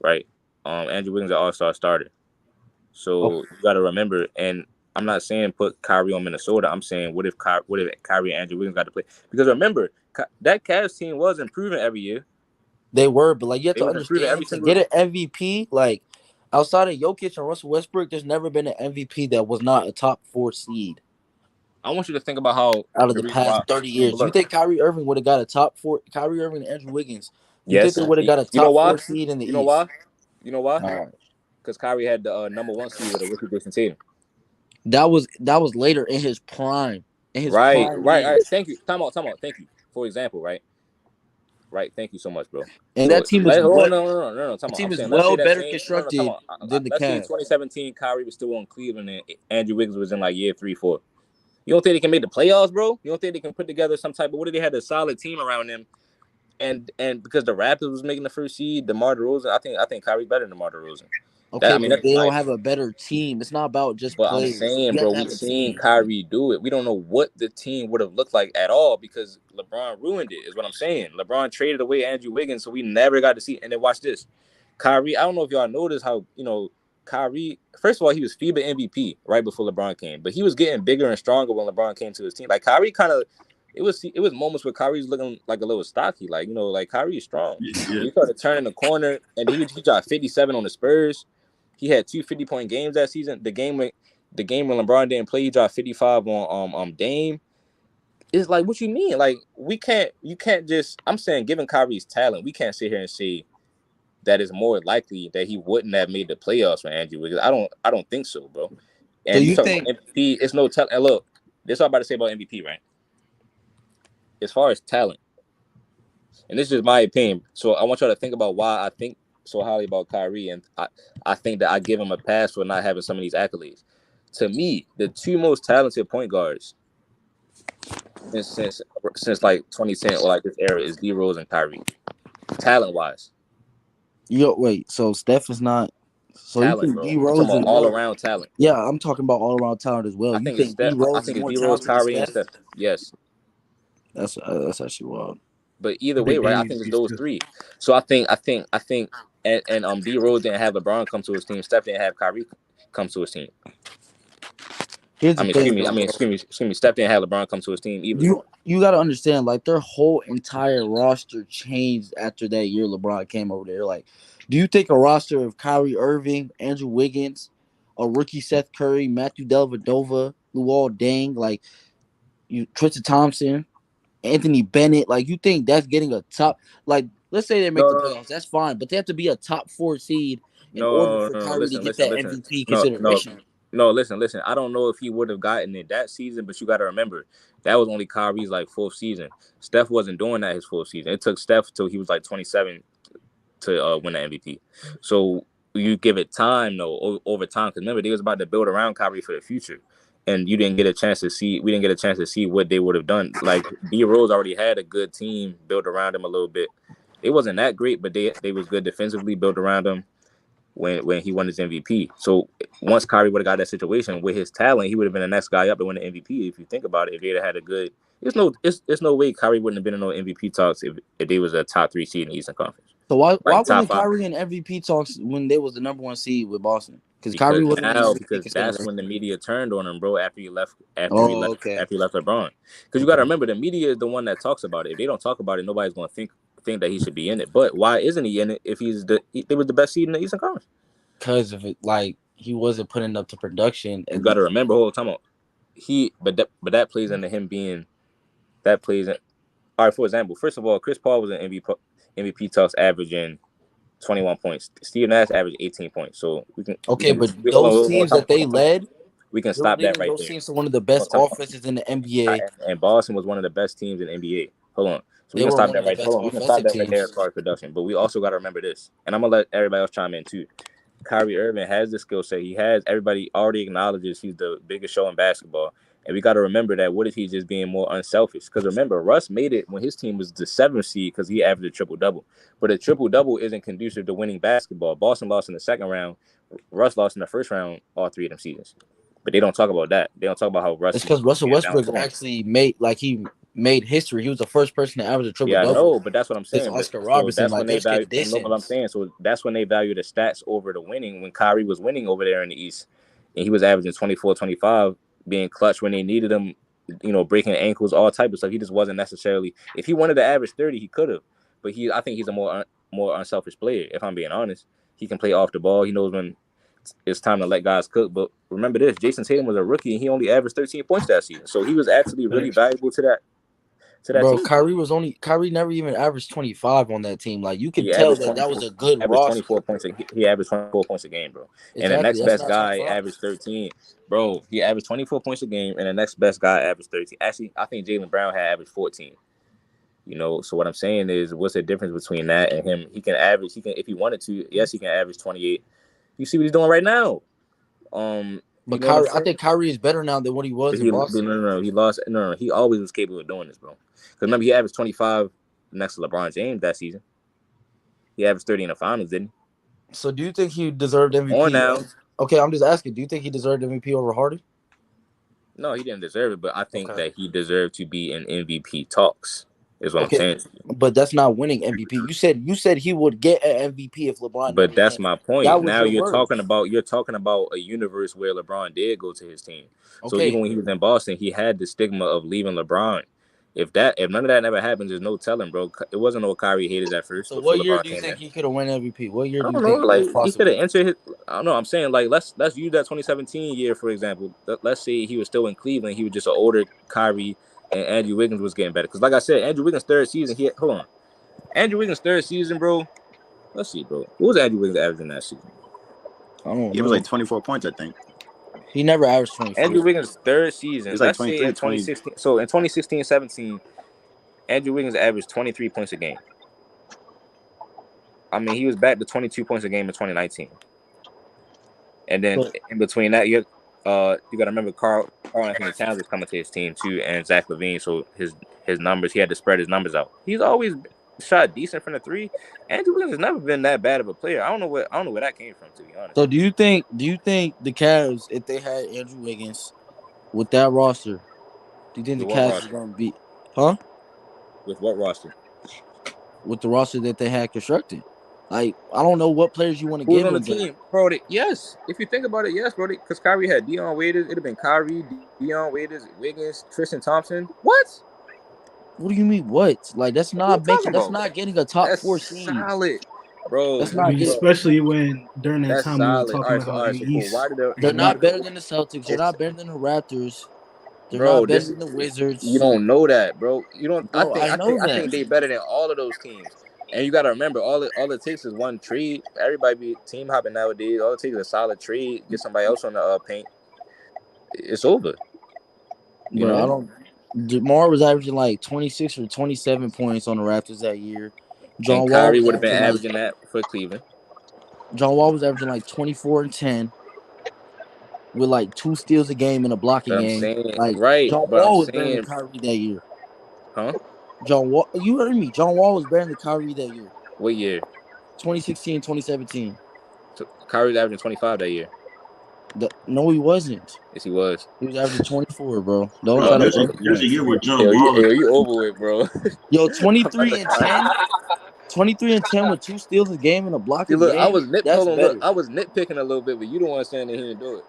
right? Andrew Wiggins is an All-Star starter, so you got to remember. And I'm not saying put Kyrie on Minnesota. I'm saying what if Kyrie and Andrew Wiggins got to play? Because remember, that Cavs team was improving every year. they were, but like you have They to was improving every understand to single. get an MVP, like outside of Jokic and Russell Westbrook, there's never been an MVP that was not a top 4 seed I want you to think about how out of the the reason why. past 30 But years. You look, think Kyrie Irving would have got a top 4? Kyrie Irving and Andrew Wiggins. You think yes, they would have got a you know top why? 4 seed in the You know East? why? You know why? All right. Because Kyrie had the number 1 seed with a rookie Jason Tatum. That was later in his prime. In his Right. prime All right. years. Thank you. Time out. Thank you. For example, right. Thank you so much, bro. And So that team is let hold well, on, no. Time that out. I'm team is saying let's say well that better same. No. Time constructed out. than the Let's say Cavs. 2017 Kyrie was still on Cleveland and Andrew Wiggins was in like year 3, 4. You don't think they can make the playoffs, bro? You don't think they can put together some type of what if they had a solid team around them? And because the Raptors was making the first seed, DeMar DeRozan, I think Kyrie's better than DeMar DeRozan. Okay, but That's they my don't have opinion. a better team. It's not about just But I'm players. saying, You have bro, to we have a seen team. Kyrie do it. We don't know what the team would have looked like at all because LeBron ruined it, is what I'm saying. LeBron traded away Andrew Wiggins, so we never got to see. And then watch this. Kyrie, I don't know if y'all noticed how, Kyrie, first of all, he was FIBA MVP right before LeBron came, but he was getting bigger and stronger when LeBron came to his team. Like Kyrie kind of, it was moments where Kyrie's looking like a little stocky, like, like Kyrie is strong. Yeah. He started turning the corner, and he dropped 57 on the Spurs. He had 2 50-point games that season. The game when LeBron didn't play, he dropped 55 on Dame. It's like, what you mean? Like, you can't just. I'm saying, given Kyrie's talent, we can't sit here and say that it's more likely that he wouldn't have made the playoffs for Andrew Wiggins. I don't think so, bro. So And you you talk about think MVP, it's no talent. And look, this is what I'm about to say about MVP, right? As far as talent, and this is just my opinion. So I want y'all to think about why I think so highly about Kyrie, and I think that I give him a pass for not having some of these accolades. To me, the two most talented point guards since like 2010 or like this era is D Rose and Kyrie, talent wise. wait, so Steph is not so you Talent, think bro. D I'm talking Rose about is all around talent. yeah, I'm talking about all around talent as well. I You think it's think D Steph. I Rose is think it's more D Rose, talented than Kyrie, and Steph? Steph. Yes. That's actually wild. But either I way, think right? Dame I needs think to it's be those still. three. So and D Rose didn't have LeBron come to his team. Steph didn't have Kyrie come to his team. Here's I the mean, thing, though, bro. excuse me. Steph didn't have LeBron come to his team either. You got to understand, like their whole entire roster changed after that year LeBron came over there. Like, do you think a roster of Kyrie Irving, Andrew Wiggins, a rookie Seth Curry, Matthew Dellavedova, Luol Deng, like Tristan Thompson, Anthony Bennett, like you think that's getting a top? Like, let's say they make the No, playoffs, that's fine, but they have to be a top 4 seed in order no, for no. Kyrie to Listen, get listen, that listen. MVP No, no, consideration. no. Listen. I don't know if he would have gotten it that season, but you got to remember that was only Kyrie's like 4th season. Steph wasn't doing that his 4th season. It took Steph till he was like 27 to win the MVP. So you give it time though over time, because remember they was about to build around Kyrie for the future, and you didn't get a chance to see. We didn't get a chance to see what they would have done. Like D Rose already had a good team built around him a little bit. It wasn't that great, but they was good defensively built around him when he won his MVP. So once Kyrie would have got that situation with his talent, he would have been the next guy up to win the MVP. If you think about it, if they'd had a good, it's no way Kyrie wouldn't have been in no MVP talks if they was a top 3 seed in the Eastern Conference. So why Like top wasn't 5. Kyrie in MVP talks when they was the number 1 seed with Boston? Because Kyrie wasn't in MVP Because that's consideration. when the media turned on him, bro. Oh, okay. After he left LeBron. Because you got to remember, the media is the one that talks about it. If they don't talk about it, nobody's going to think that he should be in it. But why isn't he in it if they was the best seed in the Eastern Conference? Because of it, like he wasn't putting up the production. You got to remember, whole time but that plays into him being that plays in. All right, for example, first of all, Chris Paul was in MVP talks averaging 21 points. Steve Nash averaged 18 points. So we can. Okay, but those teams that they led, we can stop that right those there. teams are one of the best offenses in the NBA. And Boston was one of the best teams in the NBA. Hold on. So we They can were stop one that of the right there. best We can stop that right offensive there as teams. far as production. But we also got to remember this. And I'm going to let everybody else chime in too. Kyrie Irving has the skill set. He has, everybody already acknowledges he's the biggest show in basketball. And we got to remember that what if he's just being more unselfish? Because remember, Russ made it when his team was the 7th seed because he averaged a triple-double. But a triple-double isn't conducive to winning basketball. Boston lost in the second round. Russ lost in the first round all 3 of them seasons. But they don't talk about that. They don't talk about how Russ. It's because Russell Westbrook actually made history. He was the first person to average a triple double. Yeah, I know, but that's what I'm saying. Oscar Robertson, so that's when they value. I know what I'm saying. So that's when they value the stats over the winning. When Kyrie was winning over there in the East, and he was averaging 24, 25, being clutch when they needed him, breaking ankles, all type of stuff. He just wasn't necessarily. If he wanted to average 30, he could have. But I think he's a more unselfish player. If I'm being honest, he can play off the ball. He knows when it's time to let guys cook. But remember this: Jason Tatum was a rookie, and he only averaged 13 points that season. So he was actually really valuable to that. Bro, team. Kyrie never even averaged 25 on that team. Like you could tell that was a good roster. 24 points. He averaged 24 points a game, bro. Exactly. And the next best guy 25. averaged 13. Bro, he averaged 24 points a game, and the next best guy averaged 13. Actually, I think Jaylen Brown had averaged 14. So what I'm saying is, what's the difference between that and him? He can average. He can, if he wanted to. Yes, he can average 28. You see what he's doing right now. But Kyrie, I think Kyrie is better now than what he was in Boston. No, he lost. No, he always was capable of doing this, bro. Because remember, he averaged 25 next to LeBron James that season. He averaged 30 in the finals, didn't he? So do you think he deserved MVP? On now. Okay, I'm just asking. Do you think he deserved MVP over Harden? No, he didn't deserve it, but I think that he deserved to be in MVP talks. Is what I'm saying. But that's not winning MVP. You said he would get an MVP if LeBron. But that's my point. Now you're talking about a universe where LeBron did go to his team. So even when he was in Boston, he had the stigma of leaving LeBron. If none of that never happens, there's no telling, bro. It wasn't no Kyrie haters at first. So what year do you think he could have won MVP? What year do you think? Like he could have entered his. I don't know. I'm saying like let's use that 2017 year for example. Let's say he was still in Cleveland. He was just an older Kyrie. And Andrew Wiggins was getting better. Because, like I said, Andrew Wiggins' third season, Andrew Wiggins' third season, bro. Let's see, bro. What was Andrew Wiggins averaging that season? I don't know. He was like 24 points, I think. He never averaged 24. Andrew Wiggins' third season. It was like 23, in 2016. So, in 2016-17, Andrew Wiggins averaged 23 points a game. I mean, he was back to 22 points a game in 2019. And then, in between that, you got to remember Carl Anthony Towns was coming to his team too, and Zach LaVine. So his numbers, he had to spread his numbers out. He's always shot decent from the three. Andrew Wiggins has never been that bad of a player. I don't know where that came from, to be honest. So do you think the Cavs, if they had Andrew Wiggins with that roster, do you think the Cavs are going to beat? Huh? With what roster? With the roster that they had constructed. Like, I don't know what players you want to give on the team, bro. Yes, if you think about it, yes, bro. Because Kyrie had Dion Waiters. It'd have been Kyrie, Dion Waiters, Wiggins, Tristan Thompson. What? What do you mean? What? Like that's not making. That's not getting a top 4 seed. Solid, bro. That's not especially when during that time we were talking about the East. They're not better than the Celtics. They're not better than the Raptors. They're not better than the Wizards. You don't know that, bro. You don't. Bro, I think they're better than all of those teams. And you got to remember, all it takes is one trade. Everybody be team hopping nowadays. All it takes is a solid trade. Get somebody else on the paint. It's over. You know? DeMar was averaging like 26 or 27 points on the Raptors that year. John Kyrie would have been averaging that for Cleveland. John Wall was averaging like 24 and 10 with like 2 steals a game and a blocking game. John Wall was better than Kyrie that year. Huh? John Wall, you heard me. John Wall was better than Kyrie that year. What year? 2016, 2017. So Kyrie was averaging 25 that year. No, he wasn't. Yes, he was. He was averaging 24, bro. There's a year where John Wall. You over it, bro. Yo, 23 and 10. 23 and 10 with 2 steals a game and a blocking game. I was nitpicking a little bit, but you don't want to saying that he didn't do it.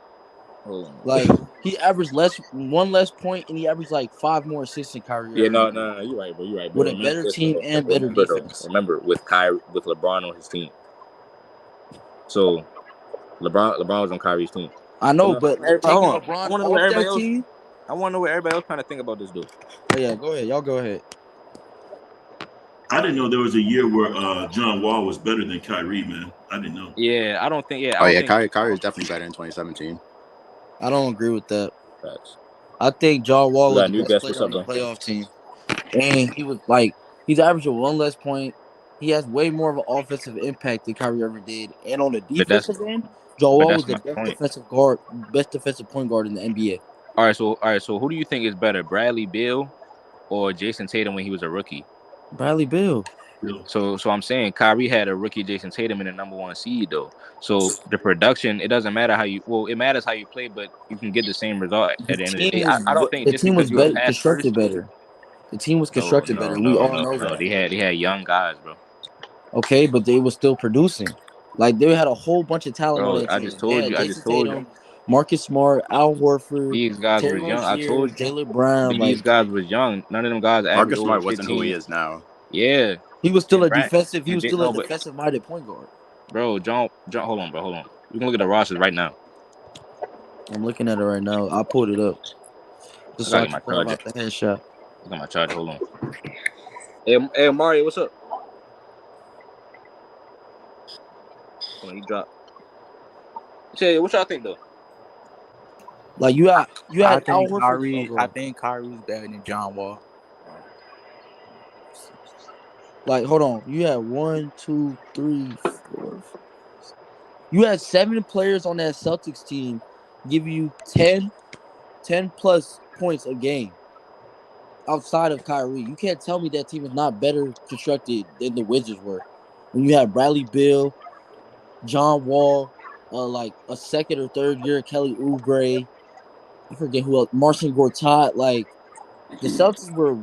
Like he averaged one less point, and he averaged like 5 more assists than Kyrie. Yeah, no, you're right, bro. You're right. With a better team and better defense. Remember, with LeBron on his team. So, LeBron was on Kyrie's team. I know, but LeBron I want to know what everybody else trying to think about this dude. Oh yeah, go ahead. Y'all go ahead. I didn't know there was a year where John Wall was better than Kyrie, man. I didn't know. Yeah, I don't think. Yeah, Oh yeah, Kyrie is definitely better in 2017. I don't agree with that. Facts. I think John We Wall is got a the new best guest. player What's on up, the though? playoff team, and he's averaging one less point. He has way more of an offensive impact than Kyrie ever did, and on the But that's defensive end, John Wall was that's the my point. best defensive point guard in the NBA. All right. So who do you think is better, Bradley Beal or Jason Tatum when he was a rookie? Bradley Beal. So I'm saying Kyrie had a rookie Jason Tatum in the number 1 seed though. So the production, it doesn't matter how you. Well, it matters how you play, but you can get the same result at the end of the day. I don't think The just team because was you're a better, pass first. constructed better. The team was No, constructed better. We all know that. They had young guys, bro. Okay, but they were still producing. Like they had a whole bunch of talent on Bro, that I team. just They told had you. I just Jason told you. Tatum, Marcus Smart, Al Horford, These guys Terry were young. I Rozier, told you. Jaylen Brown. But Like these guys was young. None of them guys averaged Marcus over Smart wasn't who 15. he is now. Yeah. he was still And a Brad, defensive. He and was they, still a no, but defensive-minded point guard. bro, John, hold on, bro, hold on. You can look at the rosters right now. I'm looking at it right now. I pulled it up I just so gotta I get can my talk charger. about the headshot. I got my charger. Hold on. Hey, Mario, what's up? Hold on, he dropped. Say, what y'all think though? Like you had I Al think Horford. Kyrie's better than John Wall. Like hold on, you had 1, 2, 3, 4. You had 7 players on that Celtics team give you 10 plus points a game outside of Kyrie. You can't tell me that team is not better constructed than the Wizards were. When you have Bradley Beal, John Wall, like a second or third year Kelly Oubre, I forget who else, Marcin Gortat. Like the Celtics were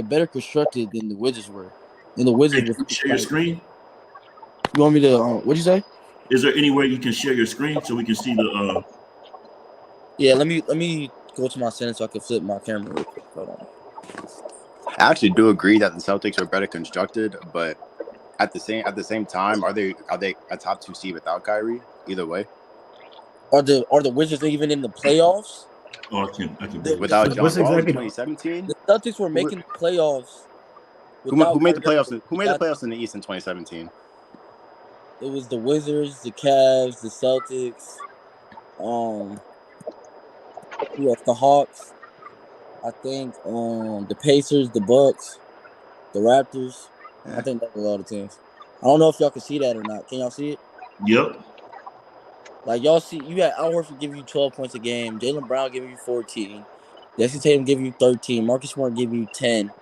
better constructed than the Wizards were. And the Hey, Wizards can were you share your like, screen? you want me to? What'd you say? Is there any way you can share your screen so we can see the? Yeah, let me go to my center so I can flip my camera real quick. Hold on. I actually do agree that the Celtics are better constructed, but at the same time, are they a top 2 seed without Kyrie? Either way, Are the Wizards even in the playoffs? Oh, I can. without John What's Wall in exactly? 2017, The Celtics were who making the playoffs who without made the Kyrie playoffs? Irving. Who made the playoffs in the East in 2017? It was the Wizards, the Cavs, the Celtics, who else? The Hawks. I think the Pacers, the Bucks, the Raptors. I think that was all the teams. I don't know if y'all can see that or not. Can y'all see it? Yep. Like y'all see, you had Al Horford give you 12 points a game, Jaylen Brown giving you 14, Jason Tatum giving you 13, Marcus Smart giving you 10,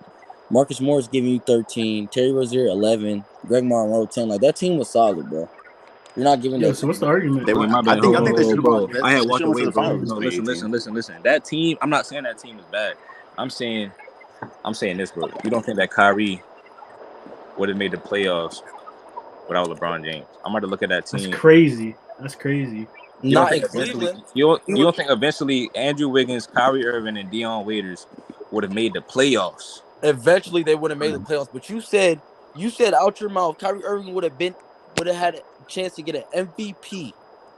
Marcus Morris giving you 13, Terry Rozier 11, Greg Monroe 10. Like that team was solid, bro. You're not giving Yo, that so team what's the up. argument? They Wait, went. my I bad. think they should have Hold. gone. I had They walked should have went to away, the bro. finals. No, in listen. 2018. That team. I'm not saying that team is bad. I'm saying this, bro. You don't think that Kyrie would have made the playoffs without LeBron James? I'm about to look at that That's team. crazy. That's crazy. You don't Not in think eventually Cleveland. you don't think eventually Andrew Wiggins, Kyrie Irving, and Dion Waiters would have made the playoffs? Eventually they would have made the playoffs. But you said out your mouth, Kyrie Irving would have had a chance to get an MVP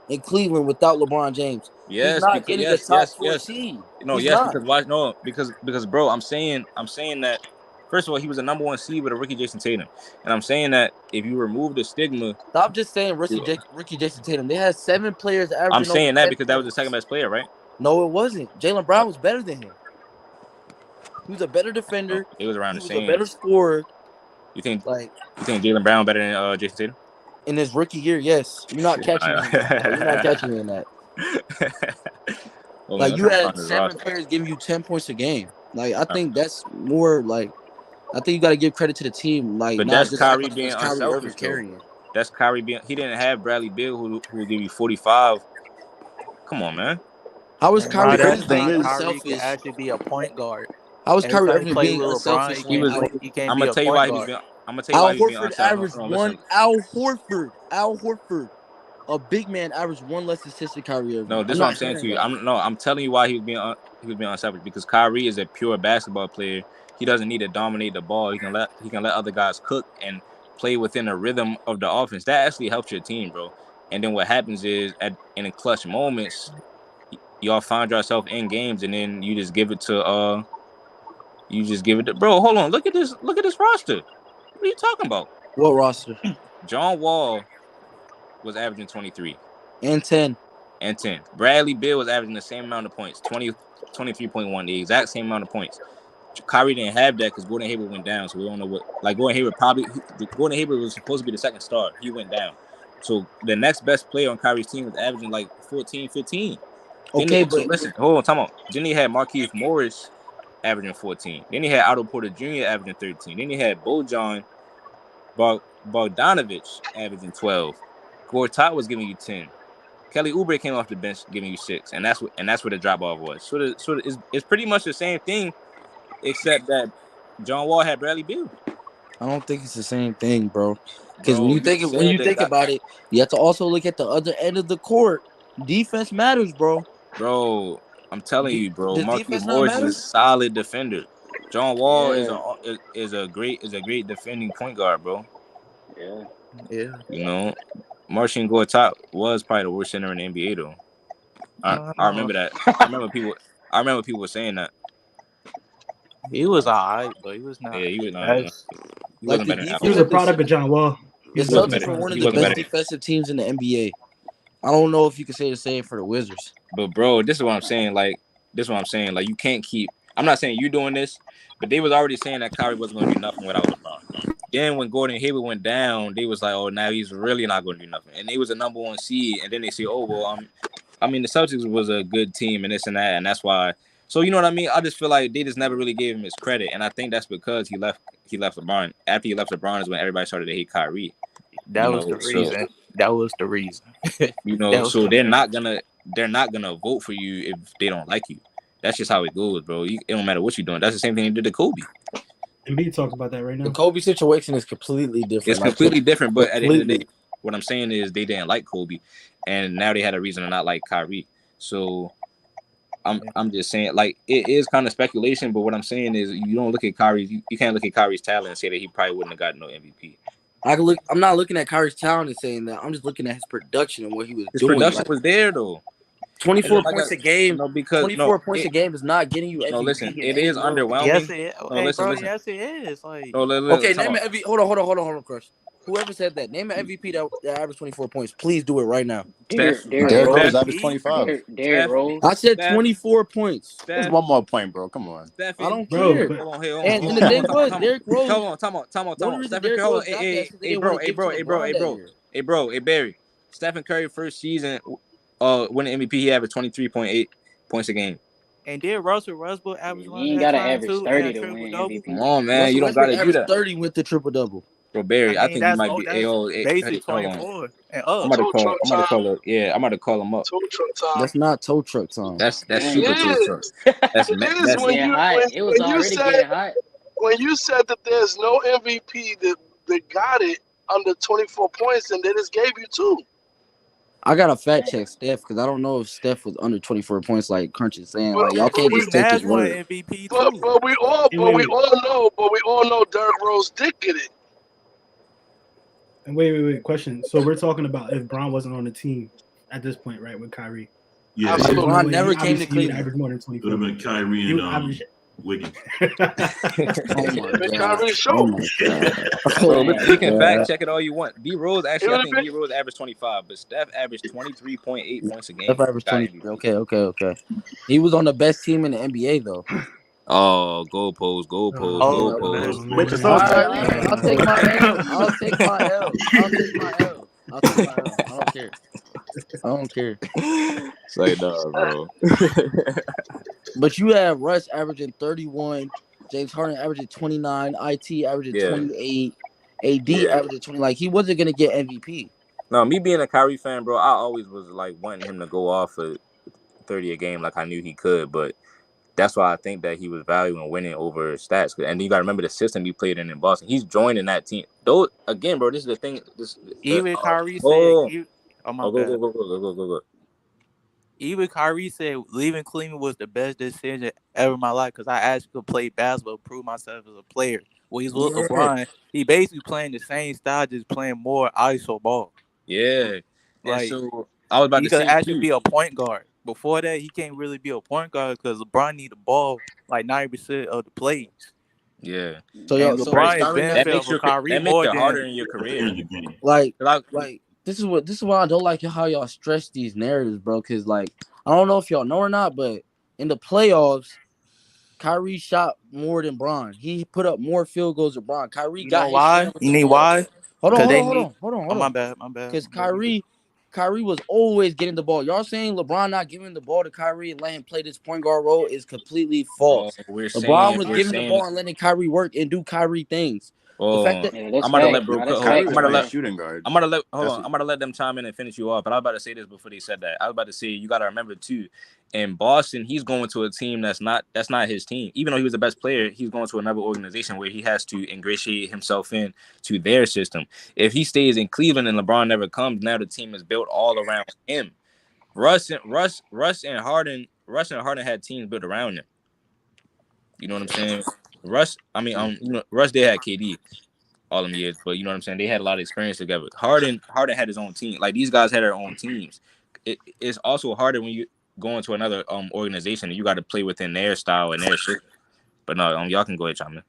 in Cleveland without LeBron James. He's Yes, not because getting a top 4 yes. seed. No, He's yes, not. because why? No, because bro, I'm saying that first of all, he was a number 1 seed with a rookie Jason Tatum, and I'm saying that if you remove the stigma, Stop just saying rookie Jason Tatum. They had 7 players I'm averaging over saying that 10 because that was the second points. best player, right? No, it wasn't. Jaylen Brown was better than him. He was a better No, defender. it was around He the was a same. better scorer. You think Like Jaylen Brown better than Jason Tatum? in his rookie year, yes. You're not catching me in that. Like, you're not catching me in that. Hold on, Like I'm you trying to had find his 7 roster. players giving you 10 points a game. Like I think that's more like I think you got to give credit to the team. Like But not that's just act Kyrie like being it's Kyrie Irving unselfish, though. carrying. That's Kyrie being. He didn't have Bradley Beal, who will give you 45. Come on, man. How is And bro, The Kyrie crazy Irving that's thing being why is, Kyrie can unselfish? actually be a point guard. How is Every Kyrie time he Irving play being with LeBron, unselfish he when can't Al, I'm be gonna a tell you point why he was guard. being. I'm gonna tell you why he was being unselfish. Hold on, listen. Al Horford, a big man, averaged 1 less assist than Kyrie Irving. No, I'm this is what I'm not saying to hearing you. that. I'm telling you why he was being unselfish because Kyrie is a pure basketball player. He doesn't need to dominate the ball. He can let other guys cook and play within the rhythm of the offense. That actually helps your team, bro. And then what happens is in the clutch moments, y'all find yourself in games, and then you just give it to bro. Hold on, look at this roster. What are you talking about? What roster? John Wall was averaging 23 and 10. and 10. Bradley Beal was averaging the same amount of points, 23.1, the exact same amount of points. Kyrie didn't have that because Gordon Hayward went down, so we don't know what. Like Gordon Hayward was supposed to be the second star. He went down, so the next best player on Kyrie's team was averaging like 14, 15. Okay, So but listen, hold on, time out. Then he had Markieff Morris averaging 14. Then he had Otto Porter Jr. averaging 13. Then he had Bojan Bogdanovic averaging 12. Gortat was giving you 10. Kelly Oubre came off the bench giving you 6, and that's where the drop off was. So it's pretty much the same thing, except that John Wall had Bradley Beal. I don't think it's the same thing, bro. Because when you think that, about it, you have to also look at the other end of the court. Defense matters, bro. Bro, I'm telling you, bro. Does Markieff defense not Morris is matter? a solid defender. John Wall Yeah. is a great defending point guard, bro. Yeah. Yeah. You know, Marcin Gortat was probably the worst center in the NBA, though. I remember that. I remember people were saying that. He was alright, but he was not. Yeah, he was the not. best. He Like wasn't the better than He Alvin. was defense, a product of John Wall. the He wasn't Celtics better. were one of He the wasn't best better. defensive teams in the NBA. I don't know if you can say the same for the Wizards. But bro, this is what I'm saying. Like, you can't keep. I'm not saying you doing this, but they was already saying that Kyrie wasn't going to do nothing without LeBron. Then when Gordon Hayward went down, they was like, oh, now he's really not going to do nothing. And they was a number 1 seed, and then they say, oh well, I mean, the Celtics was a good team and this and that, and that's why. So you know what I mean? I just feel like they just never really gave him his credit, and I think that's because he left LeBron. After he left LeBron is when everybody started to hate Kyrie. That was the reason. That was the reason. So they're not gonna vote for you if they don't like you. That's just how it goes, bro. It don't matter what you're doing. That's the same thing they did to Kobe. And B talks about that right now. The Kobe situation is completely different. It's completely different, but at the end of the day, what I'm saying is they didn't like Kobe, and now they had a reason to not like Kyrie. So I'm just saying, like, it is kind of speculation, but what I'm saying is you don't look at Kyrie. You can't look at Kyrie's talent and say that he probably wouldn't have gotten no MVP. I'm not looking at Kyrie's talent and saying that. I'm just looking at his production and what he was His doing. production was there though. 24 points a game. No, because 24 points a game is not getting you MVP. No, listen, it is underwhelming. Yes, it is. No, listen. Yes, it is. Like, okay, name an MVP. Hold on, Crush. Whoever said that, name an MVP that averaged 24 points. Please do it right now. Derrick Rose averaged 25. Derrick Rose. I said 24 points. That's one more point, bro. Come on. I don't care. Hold on. And the thing was, Derrick Rose. Time on. Stephen Curry. Hey, bro. Hey, Barry. Stephen Curry first season, winning MVP, he averaged 23.8 points a game. And then Russell Westbrook averaged You ain't gotta average 30 to win MVP. Come on, man. You don't gotta do that. 30 with the triple double. Bro, Barry, I think you might be. Basically 24 and up. I'm about to call him up. Tow truck time. That's not tow truck time. That's super tow truck. That's it was already getting hot. When you said that there's no MVP that got it under 24 points, and they just gave you 2. I gotta fact check Steph because I don't know if Steph was under 24 points like Crunch is saying. Like y'all can't just take his word. MVP but we all know Derrick Rose did get it. And wait. Question. So we're talking about if Bron wasn't on the team at this point, right, with Kyrie. Yeah, Bron never came to Cleveland. Average more than 24. It would have been Kyrie and Wiggins. Oh my god. Bro, you can fact check it all you want. D Rose I think D Rose averaged 25, but Steph averaged 23.8 points a game. Steph averaged 20. Okay. He was on the best team in the NBA though. Oh, goalpost. Which is so I'll take my L. I don't care. Say no, bro. But you have Russ averaging 31, James Harden averaging 29, IT averaging 28, AD averaging 20. Like he wasn't gonna get MVP. No, me being a Kyrie fan, bro, I always was like wanting him to go off for 30 a game, like I knew he could, but that's why I think that he was valuing winning over stats. And you got to remember the system he played in Boston. He's joining that team. Though again, bro, this is the thing. Even Kyrie said, go. Even Kyrie said leaving Cleveland was the best decision ever in my life because I actually could play basketball, prove myself as a player. Well, he's with LeBron. He basically playing the same style, just playing more ISO ball. Yeah. Like, so I was about he to say could actually be a point guard. Before that, he can't really be a point guard because LeBron need the ball like 90% of the plays. Yeah. So And so LeBron is Kyrie not That benefiting makes from your Kyrie that makes more it harder than in your At the end career. of the game. like Like, this is why I don't like how y'all stretch these narratives, bro. Because like I don't know if y'all know or not, but in the playoffs, Kyrie shot more than Bron. He put up more field goals than Bron. Kyrie you know got his share why? with You the need ball. why? Hold Because they on, need. hold Oh, my on. bad. Because Kyrie was always getting the ball. Y'all saying LeBron not giving the ball to Kyrie and letting him play this point guard role is completely oh, false. we're LeBron saying was we're giving the saying. ball and letting Kyrie work and do Kyrie things. The fact Oh, that Yeah, that's I'm about to facts, let bro. bro. That's Hold on. facts Kyrie's I'm about to right playing let. there. shooting guard. I'm about to let. Hold That's on. I'm about to let them chime in and finish you off. But I was about to say this before they said that. I was about to say you got to remember too. In Boston, he's going to a team that's not his team. Even though he was the best player, he's going to another organization where he has to ingratiate himself in to their system. If he stays in Cleveland and LeBron never comes, now the team is built all around him. Russ and Harden had teams built around them. You know what I'm saying? Russ they had KD all them years, but you know what I'm saying? They had a lot of experience together. Harden had his own team. Like these guys had their own teams. It's also harder when you go into another organization and you got to play within their style and their shit. But no, y'all can go ahead, chime in.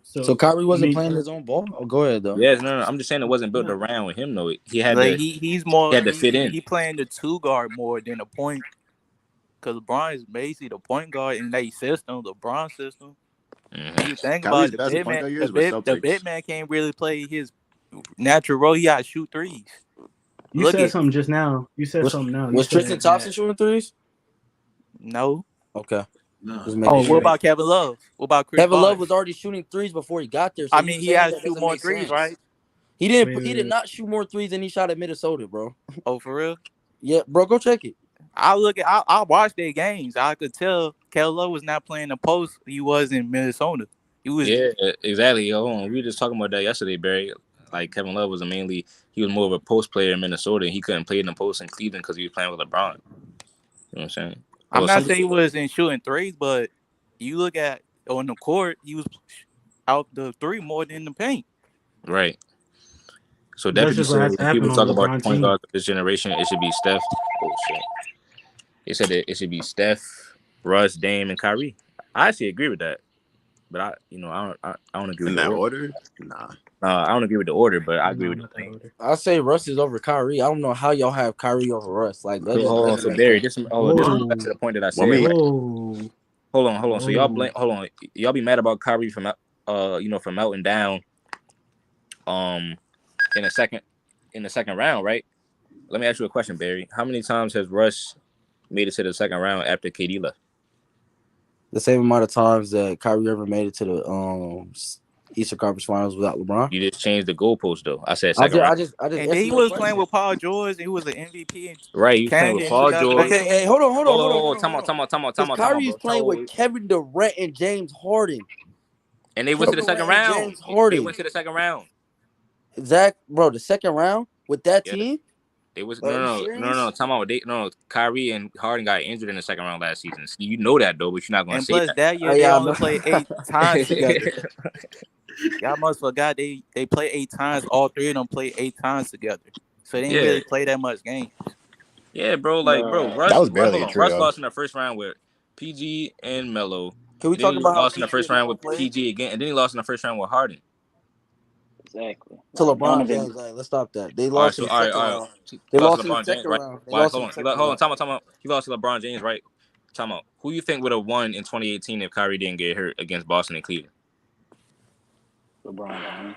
so Kyrie wasn't playing his own ball? Oh, go ahead though. Yes, no. I'm just saying it wasn't built around with him though. He had like to he's he more had to fit in. he playing the two guard more than the point. Because LeBron is basically the point guard in that system, the LeBron system. Mm-hmm. When you think about Kyrie's it, best point guard years with the Celtics. big man can't really play his natural role. He got to shoot threes. You said something just now. You said something now. You Was Tristan said Thompson that. shooting threes? No. Okay. Nah. Just making Oh, What sure. about Kevin Love? What about Chris Kevin Love Bosh? was already shooting threes before he got there, so I you mean, he saying has that to shoot doesn't more make threes, sense. right? He did not shoot more threes than he shot at Minnesota, bro. Oh, for real? Yeah, bro, go check it. I watched their games. I could tell Kevin Love was not playing the post he was in Minnesota. He was Yeah, exactly. Hold on. We were just talking about that yesterday, Barry. Like Kevin Love was he was more of a post player in Minnesota, and he couldn't play in the post in Cleveland because he was playing with LeBron. You know what I'm saying? I'm not saying he wasn't shooting threes, but you look at on the court, he was out the three more than the paint. Right. So That's Deputy just what has said to when happen people on talk about the LeBron point team. guards of this generation, it should be Steph. Oh shit. They said it should be Steph, Russ, Dame, and Kyrie. I actually agree with that, but I don't agree with In the that order. order? Nah. I don't agree with the order, but I agree No, with the not that thing. order. I say Russ is over Kyrie. I don't know how y'all have Kyrie over Russ. Like that So just hold on, doesn't so make Barry, sense. this Whoa. back to the point that I Well, said. me, Right? Whoa. Hold on. So y'all Whoa. hold on. Y'all be mad about Kyrie from from melting down um in the second round, right? Let me ask you a question, Barry. How many times has Russ made it to the second round after KD left? The same amount of times that Kyrie ever made it to the Eastern Conference Finals without LeBron. You just changed the goalpost though. I said I second round. just And then answered he your was playing question. with Paul George. And he was an MVP in Right, you was playing with Canada in Paul George. Okay, 2018. hey, hold on. Time out, Because bro. Kyrie's playing with So, Kevin Durant and James Harden. and they went to Kevin the second Durant and round. James They Harden. went to the second round. Zach, bro, the second round with that Yeah, team? they was Are you no. serious? Time out. Kyrie and Harden got injured in the second round last season. So you know that though, but you're not gonna And say plus that Oh year they yeah, I only know. played 8 times together. Y'all must forgot they play 8 times. All three of them play 8 times together. So they didn't Yeah, really play that much game. yeah, bro. Like, bro, Bruh. that Russ. was barely Hold a on. Russ trio. lost in the first round with PG and Melo. Can we Then talk he about how lost in the PG first and round Melo with played? PG again, and then he lost in the first round with Harden. Exactly. To Like LeBron Donovan. James. Like, let's stop that. They All right, lost in so the second all right. round. He They lost to lost in the LeBron James, second right? round. They Why? lost in Hold the on. second Hold on. round. Time out. He lost to LeBron James, right? Time out. Who you think would have won in 2018 if Kyrie didn't get hurt against Boston and Cleveland? LeBron James.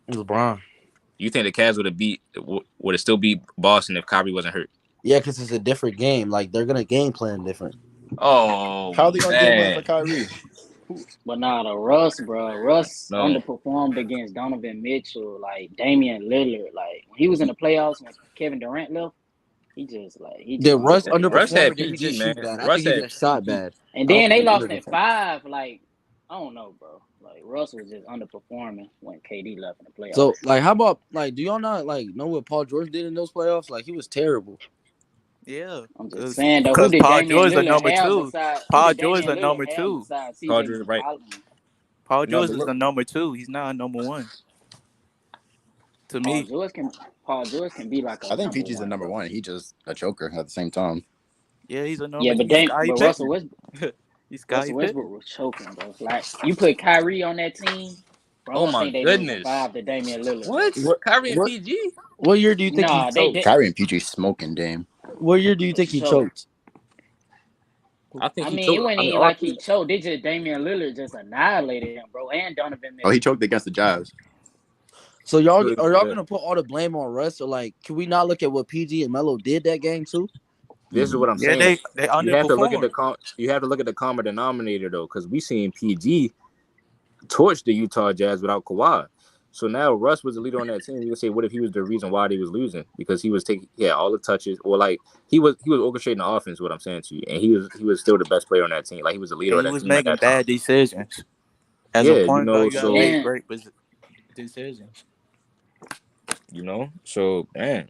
LeBron. You think the Cavs would have still beat Boston if Kyrie wasn't hurt? Yeah, because it's a different game. Like they're gonna game plan different. Oh How are they gonna game plan for man, Kyrie? But nah, the Russ, bro. Russ no. underperformed against Donovan Mitchell, like Damian Lillard. Like when he was in the playoffs when Kevin Durant left, he Did just Russ underperformed. Russ underperform or had did he PG, just man. shoot bad? I Russ think he had just shot PG. bad. And I don't then think they he lost in underperformed. 5. Like I don't know, bro. Like Russ was just underperforming when KD left in the So, playoffs. like, how about like, do y'all not like know what Paul George did in those playoffs? Like, he was terrible. Yeah, I'm just saying though, who because did Paul Damian George is a Lillard number have two. besides who Paul did George is Damian a Lillard number have two. besides Paul CJ George, right? McCollum? Paul No, George but is a look, number two. He's not a number one to Paul me. George can Paul George can be like a I think number PG's the one, number bro. one. He just a choker at the same time. Yeah, he's a Yeah, number. but He's Scottie Russell Pippen. West Scottie Russell Westbrook Pippen. was choking, bro. Like you put Kyrie on that team, bro. I Oh don't my think they losing goodness. 5 to Damian Lillard, bro. What? Kyrie and PG? What year do you think he Nah, they choked? did. Kyrie and PG smoking Dame. What year do you think he So choked? I think I he mean, it choked. wasn't I mean, even like he choked. They just Damian Lillard just annihilated him, bro, and Donovan Oh, he Mitchell. choked against the Jazz. So y'all Good, are y'all good. gonna put all the blame on Russ, or like, can we not look at what PG and Melo did that game too? This is what I'm Yeah, saying. they You have to look at underperformed. you have to look at the common denominator though, because we seen PG torch the Utah Jazz without Kawhi. So now Russ was the leader on that team. You can say, what if he was the reason why they was losing? Because he was taking all the touches, or like he was orchestrating the offense. What I'm saying to you, and he was still the best player on that team. Like he was the leader And of he that was team at making that time. bad decisions. As a Yeah, point guard, you gotta so make And great decisions. so man,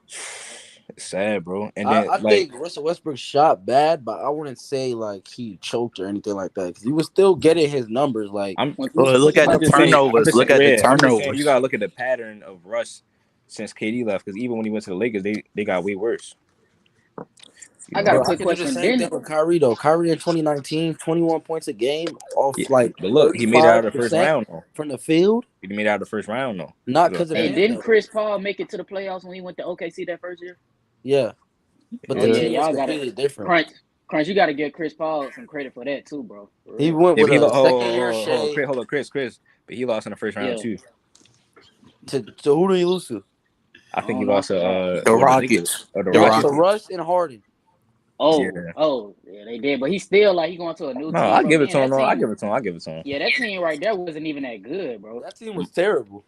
it's sad, bro. And then I like think Russell Westbrook shot bad, but I wouldn't say like he choked or anything like that because he was still getting his numbers. Like I'm when Look at I'm the just saying turnovers. Look at the I'm just saying you turnovers. gotta look at the pattern of Russ since KD left, because even when he went to the Lakers, they got way worse. I got a Bro, I quick could do the question. same thing Didn't with Kyrie though. Kyrie in 2019, 21 points a game off Yeah, like but look, he made it out of the first 35% round though. from the field. He made it out of the first round though. Not That's what because of I'm hey saying. him didn't though. Chris Paul make it to the playoffs when he went to OKC that first year? Yeah, but Oh the Yeah. yeah, team was y'all got to completely different. crunch. You got to give Chris Paul some credit for that too, bro. For He real. went Yeah, with but he a lost. second year Shea Hold on, Chris. But he lost in the first round Yeah, too. to who did he lose to? I I think he don't know. I lost to forgot. The the Lakers Rockets. or the The He lost to Rockets. Rockets. Russ and Harden. Yeah. Yeah, they did. But he's still like he going to a new No, team, I bro. give it And to him. that No, I team, give it to him. I give it to him. yeah, that team right there wasn't even that good, bro. That team was terrible.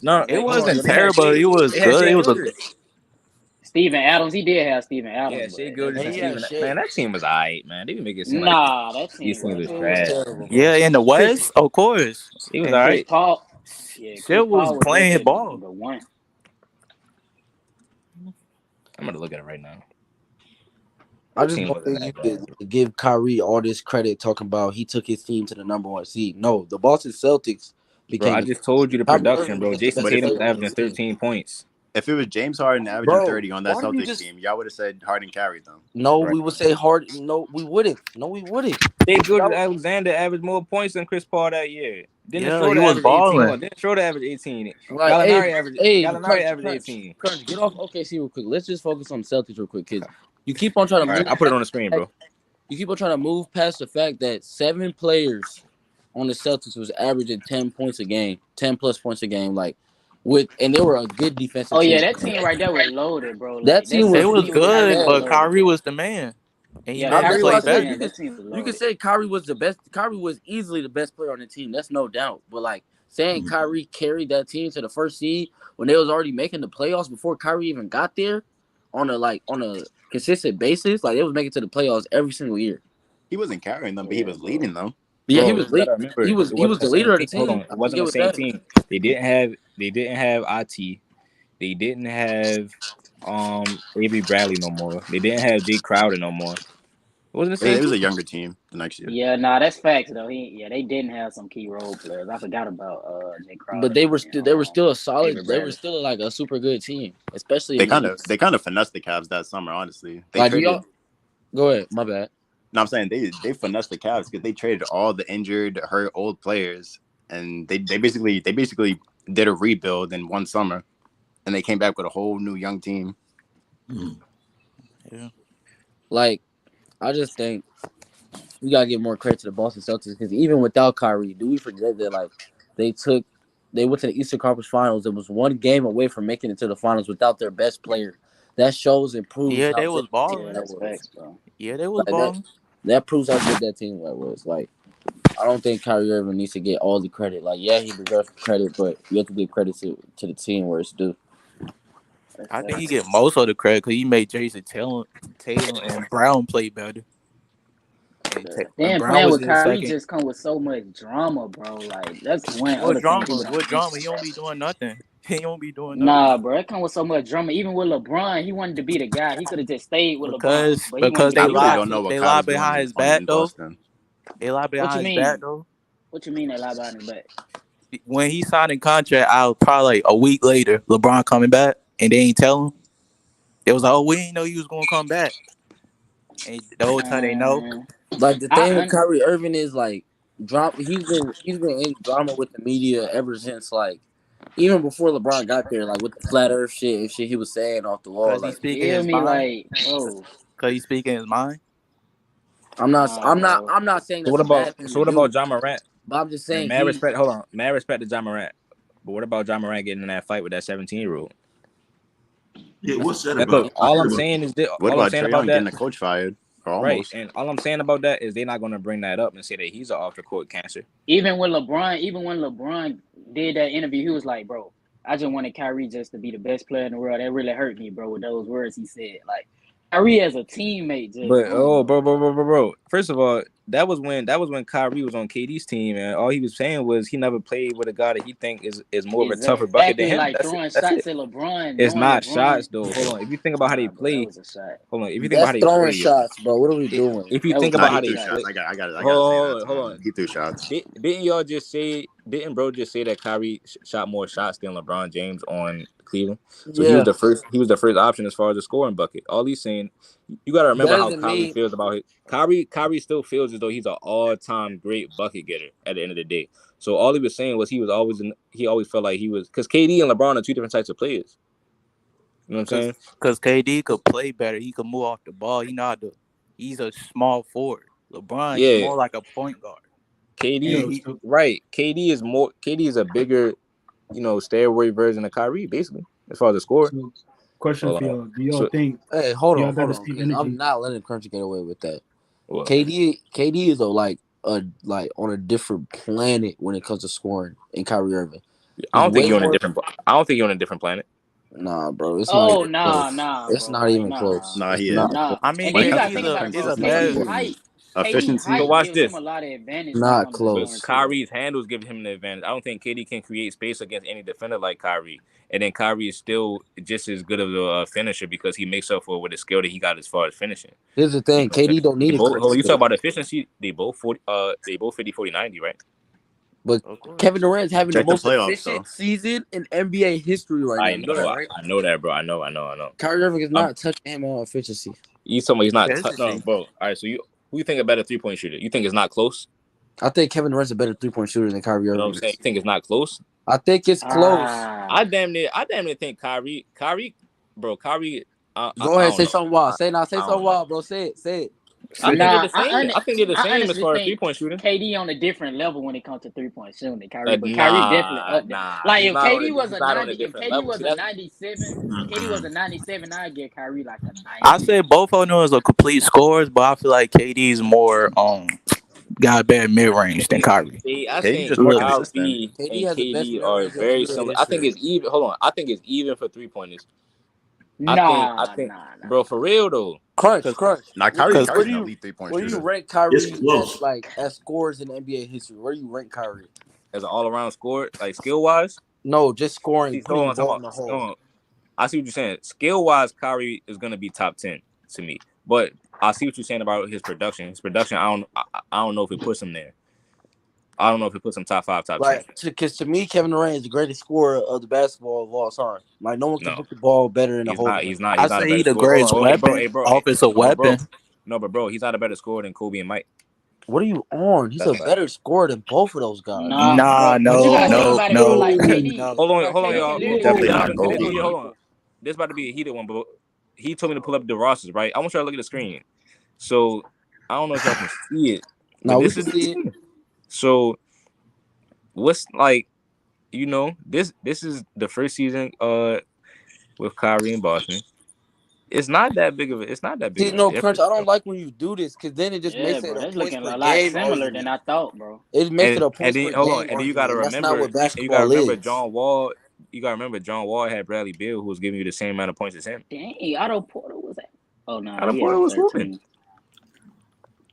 No, it Like, come on, wasn't. bro. They had Terrible. Shea. It was They had good. Shea It was a Gilders. Steven Adams, he did have Steven Yeah, Adams, but Shea that's Gilders And and he about it. had Steven. Man, Shea. that team was alright, man. They make it seem like Nah, that these team teams That was was team was trash. terrible. terrible, yeah bro. in the West, of course. He was And Chris alright. Paul, yeah, Chris Shit was Paul was playing his definitely ball. the one. I'm gonna look at it right now. I That just team don't wasn't think you that bad. could give Kyrie all this credit talking about he took his team to the #1 seed. No, the Boston Celtics Bro, I became just told you the Kyrie production, Irving bro. was the Jason best But Tatum was player on averaging his team. 13 points. if it was James Harden averaging Bro, 30 on that why do you Celtics just team, y'all would have said Harden carried them. no, Right. we would say Harden. No, we wouldn't. No, we wouldn't. Jay Gilgis That Alexander averaged more points than Chris Paul that year. Dennis Yeah, he Schroeder was averaged 18. Hold balling. on. Dennis Schroeder averaged 18. like, hey, Gallinari averaged crunch, 18. get off OKC real quick. Let's just focus on the Celtics real quick, kids. You keep on trying to All right, move. I'll put it on the screen, bro. You keep on trying to move past the fact that 7 players on the Celtics was averaging 10 points a game, 10 plus points a game, and they were a good defensive Oh team. yeah, that team right there was loaded, bro. That Like that team They was Celtics was team was good, hella bad. but loaded, Kyrie bro. was the man, and he Yeah, made them That's Kyrie what I play was the said. better. man. That team was You could loaded. say Kyrie was the best. Kyrie was easily the best player on the team. That's no doubt. But saying Kyrie carried that team to the first seed when they was already making the playoffs before Kyrie even got there, on a consistent basis, like they was making to the playoffs every single year. He wasn't carrying them, but he Yeah, was bro. leading them. But yeah, he Bro, was you gotta remember, he was it he wasn't was the the same leader of the team. Hold on, team. it I wasn't forget the with same that. team. They didn't have IT. They didn't have Avery Bradley no more. They didn't have Jay Crowder no more. It wasn't the same It was team. a younger team the next year. Yeah, nah, that's facts though. They didn't have some key role players. I forgot about Jay But Crowder they were and still a Avery solid. They were Bradley. still like a super good team, especially They in the kind of East. they kind of finessed the Cavs that summer. Honestly, they Like, do traded. y'all go ahead? My bad. No, I'm saying they finessed the Cavs because they traded all the injured, hurt, old players, and they basically did a rebuild in one summer, and they came back with a whole new young team. Yeah, Like, I just think we gotta give more credit to the Boston Celtics because even without Kyrie, do we forget that they went to the Eastern Conference Finals and was one game away from making it to the finals without their best player. That shows and proves yeah, how they good was that team Yeah, balling. that that's was. facts, bro. Yeah, they was Like that, balling. that proves how good that team that was. Like, I don't think Kyrie Irving needs to get all the credit. Like, yeah, he deserves credit, but you have to give credit to the team where it's due. That's I think he facts. get most of the credit because he made Jason Tatum and Brown play better. And Then Brown playing was with in the Kyrie second. just come with so much drama, bro. Like that's one What other thing drama? people What don't drama? He understand. don't be doing nothing. He don't be doing nothing Nah, bro, it come with so much drama. Even with LeBron, he wanted to be the guy. He could have just stayed with LeBron, but he wanted because to be I they the really guy. lied. don't know what They Kai lied was doing behind his in back though. Boston. They lied What you behind his back mean? though. What you mean they lie about his back? When he signed a contract, out probably like a week later, LeBron coming back, and they ain't tell him. It was like, oh, we didn't know he was gonna come back. And the whole time they know. Like the thing with I Kyrie Irving is like drama. He's been in drama with the media ever since like even before LeBron got there. Like with the flat Earth shit and shit he was saying off the wall. Cause he Like speaking feel his me mind. like, bro. Cause he speaking his mind. I'm not Nah, I'm not bro. I'm not saying So that's what a about bad thing so to what about do, John Morant? but I'm just And saying mad he. respect. Hold on, mad respect to John Morant. But what about John Morant getting in that fight with that 17-year-old? Yeah, what's that And look, about? all I'm saying is that What all I'm about saying Trae about Young that, getting a coach fired? Or right? almost. And all I'm saying about that is they're not gonna bring that up and say that he's an off the court cancer. Even when LeBron did that interview, he was like, bro, I just wanted Kyrie just to be the best player in the world. That really hurt me, bro, with those words he said. Like, Kyrie as a teammate just, But I don't know, bro. First of all, that was when Kyrie was on KD's team, and all he was saying was he never played with a guy that he think is more of a tougher bucket than exactly him. like That's it. throwing That's shots it. at LeBron, It's knowing not LeBron. shots though. Hold on. If you think about how they Nah, bro, that play, was a shot. hold on. If you think about how That's they throwing play, yo, shots, bro. What are we doing? if you That think was a Nah, about he how big they threw shot. shots. play, I gotta say that. hold on. He threw shots. Didn't y'all just say? Didn't bro just say that Kyrie shot more shots than LeBron James on Cleveland? So he was Yeah, the first. He was the first option as far as the scoring bucket. All he's saying, you got to remember better how than Kyrie me. feels about it. Kyrie still feels as though he's an all-time great bucket getter at the end of the day. So all he was saying was he always felt like he was because KD and LeBron are two different types of players. You know what I'm saying? Cause KD could play better. He could move off the ball. He know how to. He's a small forward. LeBron, he's Yeah, more like a point guard. And KD, he right? KD is a bigger, steroid version of Kyrie, basically, as far as the score. So, question Hold for on. y'all: do y'all So, think Hey, hold y'all on, got hold the on, same because I'm energy? not letting Crunchy get away with that. well, KD is like on a different planet when it comes to scoring in Kyrie Irving. I He's don't think way you're on a more. different. I don't think you're on a different planet. Nah, bro, it's not Oh, even close. nah, It's bro. not Like, even close. Nah, It's he is. not nah. close. I mean, And then When it you comes gotta to think KD's about it, a defense, is bro. a it's not better. KD close. height, KD Efficiency. So height watch gives him this. a lot of advantage when it Not comes to scoring close. too, though. Kyrie's handles give him the advantage. I don't think KD can create space against any defender like Kyrie. And then Kyrie is still just as good of a finisher because he makes up for with the skill that he got as far as finishing. Here's the You thing: know what I'm KD saying? don't need to create You talk space, about efficiency, they both 40 they both 50 40 90, right? but Of course. Kevin Durant's having the Check the most playoffs though. efficient season in NBA history right now. I You know know, that, right? I know that, bro. I know. Kyrie Irving is Um not touching him on efficiency. you talking about he's not no, Efficiency. bro. All right, so who you think a better 3-point shooter? You think it's not close? I think Kevin Durant's a better 3-point shooter than Kyrie You know what Irving I'm saying? is. You think it's not close? I think it's close. Ah, I damn near think Kyrie, bro, Kyrie, Go I ahead, don't say know. something wild. Say I something don't know. wild, bro. Say it. Say it. I Say think it. they're nah. the same. I think they're the I same as honestly far as think 3-point shooting. KD on a different level when it comes to 3-point shooting than Kyrie, but Kyrie definitely Nah, up there. Like if KD was he's a not on 90, a if different KD level. was See a that's 97, if KD was a Mm-mm. 97, I'd give Kyrie like a I 90. say both of them is a complete scores, but I feel like KD's more got better mid range than Kyrie. I KD's think just more Look, consistent. Kyrie KD and has the best KD mid are range in very NBA similar. I think history. it's even. Hold on, I think it's even for 3-pointers. I Nah, think, nah, nah. bro, for real though, Crunch, cause, crunch. Nah, Where do you Kyrie, cause where Kyrie's do an you elite 3-point where do you shooter. rank It's Kyrie close. as scores in NBA history? Where do you rank Kyrie? as an all-around score, like skill-wise. No, just scoring, See, putting the ball in the hole. I see what you're saying. Skill-wise, Kyrie is gonna be top 10 to me, but I see what you're saying about his production. I don't know if it puts him there. I don't know if it puts him top 5, top 10. Like, because to me, Kevin Durant is the greatest scorer of the basketball of all time. Like, no one can No, put the ball better in the he's hole not. than him. I He's not a say he better the scorer. Hold on, greatest hold on, weapon, hey, offensive no, but bro, weapon. no, but bro, he's not a better scorer than Kobe and Mike. What are you on? He's That's a a fact. better scorer than both of those guys. Nah, Nah, but you no, gotta think no, about it, bro. no, Like KD, no. bro, Hold on, KD can y'all. literally Definitely do not This everything. Kobe. about to be hold on. This about to be a heated one, but he told me to pull up the rosters, right? I want y'all to look at the screen. So I don't know if y'all can see it, but Now we this can is the see it. team. So what's like, this is the first season with Kyrie in Boston. It's not that big See, of a no, Crunch, difference, I don't bro. like when you do this because then it just Yeah, makes it bro, a that's points looking per a lot game similar than argument. I thought, bro. It makes it a And points then per hold on, game and then you gotta argument, and that's not remember what basketball is. John Wall. You gotta remember John Wall had Bradley Beal, who was giving you the same amount of points as him. Dang, Otto Porter was that? Oh no, Adam he had Porter a was hooping. 13.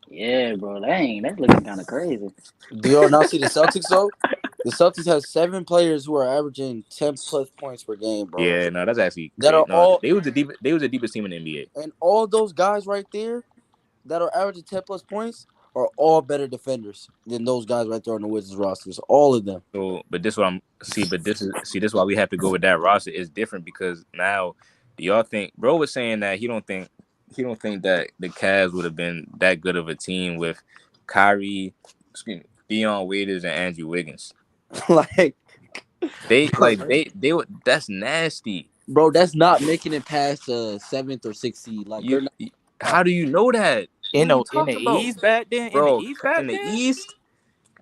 Yeah, bro, that's looking kind of crazy. Do y'all not see the Celtics though? The Celtics have 7 players who are averaging 10+ points per game, bro. Yeah, no, that's actually That crazy. are No, all they was the deepest team in the NBA. and all those guys right there that are averaging 10+ points are all better defenders than those guys right there on the Wizards rosters. All of them. So, but this what I'm see, but this is why we have to go with that roster. It's different because now, do y'all think bro was saying that he don't think think that the Cavs would have been that good of a team with Kyrie, Dion Waiters, and Andrew Wiggins. Like they would. That's nasty, bro. That's not making it past the 7th or 6th seed. Like they're You. not. How do you know that? What In are you the talking about, East back then, bro? In the East,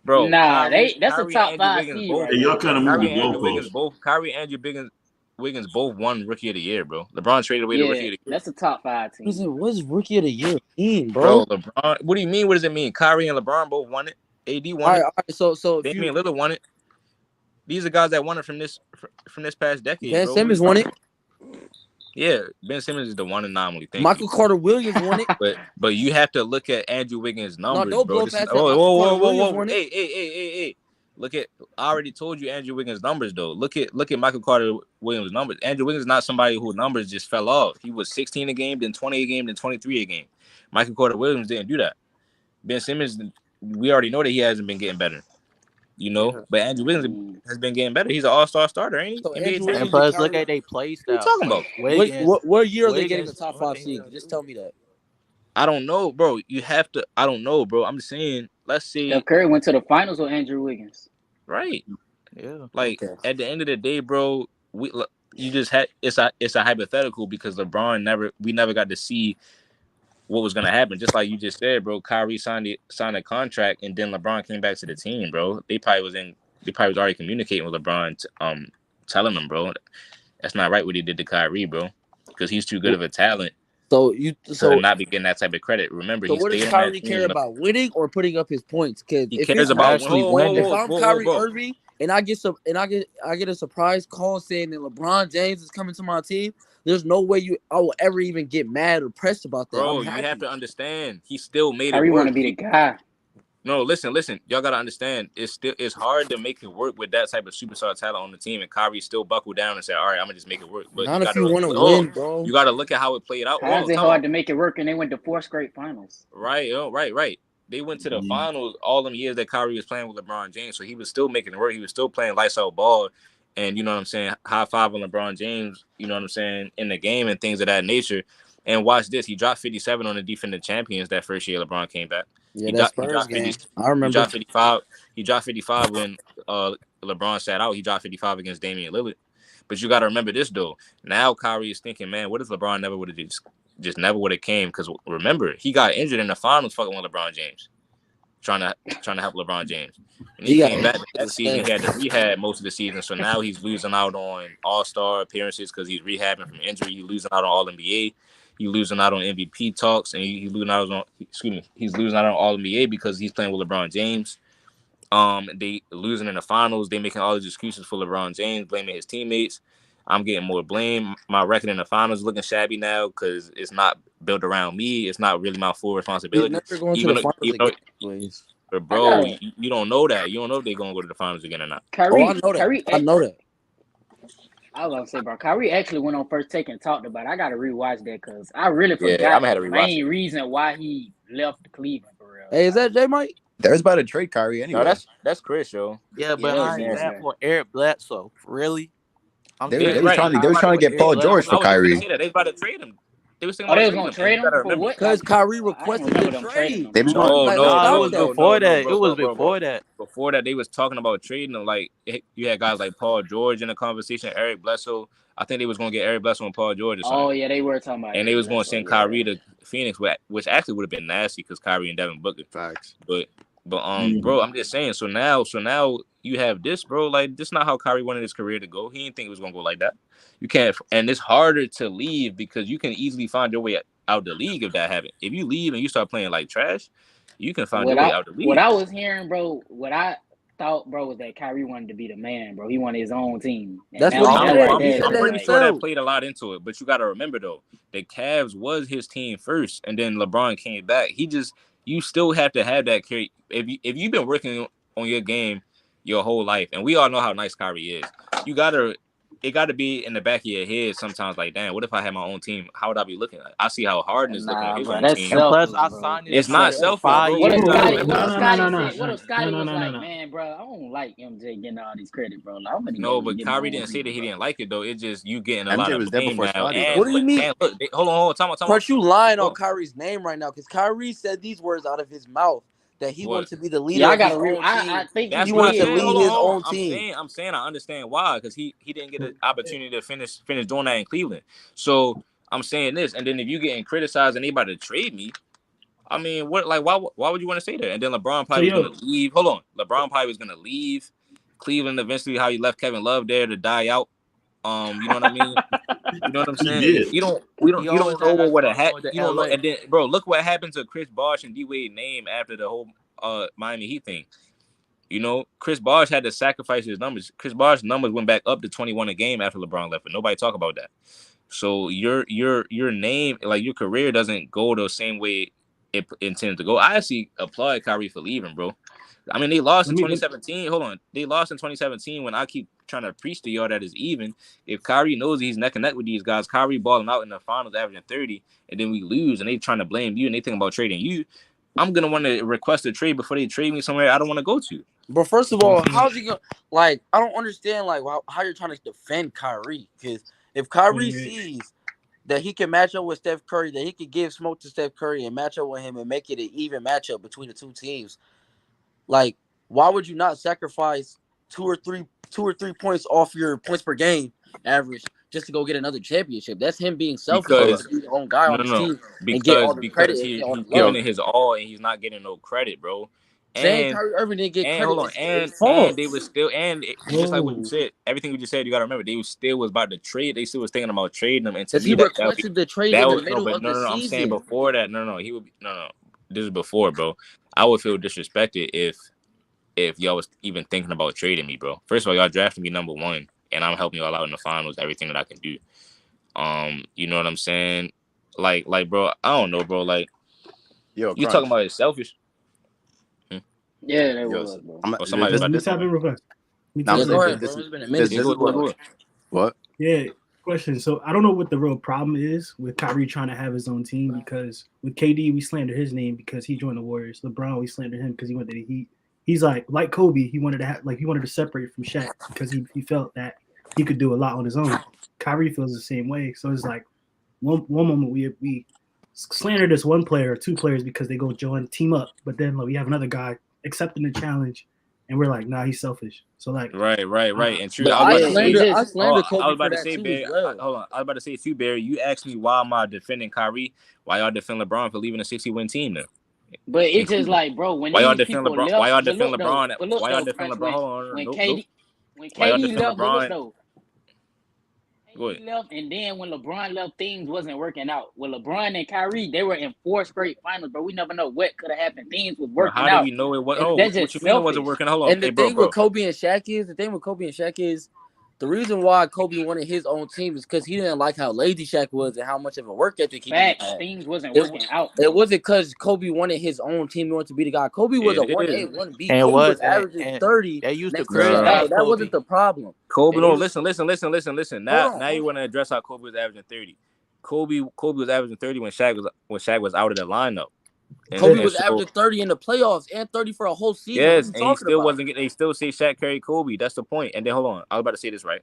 bro. Nah, that's a top Andrew 5 Wiggins seed both. right Hey, y'all there. kind of moved the goalposts. Kyrie, Andrew Wiggins both won Rookie of the Year, bro. LeBron traded away the Rookie Yeah, of the Year. that's a top 5 team. What does Rookie of the Year mean, Bro, bro? LeBron. What do you mean? What does it mean? Kyrie and LeBron both won it. AD won All it. right. So if Damian Lillard won it. These are guys that won it from this past decade, Ben bro. Simmons won it. Yeah, Ben Simmons is the one anomaly. Michael Carter Williams won it. But you have to look at Andrew Wiggins' numbers, don't bro. blow past that. Michael Carter Williams won it. Hey. Look at. I already told you Andrew Wiggins' numbers, though. Look at Michael Carter Williams' numbers. Andrew Wiggins is not somebody whose numbers just fell off. He was 16 a game, then 20 a game, then 23 a game. Michael Carter Williams didn't do that. Ben Simmons, we already know that he hasn't been getting better. But Andrew Wiggins has been getting better. He's an all-star starter, ain't he? So And plus, look at their play style. What are you talking about? Wiggins, what year are they getting a top 5 seed? Just tell me that. I don't know, bro. You have to. I don't know, bro. I'm saying, let's see. Steph Curry went to the finals with Andrew Wiggins. Right. Yeah. At the end of the day, bro, you just had it's a hypothetical because we never got to see what was gonna happen. Just like you just said, bro. Kyrie signed a contract, and then LeBron came back to the team, bro. They probably was already communicating with LeBron, telling him, bro, that's not right what he did to Kyrie, bro, because he's too good of a talent. So not be getting that type of credit. Remember, so what does Kyrie care about, winning or putting up his points? Because he cares about actually winning. If I'm Kyrie Irving and I get a surprise call saying that LeBron James is coming to my team, there's no way I will ever even get mad or pressed about that. Bro, you have to understand. He still made Kyrie it work. want to be the guy. No, listen. Y'all gotta understand. It's hard to make it work with that type of superstar talent on the team, and Kyrie still buckled down and said, "All right, I'm gonna just make it work." But not if you want to win, bro. You gotta look at how it played out. How's it hard to make it work? And they went to 4 straight finals. Right. They went to the finals all them years that Kyrie was playing with LeBron James, so he was still making it work. He was still playing lights out ball, and you know what I'm saying. High five on LeBron James. You know what I'm saying in the game and things of that nature. And watch this. He dropped 57 on the defending champions that first year LeBron came back. Yeah, that's Spurs game. I remember. He dropped 55 when LeBron sat out. He dropped 55 against Damian Lillard. But you got to remember this, though. Now Kyrie is thinking, man, what if LeBron never would have just never would have came? Because remember, he got injured in the finals fucking with LeBron James. Trying to help LeBron James. And he came back that season. He had to rehab most of the season. So now he's losing out on all-star appearances because he's rehabbing from injury. He's losing out on All-NBA. He's losing out on MVP talks, and he's losing out on All NBA because he's playing with LeBron James. They losing in the finals. They making all these excuses for LeBron James, blaming his teammates. I'm getting more blame. My record in the finals is looking shabby now because it's not built around me. It's not really my full responsibility. Never going to the finals again, please. But bro, you don't know that. You don't know if they're gonna go to the finals again or not. Kyrie, I know that. I was gonna say, bro, Kyrie actually went on First Take and talked about it. I gotta rewatch that because I really forgot the main reason why he left Cleveland for real. Hey, is that J Mike? There's about to trade Kyrie anyway. No, that's Chris, yo. Yeah, but I ain't that for Eric Bledsoe. Really? They was trying to get Paul George for Kyrie. They was about to trade him. They was gonna trade him for what? Because Kyrie requested the trade. It was before that. It was before that. Before that, they was talking about trading him. Like you had guys like Paul George in the conversation, Eric Bledsoe. I think they was gonna get Eric Bledsoe and Paul George or something. Oh yeah, they were talking about. And they was gonna send Kyrie to Phoenix, which actually would have been nasty because Kyrie and Devin Booker. Facts. But bro, I'm just saying. So now you have this, bro. Like this, is not how Kyrie wanted his career to go. He didn't think it was gonna go like that. You can't, and it's harder to leave because you can easily find your way out the league if that happens. If you leave and you start playing like trash, you can find your way out the league. What I was hearing, bro, what I thought, bro, was that Kyrie wanted to be the man, bro. He wanted his own team. That's what I'm pretty sure that played a lot into it. But you got to remember though, the Cavs was his team first, and then LeBron came back. You still have to have that carry. If you've been working on your game your whole life, and we all know how nice Kyrie is, you gotta it got to be in the back of your head sometimes. Like, damn, what if I had my own team? How would I be looking? I see how Harden is looking with Nah, his bro, own that's team. And plus, selfish, I bro. signed this It's not nigga for selfish, 5 bro. What if years. Scotty? No, What if no, Scotty no, no, said? What if Scotty no, was no, no, like, no. man, bro, I don't like MJ getting all this credit, bro. Like, I'm gonna No, go but get my Kyrie own didn't say that people, he bro. didn't like it though. It's just you getting a lot MJ of was there blame before now. Scotty, And though. What do you mean? look, hold on, time out. First, you lying on Look, Kyrie's name right now because Kyrie said these words out of his mouth that he what? wanted to be the leader Yeah, I of his gotta own I team. think That's He he what I wanted to said. did, lead bro. his Hold on. own team. I'm saying I understand why, because he didn't get an opportunity to finish doing that in Cleveland. So I'm saying this, and then if you getting criticized and anybody to trade me, I mean, what like why would you want to say that? And then LeBron So probably was yo, gonna leave. Hold on, LeBron probably was gonna leave Cleveland eventually. How he left Kevin Love there to die out. You know what I mean? You know what I'm He saying? did. He You don't always know had that what star had going to you don't know. LA. And then, bro, look what happened to Chris Bosh and D Wade name after the whole Miami Heat thing. You know, Chris Bosh had to sacrifice his numbers. Chris Bosh's numbers went back up to 21 a game after LeBron left, but nobody talk about that. So your name, like your career, doesn't go the same way it intended to go. I actually applaud Kyrie for leaving, bro. I mean, they lost in let me let, 2017. Hold on, they lost in 2017 when I keep trying to preach to y'all that is even. If Kyrie knows he's neck and neck with these guys, Kyrie balling out in the finals, averaging 30, and then we lose, and they trying to blame you, and they think about trading you. I'm gonna want to request a trade before they trade me somewhere I don't want to go to. But first of all, how's he going? Like, I don't understand like how you're trying to defend Kyrie because if Kyrie wait. sees that he can match up with Steph Curry, that he could give smoke to Steph Curry and match up with him and make it an even matchup between the two teams, like why would you not sacrifice two or three points off your points per game average just to go get another championship? That's him being selfish. He Because wants to be the own guy on his no, team and get all the credit because and get all the he's love. giving it his all and he's not getting no credit, bro. Saying And Kyrie Irving didn't get credit hold on, is and false. they was still just like what you Whoa. said, everything you just said, you gotta remember they was about to trade. They still was thinking about trading them, and to Because he me that would be requested the trade that in the was middle but of the no. I'm saying season. before that, he would be no. This is before, bro. I would feel disrespected if y'all was even thinking about trading me, bro. First of all, y'all drafted me number 1, and I'm helping y'all out in the finals, everything that I can do. You know what I'm saying? Like, bro, I don't know, bro. Like, Yo, you talking Crunch. about it's selfish? Yeah, that Yo, was, bro. Or somebody Let about me this? tap in real fast. Let me now tap Yeah, in listen, go real ahead, fast. bro. It's been a this minute Yeah, since is you go left. ahead. what? Yeah, question. So I don't know what the real problem is with Kyrie trying to have his own team because with KD we slander his name because he joined the Warriors. LeBron we slander him because he went to the Heat. He's like Kobe. He wanted to separate from Shaq because he felt that he could do a lot on his own. Kyrie feels the same way. So it's like one moment we slander this one player or two players because they go join team up, but then like, we have another guy accepting the challenge, and we're like, nah, he's selfish. So like, Right. And true, But I was I about to Yeah, it say. slander just Oh, I Kobe was for about to that say, too as Barry. well. Hold on, I was about to say too, Barry. You asked me why am I defending Kyrie? Why y'all defend LeBron for leaving a 60-win team then? but In it's just Cleveland? like, bro, when Why y'all these defend people LeBron? Why left, y'all defend LeBron? but look Why y'all though, defend Crunch, LeBron? Hold on, when nope. When Why y'all KD defend left, but look LeBron? though, Go ahead. KD left, and then when LeBron left, things wasn't working out. With LeBron and Kyrie, they were in 4 straight finals, but we never know what could have happened. Things was But working how do out, we know it was? and Oh, that's what you just mean it wasn't selfish. working? Hold on, And hey, bro. the thing with Kobe and Shaq is the reason why Kobe wanted his own team is because he didn't like how lazy Shaq was and how much of a work ethic he didn't Facts, have. things wasn't working out, It bro. wasn't because Kobe wanted his own team. He wanted to be the guy. Kobe was a It 1A, is. 1B. And it Kobe was was, averaging and 30 they used to next to Shaq. Nah. criticize That wasn't Kobe. the problem. Kobe, And no, they listen. hold Now you on. want to address how Kobe was averaging 30. Kobe was averaging 30 when Shaq was out of the lineup. Kobe And was so averaging 30 in the playoffs and 30 for a whole season. What are yes, you and he talking still about? wasn't getting. They still say Shaq carried Kobe. That's the point. And then hold on, I was about to say this right.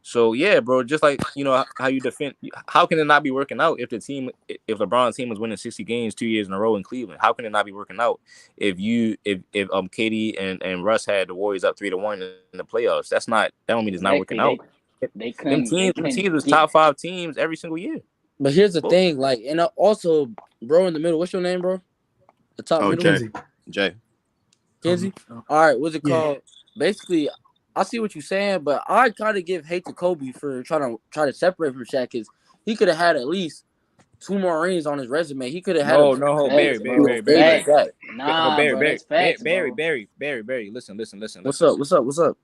So yeah, bro, just like you know how you defend. How can it not be working out if if LeBron's team was winning 60 games 2 years in a row in Cleveland? How can it not be working out if KD and Russ had the Warriors up 3-1 in the playoffs? That don't mean it's not working Exactly, out. they Them couldn't teams was get. top 5 teams every single year. But here's the Both. thing, like, and also, bro, in the middle. What's your name, bro? The top middle. Okay. Jay. Kenzie. All right, what's it called? Basically, I see what you're saying, but I kind of give hate to Kobe for trying to separate from Shaq because he could have had at least 2 more rings on his resume. He could have had No, a Facts, bro. Barry. Nah, bro, that's facts, bro. Barry. Listen. What's up?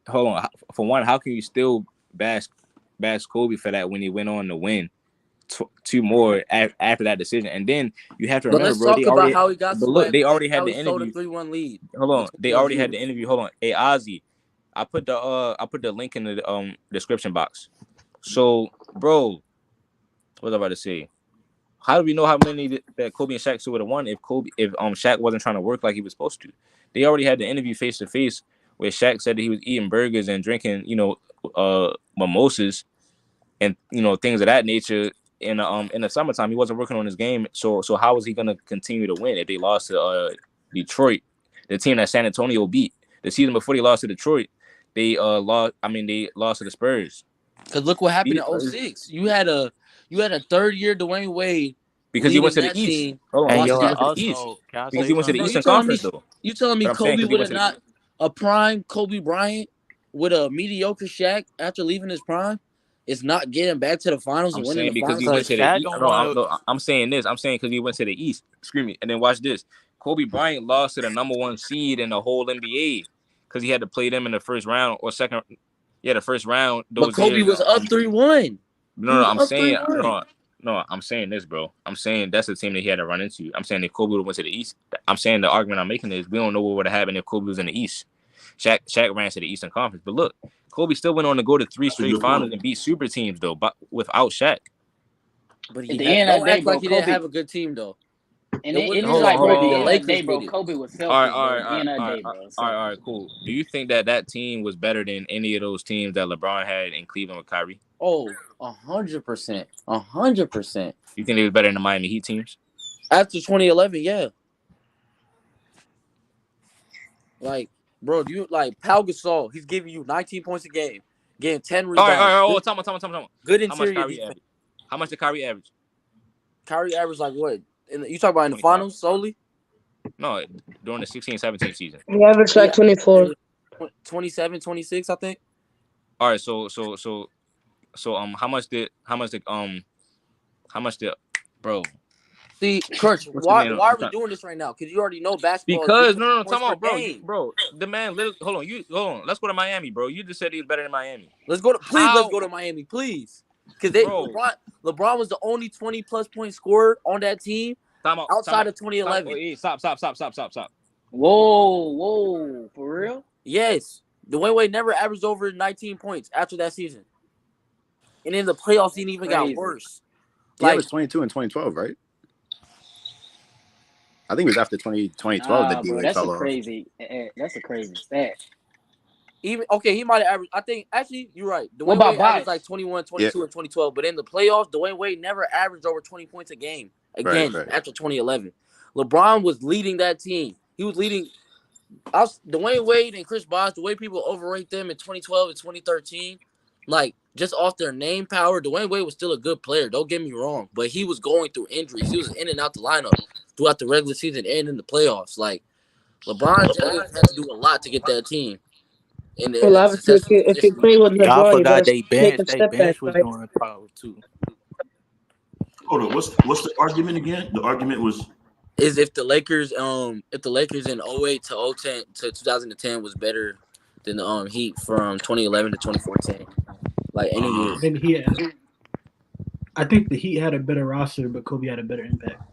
Hold on. For one, how can you still bash Kobe for that when he went on to win 2 more after that decision? And then you have to But remember, let's bro, talk about how he got but look, swept they and already had how the he sold a interview. 3-1 lead. Hold on. They already had the interview. Hold on. Hey, Ozzy, I put the link in the description box. So, bro, what was I about to say? How do we know how many that Kobe and Shaq still would have won if Shaq wasn't trying to work like he was supposed to? They already had the interview face to face where Shaq said that he was eating burgers and drinking, mimosas and things of that nature. In the summertime, he wasn't working on his game. So how was he gonna continue to win if they lost to Detroit, the team that San Antonio beat the season before they lost to Detroit? They lost. I mean, they lost to the Spurs. Because look what happened in 06. You had a third year Dwayne Wade because he went to the East. Team. Hold on, And because yo, he went to the also, East. can I Because say he went to the something? Eastern Conference, though. You telling me But I'm saying, Kobe 'cause he would went have to the not a prime Kobe Bryant with a mediocre Shaq after leaving his prime? It's not getting back to the finals I'm and winning saying the because he finals. went to the Shaq East. don't No, want to. I'm saying this. I'm saying because he went to the East. Screw me. And then watch this. Kobe Bryant lost to the number 1 seed in the whole NBA because he had to play them in the first round or second. Yeah, the first round. But Those Kobe years. was up 3-1. No, I'm saying no, I'm saying this, bro. I'm saying that's the team that he had to run into. I'm saying if Kobe would have went to the East, I'm saying the argument I'm making is we don't know what would have happened if Kobe was in the East. Shaq ran to the Eastern Conference, but look, Kobe still went on to go to 3 straight finals and beat super teams though, but without Shaq. But At the end of the day, bro, he Kobe didn't have a good team though. And it's Hold like, on, bro, hold at the on, end hold of the day, bro, did it. Kobe was All selfish, bro. At the end of the day, bro. right, cool. Do you think that team was better than any of those teams that LeBron had in Cleveland with Kyrie? Oh, 100%. 100%. You think they was better than the Miami Heat teams? After 2011, yeah. Like, bro, do you like Pau Gasol? He's giving you 19 points a game, getting 10 rebounds. All right. Oh, tell me. Good How much interior Kyrie defense. average? How much did Kyrie average? Kyrie averaged like what? You talk about in the 25. finals solely? No, during the 16-17 season. He averaged like 24. 27, 26, I think. All right, so how much did bro? See, Kurt, why are we doing this right now? Because you already know basketball. Because no, come on, bro. Bro, the man. Hold on. Let's go to Miami, bro. You just said he was better than Miami. Let's go to Miami, please. Because LeBron was the only 20+ point scorer on that team outside of 2011. Hey, stop. Whoa, for real? Yes. Dwayne Wade never averaged over 19 points after that season. And in the playoffs, he even got worse. He averaged 22 in 2012, right? I think it was after 2012 that D-Wade fell off. That's a crazy stat. He might have averaged. I think actually you're right. Dwayne Wade averaged like 21, 22 in 2012, but in the playoffs, Dwayne Wade never averaged over 20 points a game again after 2011. LeBron was leading that team. He was leading. Dwayne Wade and Chris Bosh, the way people overrate them in 2012 and 2013, like just off their name power, Dwayne Wade was still a good player. Don't get me wrong, but he was going through injuries. He was in and out the lineup throughout the regular season and in the playoffs. Like LeBron James had to do a lot to get that team. Well, obviously, if you play with LeBron, Y'all forgot you they take a step back, was right? doing power too. Hold on, what's the argument again? The argument was if the Lakers in 08 to 010 to 2010 was better than the Heat from 2011 to 2014, like any year. I think the Heat had a better roster, but Kobe had a better impact.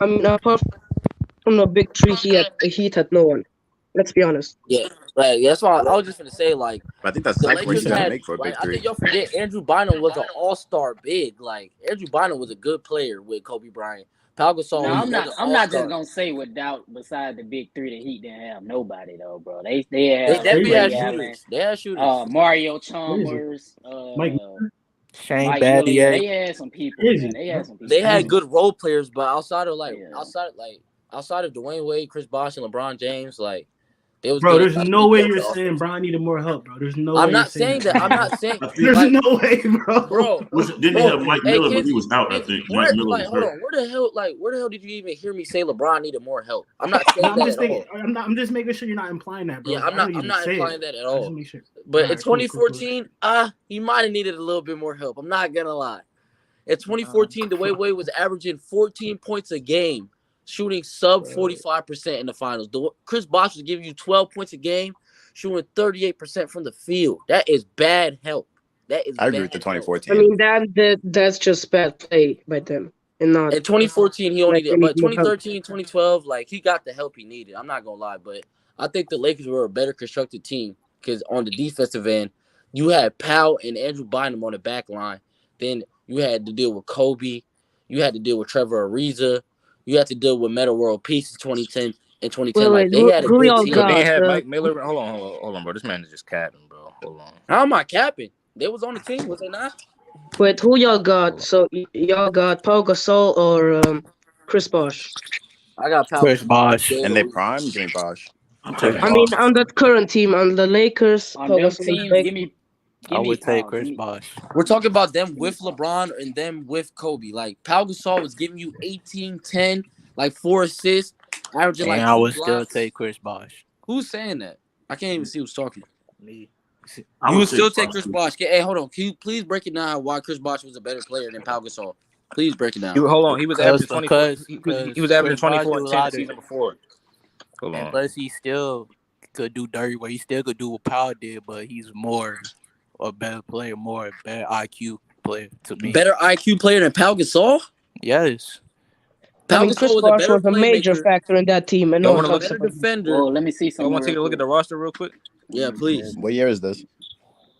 I mean, apart from the big three, the Heat had no one. Let's be honest. Yeah, right. That's why I was just gonna say, like, I think that's the Lakers you gotta make for a big three. I think y'all forget Andrew Bynum was an all-star big. Like, Andrew Bynum was a good player with Kobe Bryant. Pau Gasol. No, I'm not just gonna say without beside the big three, the Heat didn't have nobody though, bro. They definitely had shooters. They had shooters. Mario Chalmers, Shane Mike Battier. Elliott. They had some people. They had good role players, but outside of Dwayne Wade, Chris Bosh, and LeBron James, like. Bro, there's no way you're saying Brian needed more help, bro. There's no way. I'm not saying that. I'm not saying. There's no way, bro. Didn't they have Mike Miller, but he was out, I think. Mike Miller was hurt. Hold on. Where the hell did you even hear me say LeBron needed more help? I'm not saying that at all. I'm just making sure you're not implying that, bro. Yeah, I'm not implying that at all. Make sure. But in 2014, he might have needed a little bit more help. I'm not gonna lie. In 2014, Dwayne Wade was averaging 14 points a game, shooting sub 45% in the finals. Chris Bosh was giving you 12 points a game, shooting 38% from the field. That is bad help. I agree with the 2014. I mean, that's just bad play by them. And not in 2014, he only did. But 2013, 2012, like, he got the help he needed. I'm not going to lie. But I think the Lakers were a better constructed team because on the defensive end, you had Powell and Andrew Bynum on the back line. Then you had to deal with Kobe. You had to deal with Trevor Ariza. You had to deal with Metta World Peace in 2010 and 2010. Wait, Like, they had a who good y'all Yo, team. they got? had Mike Miller. Hold on, bro. This man is just capping, bro. Hold on. How am I capping? They was on the team, was they not? Wait, who y'all got? So y'all got Pau Gasol or Chris Bosh? I got Pau Chris Gasol Bosh. dead In their over. prime, give me Bosh. I'm Chris taking I mean, Bosh. on that current team, on the Lakers, On Pau them Gasol on the teams, Lakers. I would take Chris give me Bosh. We're talking about them give me with Bosh. LeBron and them with Kobe. Like, Pau Gasol was giving you 18, 10, like 4 assists, averaging And like I 2 would still blocks. take Chris Bosh. Who's saying that? I can't even see who's talking. Me. I You would would still take take Bosh. Chris Bosh. Hey, hold on. Can you please break it down why Chris Bosh was a better player than Pau Gasol? Please break it down. Hold on. He was averaging 24. He was averaging Chris Bosh 24 do and a 10 the lot of, season before. Hold and on. plus he still could do dirty work. He still could do what Powell did, but he's more a better player, more a better IQ player to me. Better IQ player than Pau Gasol? Yes. I Pau mean, Gasol Chris was a Bosh better was a major playmaker. factor in that team, and Y'all no one want to look? talks Better about him. defender. Well, let me see Y'all something want to take real a look at quick. the roster real quick? Yeah, please. What year is this?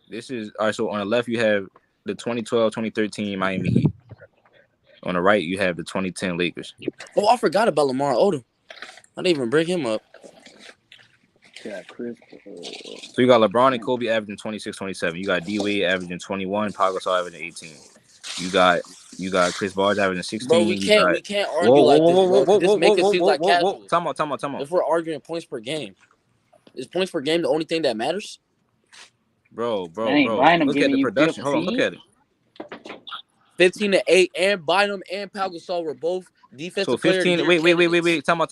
This is all right. So on the left you have the 2012-2013 Miami Heat. On the right you have the 2010 Lakers. Oh, I forgot about Lamar Odom. I didn't even bring him up. Yeah, Chris. So you got LeBron and Kobe averaging 26, 27. You got D Wade averaging 21, Pau Gasol averaging 18. You got Chris Bosh averaging 16. Bro, You got we can't argue like this, bro. Because this make it seem like casual. Time out. If we're arguing points per game, is points per game the only thing that matters? Bro. Dang, Bynum Look at giving the you production. Hold on, look 15. at it. 15-8, and Bynum and Pau Gasol were both defensive So player of the 15. year candidates. Wait. Time out.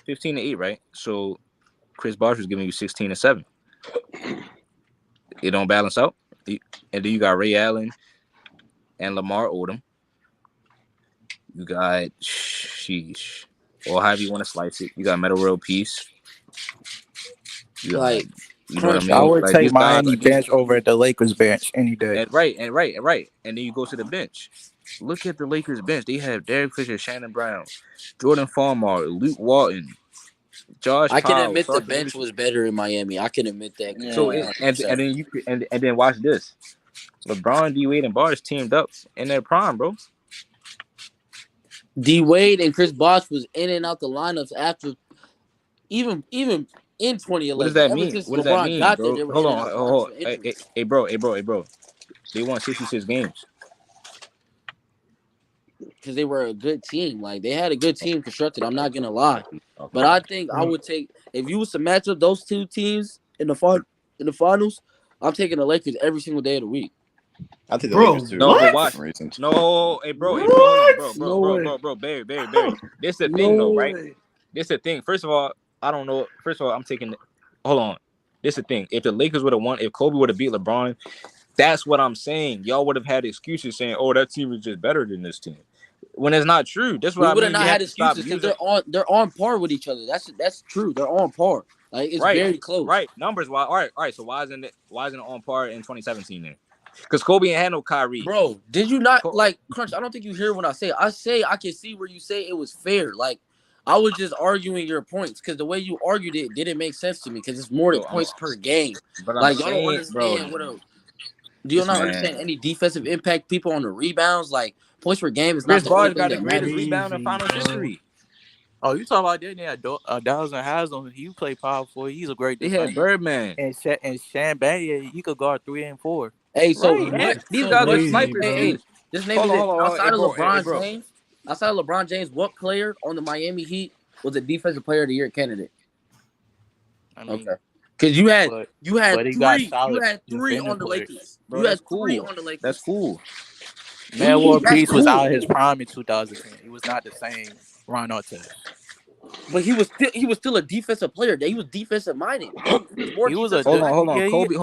15-8, right? So Chris Bosh was giving you 16-7. It don't balance out. And then you got Ray Allen and Lamar Odom. You got or however you want to slice it. You got Metal World Peace. You got, Like, you know what I mean? I would Like, take these guys, Miami bench over the Lakers bench any day. and right. And then you go to the bench. Look at the Lakers bench. They have Derek Fisher, Shannon Brown, Jordan Farmar, Luke Walton, Josh I can Powell. admit the bench was better in Miami. I can admit that. So Yeah. and then watch this. LeBron, D Wade, and Bosh teamed up in their prime, bro. D Wade and Chris Bosh was in and out the lineups after even in 2011. What does that Ever mean? since What does that LeBron mean, got there, bro? they were Hold in and on. out lineups for Hey, injuries. bro. They won 66 games. Because they were a good team. Like, they had a good team constructed. I'm not gonna lie. Okay. But I think I would take, if you was to match up those two teams in the finals, I'm taking the Lakers every single day of the week. I think the Bro, Lakers too. No, what? but watch. Different reasons. No, hey, bro, hold on, bro, Barry. This the thing, though, right? This the thing. First of all, I don't know. First of all, I'm taking. Hold on. This the thing. If the Lakers would have won, if Kobe would have beat LeBron, that's what I'm saying. Y'all would have had excuses saying, "Oh, that team is just better than this team," when it's not true. That's what We I would mean. have not had excuses because they're on par with each other. That's true. They're on par. Like, it's very close. Right. Numbers. Why? All right. So why isn't it on par in 2017 then? Because Kobe ain't had no Kyrie. Bro, did you not like Crunch? I don't think you hear what I say. I can see where you say it was fair. Like, I was just arguing your points because the way you argued it didn't make sense to me because it's more than points per game. But like, I'm y'all saying, don't understand bro, do you not understand any defensive impact people on the rebounds? Like, points per game is Chris not the only Bosh thing got the that greatest matters. rebound in finals history. Oh, you talking about that? They had Dawson Haslam. He played power forward. He's a great They defender. had Birdman. And Shan Bania, he could guard 3 and 4. Hey, so these guys are snipers. Hey, just name it. Outside of LeBron James, what player on the Miami Heat was a defensive player of the year candidate? I mean, okay, because you had three on the Lakers. Bro, you had three on the Lakers. That's cool. Man, War Peace was out of his prime in 2010. He was not the same Ron Artest. But he was still a defensive player. He was defensive minded. Hold on. Kobe.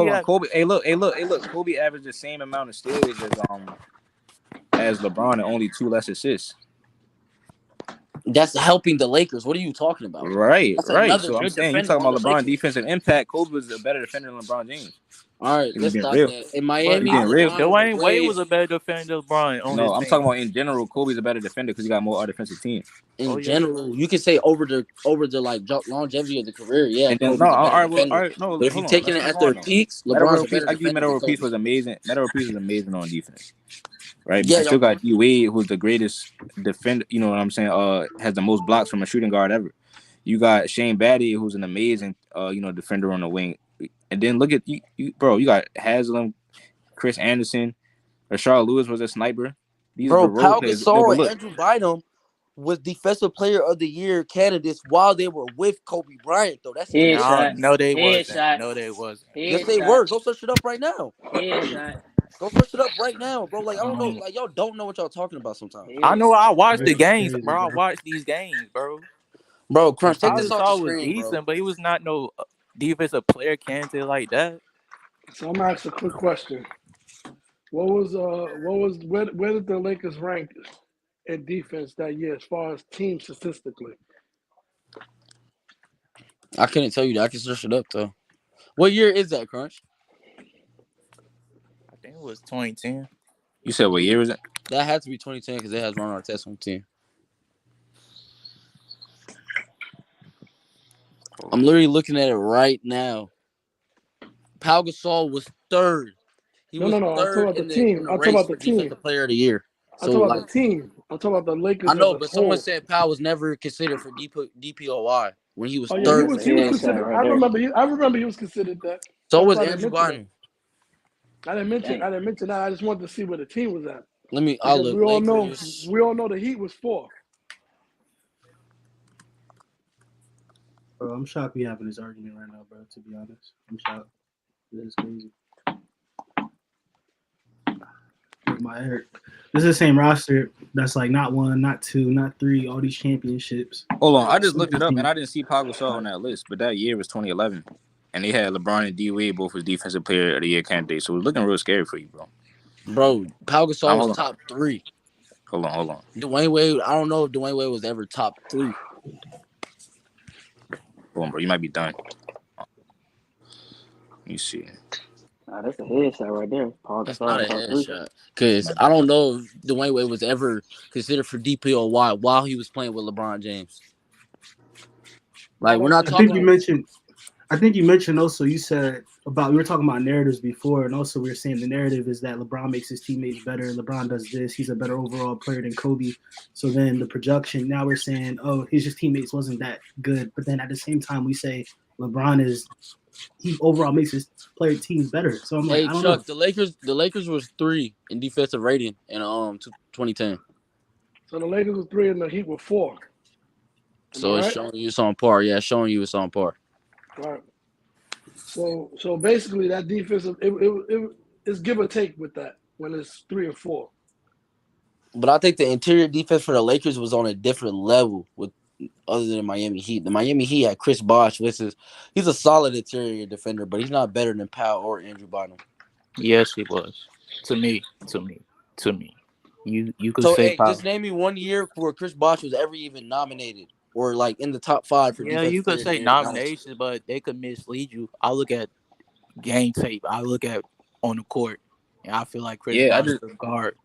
Hey, look. Kobe averaged the same amount of steals as LeBron and only 2 less assists. That's helping the Lakers. What are you talking about? Right. So I'm saying you talking about LeBron defensive impact. Kobe was a better defender than LeBron James. All right, He's let's being stop real. that. In But He's Miami, being real. LeBron was the Dwayne Wade was great. a better defender than LeBron on No, his I'm team. talking about in general. Kobe's a better defender because he got more defensive team. In Yeah. general, you can say over the like longevity of the career, yeah, And then no, Kobe's a better all defender. right, no, But if you hold on. taking Let's it keep at their going though. peaks, Metal LeBron's a World Peace, better I give you defender Metal than World Peace Kobe. was amazing. Metal World Peace was amazing on defense, right? But Yeah, you still y'all. got D Wade, who's the greatest defender. You know what I'm saying? Has the most blocks from a shooting guard ever. You got Shane Battier, who's an amazing, defender on the wing. And then look at you, bro. You got Haslam, Chris Anderson, Rashard Lewis was a sniper. These are the Bro, role Pau players. No, Gasol but and look, Andrew Bynum was Defensive Player of the Year candidates while they were with Kobe Bryant, though. That's Headshot. crazy. No, they wasn't. Headshot. No, they wasn't. Yes, they Headshot. were. Go search it up right now. Headshot. Go search it up right now, bro. Like, I don't know. Um, Like, y'all don't know what y'all talking about sometimes. I know I watched the That's games, crazy, bro. I bro. watched these games, bro. Bro, Crunch, And take Pau this off the Gasol was screen, bro. decent, but he was not no defensive player candidate like that. So I'm gonna ask a quick question. Where did the Lakers rank in defense that year as far as team statistically? I couldn't tell you that. I can search it up, though. What year is that, Crunch? I think it was 2010. you said what year was it? That had to be 2010 because it has Ron Artest on the team. I'm literally looking at it right now. Pau Gasol was third. He was No. I'm talking third about the in team. the I'm talking race about for the team. Defensive Player of the Year. I'm So, talking about like, the team. I'm talking about the Lakers I know, as a but whole. someone said Pau was never considered for DPOY when he was Oh yeah, third. That's a he was headshot considered. right I there. remember he was considered that. So That's was why I didn't Andrew mention that. Bynum. I didn't mention that. I just wanted to see where the team was at I'll because look. we all know Lakers. the Heat was 4. Bro, I'm shocked we having this argument right now, bro. To be honest, I'm shocked. This is crazy. My hurt. This is the same roster that's like not 1, not 2, not 3, all these championships. Hold on, I just looked it up and I didn't see Pau Gasol on that list, but that year was 2011, and they had LeBron and D Wade both as Defensive Player of the Year candidates. So it was looking real scary for you, bro. Bro, Pau Gasol was Hold on. top 3. Hold on. Dwayne Wade, I don't know if Dwayne Wade was ever top 3. Hold on, bro. You might be done. Let me see. Nah, that's a headshot right there. Paul That's Gasol not a top 3. headshot. Because I don't know if Dwayne Wade was ever considered for DPOY while he was playing with LeBron James. Like, we're not I talking think you mentioned also, you said about, we were talking about narratives before, and also we were saying the narrative is that LeBron makes his teammates better. LeBron does this. He's a better overall player than Kobe. So then the projection, now we're saying, oh, his teammates wasn't that good. But then at the same time, we say LeBron he overall makes his player teams better. So I'm like, I don't Chuck, know. the Lakers was 3 in defensive rating in 2010. So the Lakers was 3 and the Heat were 4. So it's showing you it's on par. Yeah, showing you it's on par. All right. So basically that defensive it's give or take with that when it's 3 and 4. But I think the interior defense for the Lakers was on a different level with other than Miami Heat. The Miami Heat had Chris Bosh, he's a solid interior defender, but he's not better than Powell or Andrew Bynum. Yes, he was. To me. You could So say hey, just name me one year where Chris Bosh was ever even nominated or like in the top 5 for defensive you could player of the say year. nominations, but they could mislead you. I look at game tape. I look at on the court, and I feel like Chris Bosh is a guard.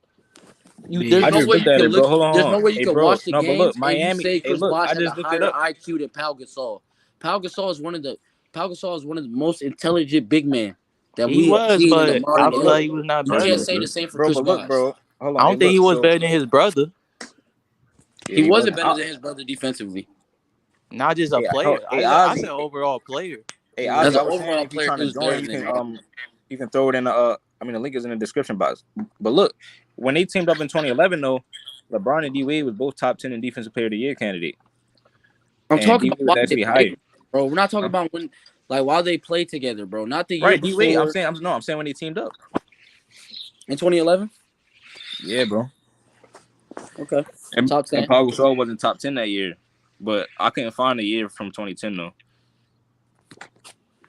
There's I no just way looked you at can it, bro. look. Hold on. There's no way you Hey, can bro. watch the No, but games look, and Miami. you say Hey, Chris look, Bosh I has a just looked it higher up. IQ than Pau Gasol. Pau Gasol is one of the most intelligent big men that He we have was, seen in the but I modern feel era. like he was not You better can't than say the him. same for Bro, Chris but look, Bosh. bro. Hold on. I Hey, don't think look. he was So better than his brother. He hey, wasn't look. better than his brother defensively. Not just a Hey, player. hey, I said Ozzy. overall player. Hey, He was As Ozzy. an I was saying overall if you're player, trying he to was join, better than him. you can throw it in the link is in the description box. But look, when they teamed up in 2011, though, LeBron and D Wade was both top 10 in Defensive Player of the Year candidate, I'm and talking D about Wade was while they actually played, higher. bro. We're not talking Huh? about while they played together, bro. Not the year Right, D Wade. before. I'm saying when they teamed up. In 2011. Yeah, bro. Okay. And Top 10. Pau Gasol wasn't top 10 that year, but I couldn't find a year from 2010 though.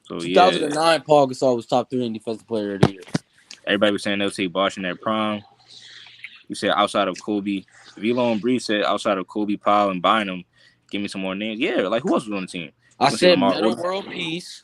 So yeah, 2009, Paul Gasol was top 3 in defensive player of the year. everybody was saying they'll take Bosh in their prime. You said outside of Kobe, Velo and Bree said outside of Kobe, Powell, and Bynum, give me some more names. Yeah, like who else was on the team? I You gonna say said Lamar Meta Odom? World Peace.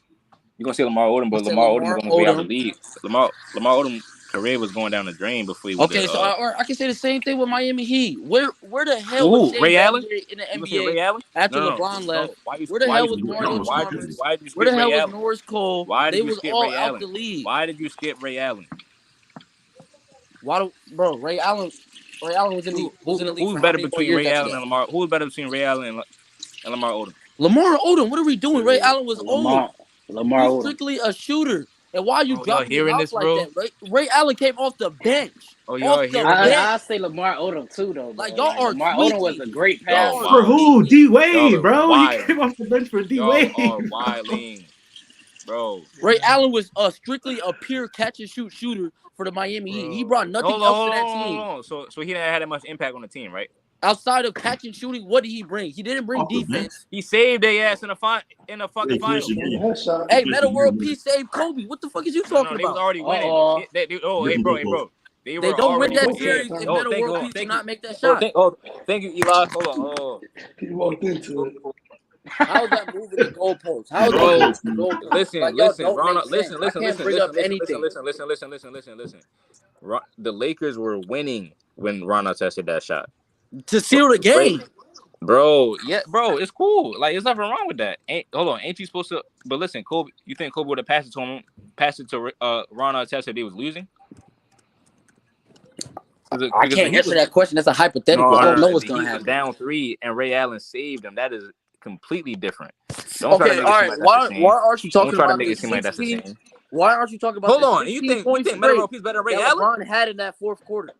You're gonna say Lamar Odom, but I said Lamar Odom was Lamar almost way out of Odom. the league. Lamar Odom career was going down the drain before he went Okay, to so I can say the same thing with Miami Heat. Where the hell was Ooh, Shea Ray Allen? Battier in the You gonna say Ray NBA Allen? after No. LeBron left? Why Where the hell was Ray Mario Allen was Chalmers? did you Where skip the hell Ray was Allen? Norris Cole? Why did They you was skip all Ray out Allen? the league. Why did you skip Ray Allen? Bro, Ray Allen was in the league Who's for how better many more between years Ray after Allen that? and Lamar? Who's better between Ray Allen and Lamar Odom? Lamar Odom, what are we doing? Ray Allen was old. Lamar He's Odom. strictly a shooter. And why are you Oh, y'all dropping your hearing mouth this, like bro? that? Ray Allen came off the bench. Oh, y'all Off the hearing this? bench. I say Lamar Odom too though, bro. Like y'all Like are Lamar Odom was tweaking. a great Y'all passer. For wild. who? Tweaking. D Y'all Wade, are bro. He wild. came off the bench for D Y'all Wade. are wilding, bro. Ray Allen was strictly a pure catch and shoot shooter for the Miami Heat. He brought nothing else to that team. So he didn't have that much impact on the team, right? Outside of catch and shooting, what did he bring? He didn't bring Off the bench. defense. He saved their ass in the fucking They finals. finished the game. Hey, Meta World Peace saved Kobe. What the fuck is you talking They was about? already winning. Uh-oh. Hey, Different bro. goalpost. They They were don't win already that winning. series if Meta Thank World you. Peace do not make that Oh, shot. thank you, Eli. Hold on. He walked into it. How is that moving the goalpost? How is that Bro, moving the goalpost? listen, Like y'all don't Ron, make sense. I can't bring up anything. listen. The Lakers were winning when Ron tested that shot. To seal the game. Bro, it's cool. Like, there's nothing wrong with that. Ain't you supposed to? But listen, Kobe, you think Kobe would have passed it to Ron Artest if they was losing? I can't answer that question. That's a hypothetical. I don't know what's gonna He was happen. down 3 and Ray Allen saved him. That is completely different. Don't try to Okay, make all it seem right. like that's the same. Why aren't you Don't talking try to about make the it seem like that's the 16? same. Why aren't you talking about Hold the on, 16 you points think Meta straight World Peace better than Ray that Allen? LeBron had in that fourth quarter?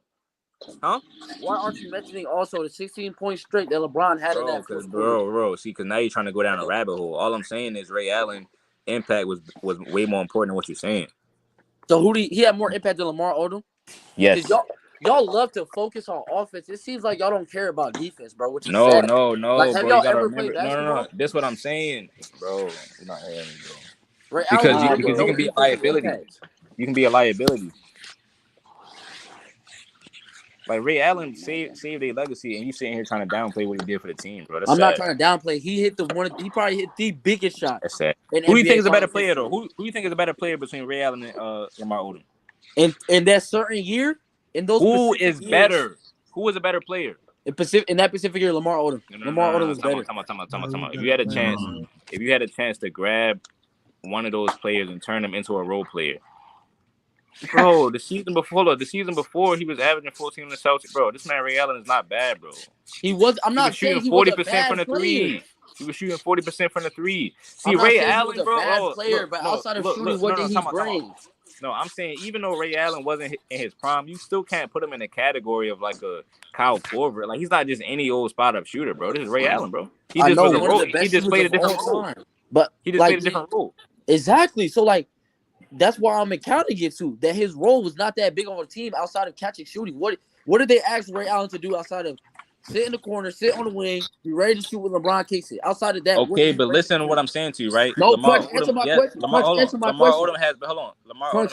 Huh? Why aren't you mentioning also the 16 points straight that LeBron had in that fourth quarter? See, because now you're trying to go down a rabbit hole. All I'm saying is Ray Allen impact was way more important than what you're saying. So he had more impact than Lamar Odom? Yes. Y'all love to focus on offense. It seems like y'all don't care about defense, bro, which is No, sad. Like, have bro. y'all You gotta ever remember. played basketball? No. This is what I'm saying, bro. You're not hearing me, bro. Ray Allen Because didn't you bring no can be a defensive liability. impact. You can be a liability. Like, Ray Allen saved their legacy, and you sitting here trying to downplay what he did for the team, bro. That's I'm not sad. trying to downplay. He probably hit the biggest shot. That's sad. In Who do you NBA think is a better Finals player, though? history. Who do you think is a better player between Ray Allen and Lamar Odom? In that certain year, in those Who specific is years, better? Who is a better player? in that Pacific year, Lamar Odom. Lamar Odom was better. Time out. If you had a chance to grab one of those players and turn them into a role player, bro, the season before he was averaging 14 in the Celtics, bro. This man Ray Allen is not bad, bro. I'm not saying he was a bad from the player. 3. He was shooting 40% from the 3. See, I'm not Ray saying Allen, he was a bad player, but outside of shooting, what did he bring? No, I'm saying even though Ray Allen wasn't in his prime, you still can't put him in the category of like a Kyle Korver. Like, he's not just any old spot up shooter, bro. This is Ray Allen, bro. He just was a role. He just played a different role. But He just played a different role. Exactly. So like, that's why I'm accounting it to that his role was not that big on the team outside of catching shooting. What did they ask Ray Allen to do outside of sit in the corner, sit on the wing, be ready to shoot when LeBron kicks it? Outside of that, okay, but listen to what I'm saying to you, right? No, Crunch, answer my question. Lamar Odom has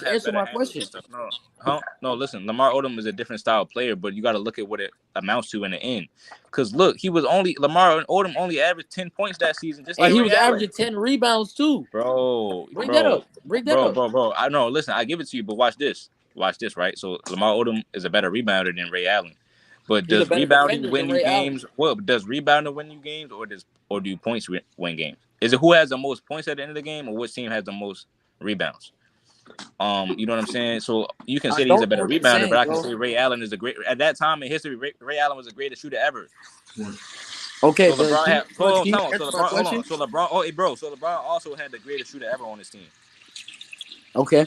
Answer my question. Stuff. No, listen. Lamar Odom is a different style player, but you got to look at what it amounts to in the end. Because look, Lamar Odom only averaged 10 points that season, just like he Ray was Allen. averaging 10 rebounds too. Bring that up. Bro. I know. Listen, I give it to you, but watch this, right? So Lamar Odom is a better rebounder than Ray Allen. But does rebounding win you games? Well, does rebounding win you games, or do points win games? Is it who has the most points at the end of the game, or which team has the most rebounds? You know what I'm saying? So you can say he's a better rebounder, but I can say Ray Allen is at that time in history, Ray Allen was the greatest shooter ever. Okay, so LeBron had. Hold on. So LeBron also had the greatest shooter ever on his team. Okay.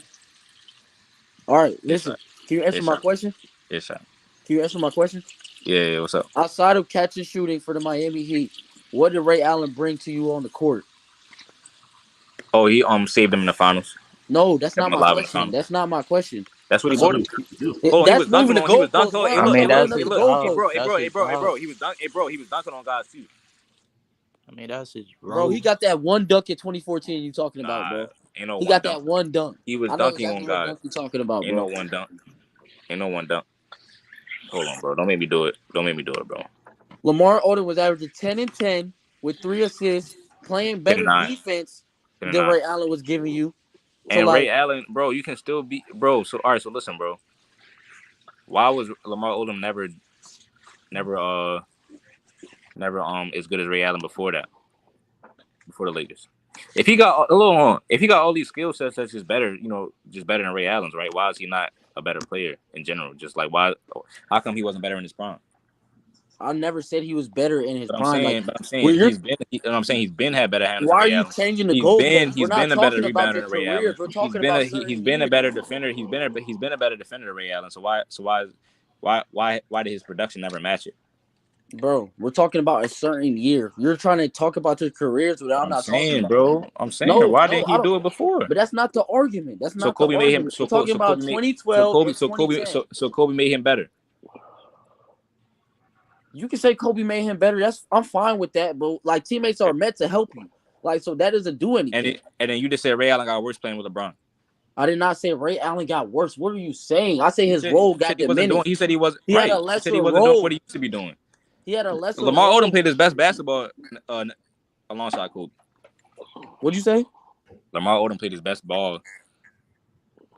All right. Listen. Can you answer my question? Yes, sir. Can you answer my question? Yeah, what's up? Outside of catch and shooting for the Miami Heat, what did Ray Allen bring to you on the court? Oh, he saved them in the finals. No, that's not my question. That's not my question. That's what he brought him. That's moving the goalposts. He was dunking on guys too. I mean, that's his role. Bro, he got that one dunk in 2014 you talking about, bro. He got that one dunk. He was dunking on guys. You talking about, bro? Ain't no one dunk. Hold on, bro. Don't make me do it, bro. Lamar Odom was averaging 10 and 10 with 3 assists, playing better defense than Ray Allen was giving you. And Ray Allen, bro, you can still be, bro. So all right, so listen, bro. Why was Lamar Odom never as good as Ray Allen before that? Before the Lakers. If he got all these skill sets that's just better, just better than Ray Allen's, right? Why is he not a better player in general? Just like how come he wasn't better in his prime? I never said he was better in his prime. I'm saying he's been had better hands. Why than Ray are you Allen. changing the goalposts? He's been a better rebounder than Ray Allen. We're talking about He's been a better defender. He's been a better defender than Ray Allen. So why did his production never match it? Bro, we're talking about a certain year. You're trying to talk about your careers without not talking about. Bro. I'm saying, why didn't he do it before? But that's not the argument. That's not Kobe the made argument. him. We're talking about 2012. So Kobe made him better. You can say Kobe made him better. I'm fine with that. But like teammates are meant to help you. Like so that doesn't do anything. And then you just said Ray Allen got worse playing with LeBron. I did not say Ray Allen got worse. What are you saying? I say his role got diminished. He said he wasn't. He had a lesser he said he wasn't role. doing what he used to be doing. He had a lesser. Lamar role. Odom played his best basketball alongside Kobe. What'd you say? Lamar Odom played his best ball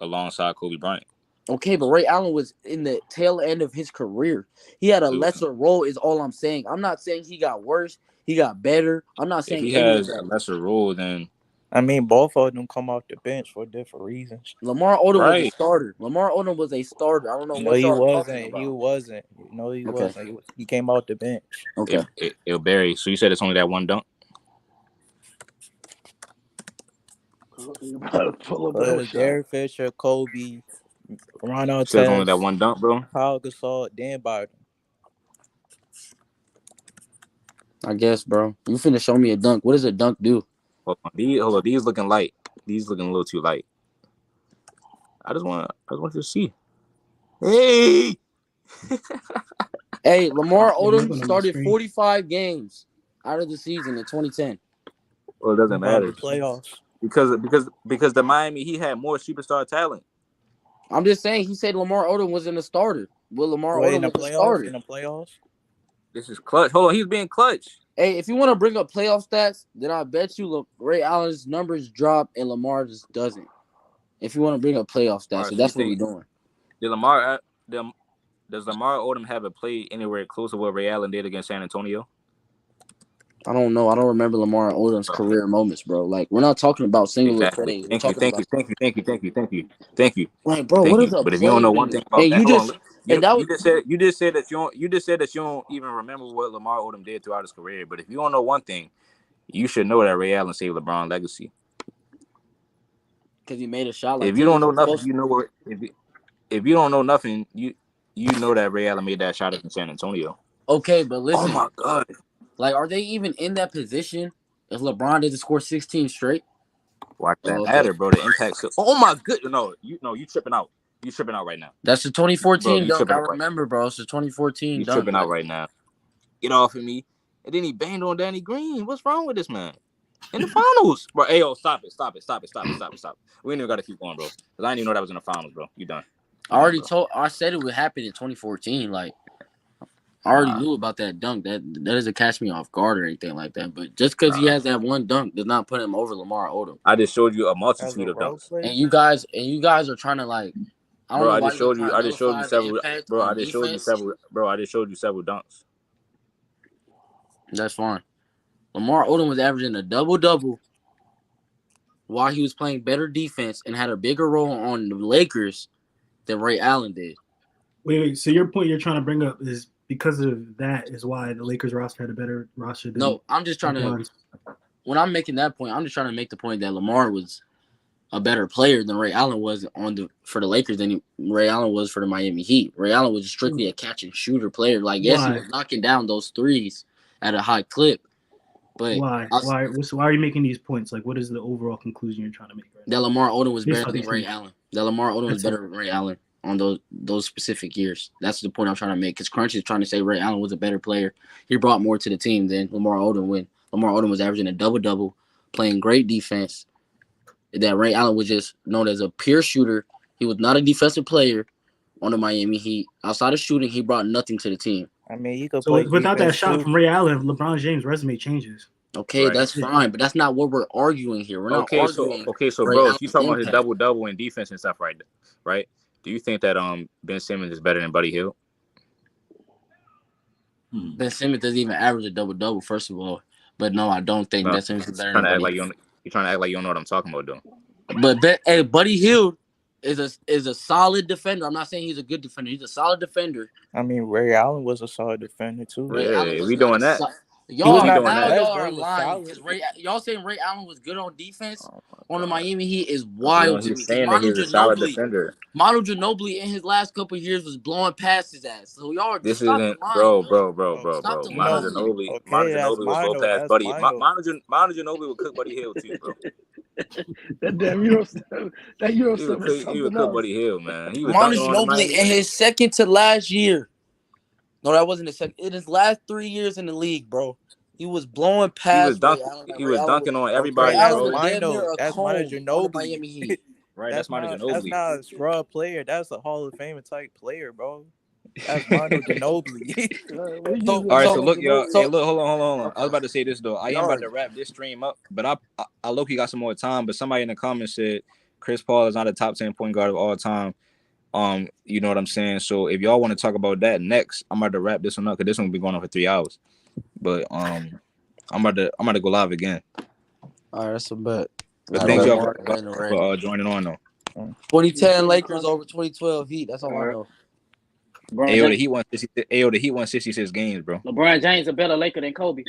alongside Kobe Bryant. Okay, but Ray Allen was in the tail end of his career. He had a lesser role, is all I'm saying. I'm not saying he got worse. He got better. I'm not saying if he has a lesser role, then I mean, both of them come off the bench for different reasons. Lamar Odom was a starter. Lamar Odom was a starter. I don't know what y'all talking about. He wasn't. No, he wasn't. He came off the bench. Okay. It'll Barry. So you said it's only that one dunk? It was Derek Fisher, Kobe, Ron Artest. So it's only that one dunk, bro? Paul Gasol, Dan Biden. I guess, bro. You finna show me a dunk. What does a dunk do? Hold on. These looking light. These looking a little too light. I just want you to see. Hey! Hey, Lamar Odom started 45 games out of the season in 2010. Well, it doesn't matter. Playoffs. Because the Miami Heat had more superstar talent. I'm just saying he said Lamar Odom wasn't a starter. Well, Lamar Odom was a starter. In the playoffs? This is clutch. Hold on, he's being clutch. Hey, if you want to bring up playoff stats, then I bet you Ray Allen's numbers drop and Lamar just doesn't. If you want to bring up playoff stats, so that's what we're doing. Does Lamar Odom have a play anywhere close to what Ray Allen did against San Antonio? I don't know. I don't remember Lamar Odom's career moments, bro. Like, we're not talking about singular plays. Thank you. Like, bro, what is a But if you don't know one thing about that, you just said that you don't even remember what Lamar Odom did throughout his career. But if you don't know one thing, you should know that Ray Allen saved LeBron's legacy. Because he made a shot. Like, if you don't know nothing, you know where. If you don't know nothing, you know that Ray Allen made that shot in San Antonio. Okay, but listen. Oh my God. Like, are they even in that position if LeBron didn't score 16 straight? Why does that matter, bro? The impact. Oh my goodness. No, you tripping out. You tripping out right now. That's the 2014 dunk. I remember, bro. It's the 2014 dunk. You tripping out right now. Get off of me. And then he banged on Danny Green. What's wrong with this man? In the finals. Bro, hey, yo, stop it. We ain't even got to keep going, bro. Because I didn't even know that was in the finals, bro. You done. I said it would happen in 2014. Like, I already knew about that dunk. That doesn't catch me off guard or anything like that. But just because he has that one dunk does not put him over Lamar Odom. I just showed you a multitude of dunks. And you guys are trying to like. I just showed you several. Bro, I just showed you several dunks. That's fine. Lamar Odom was averaging a double-double while he was playing better defense and had a bigger role on the Lakers than Ray Allen did. Wait. So your point you're trying to bring up is because of that is why the Lakers roster had a better roster than No, I'm just trying to when I'm making that point, I'm just trying to make the point that Lamar was a better player than Ray Allen was for the Lakers than Ray Allen was for the Miami Heat. Ray Allen was strictly a catch and shooter player. Like, yes, he was knocking down those threes at a high clip. But why are you making these points? Like, what is the overall conclusion you're trying to make? Right that Lamar Odom was better than Ray Allen. That Lamar Odom was better than Ray Allen on those specific years. That's the point I'm trying to make. Because Crunch is trying to say Ray Allen was a better player. He brought more to the team than Lamar Odom when Lamar Odom was averaging a double-double, playing great defense. That Ray Allen was just known as a pure shooter. He was not a defensive player on the Miami Heat. Outside of shooting, he brought nothing to the team. I mean, you could play without that shot from Ray Allen, LeBron James' resume changes. Okay, right? that's fine, but that's not what we're arguing here. We're not arguing. So Ray bro, if you Allen's talking about his impact. double in defense and stuff, right? Do you think that Ben Simmons is better than Buddy Hield? Ben Simmons doesn't even average a double, first of all. But no, I don't think No, Ben Simmons is better than Buddy. you're trying to act like you don't know what I'm talking about, though. But Buddy Hield is a solid defender. I'm not saying he's a good defender. He's a solid defender. I mean, Ray Allen was a solid defender too. Ray Allen was we not doing that. He was not now the best, y'all but are he was lying solid. because y'all saying Ray Allen was good on defense on the God. Miami Heat is wild to me. He's saying that he's a solid defender. Manu Ginobili in his last couple of years was blowing past his ass. So y'all This stop isn't, the lying, bro. Stop the Manu lying. Ginobili, Okay, Manu that's Ginobili was mine, low though. past That's Buddy. mine, though. Manu Ginobili would cook Buddy Hield too, bro. That Euro He stuff would is cook something Buddy else. Hield, man. He was Manu dunking on the Ginobili Miami in Heat. his second to last year. No, that wasn't his second. In his last 3 years in the league, bro, he was blowing past Ray Allen. He was dunking on Ray everybody, Allen bro. was damn near a That's Manu cone on the Ginobili. Miami Heat. Right, that's Manu Ginobili. That's not a scrub player. That's a Hall of Fame type player, bro. That's Manu Ginobili. All right, so look, y'all. So- Hey, look, hold on. I was about to say this though. I am about to wrap this stream up, but I low-key got some more time. But somebody in the comments said Chris Paul is not a top 10 point guard of all time. You know what I'm saying? So if y'all want to talk about that next, I'm about to wrap this one up because this one will be going on for 3 hours. But I'm about to go live again. All right, that's a bet. But thank y'all for joining on though. 2010 Lakers over 2012 Heat. That's all I know. The Heat won 66 games, bro. LeBron James a better Laker than Kobe.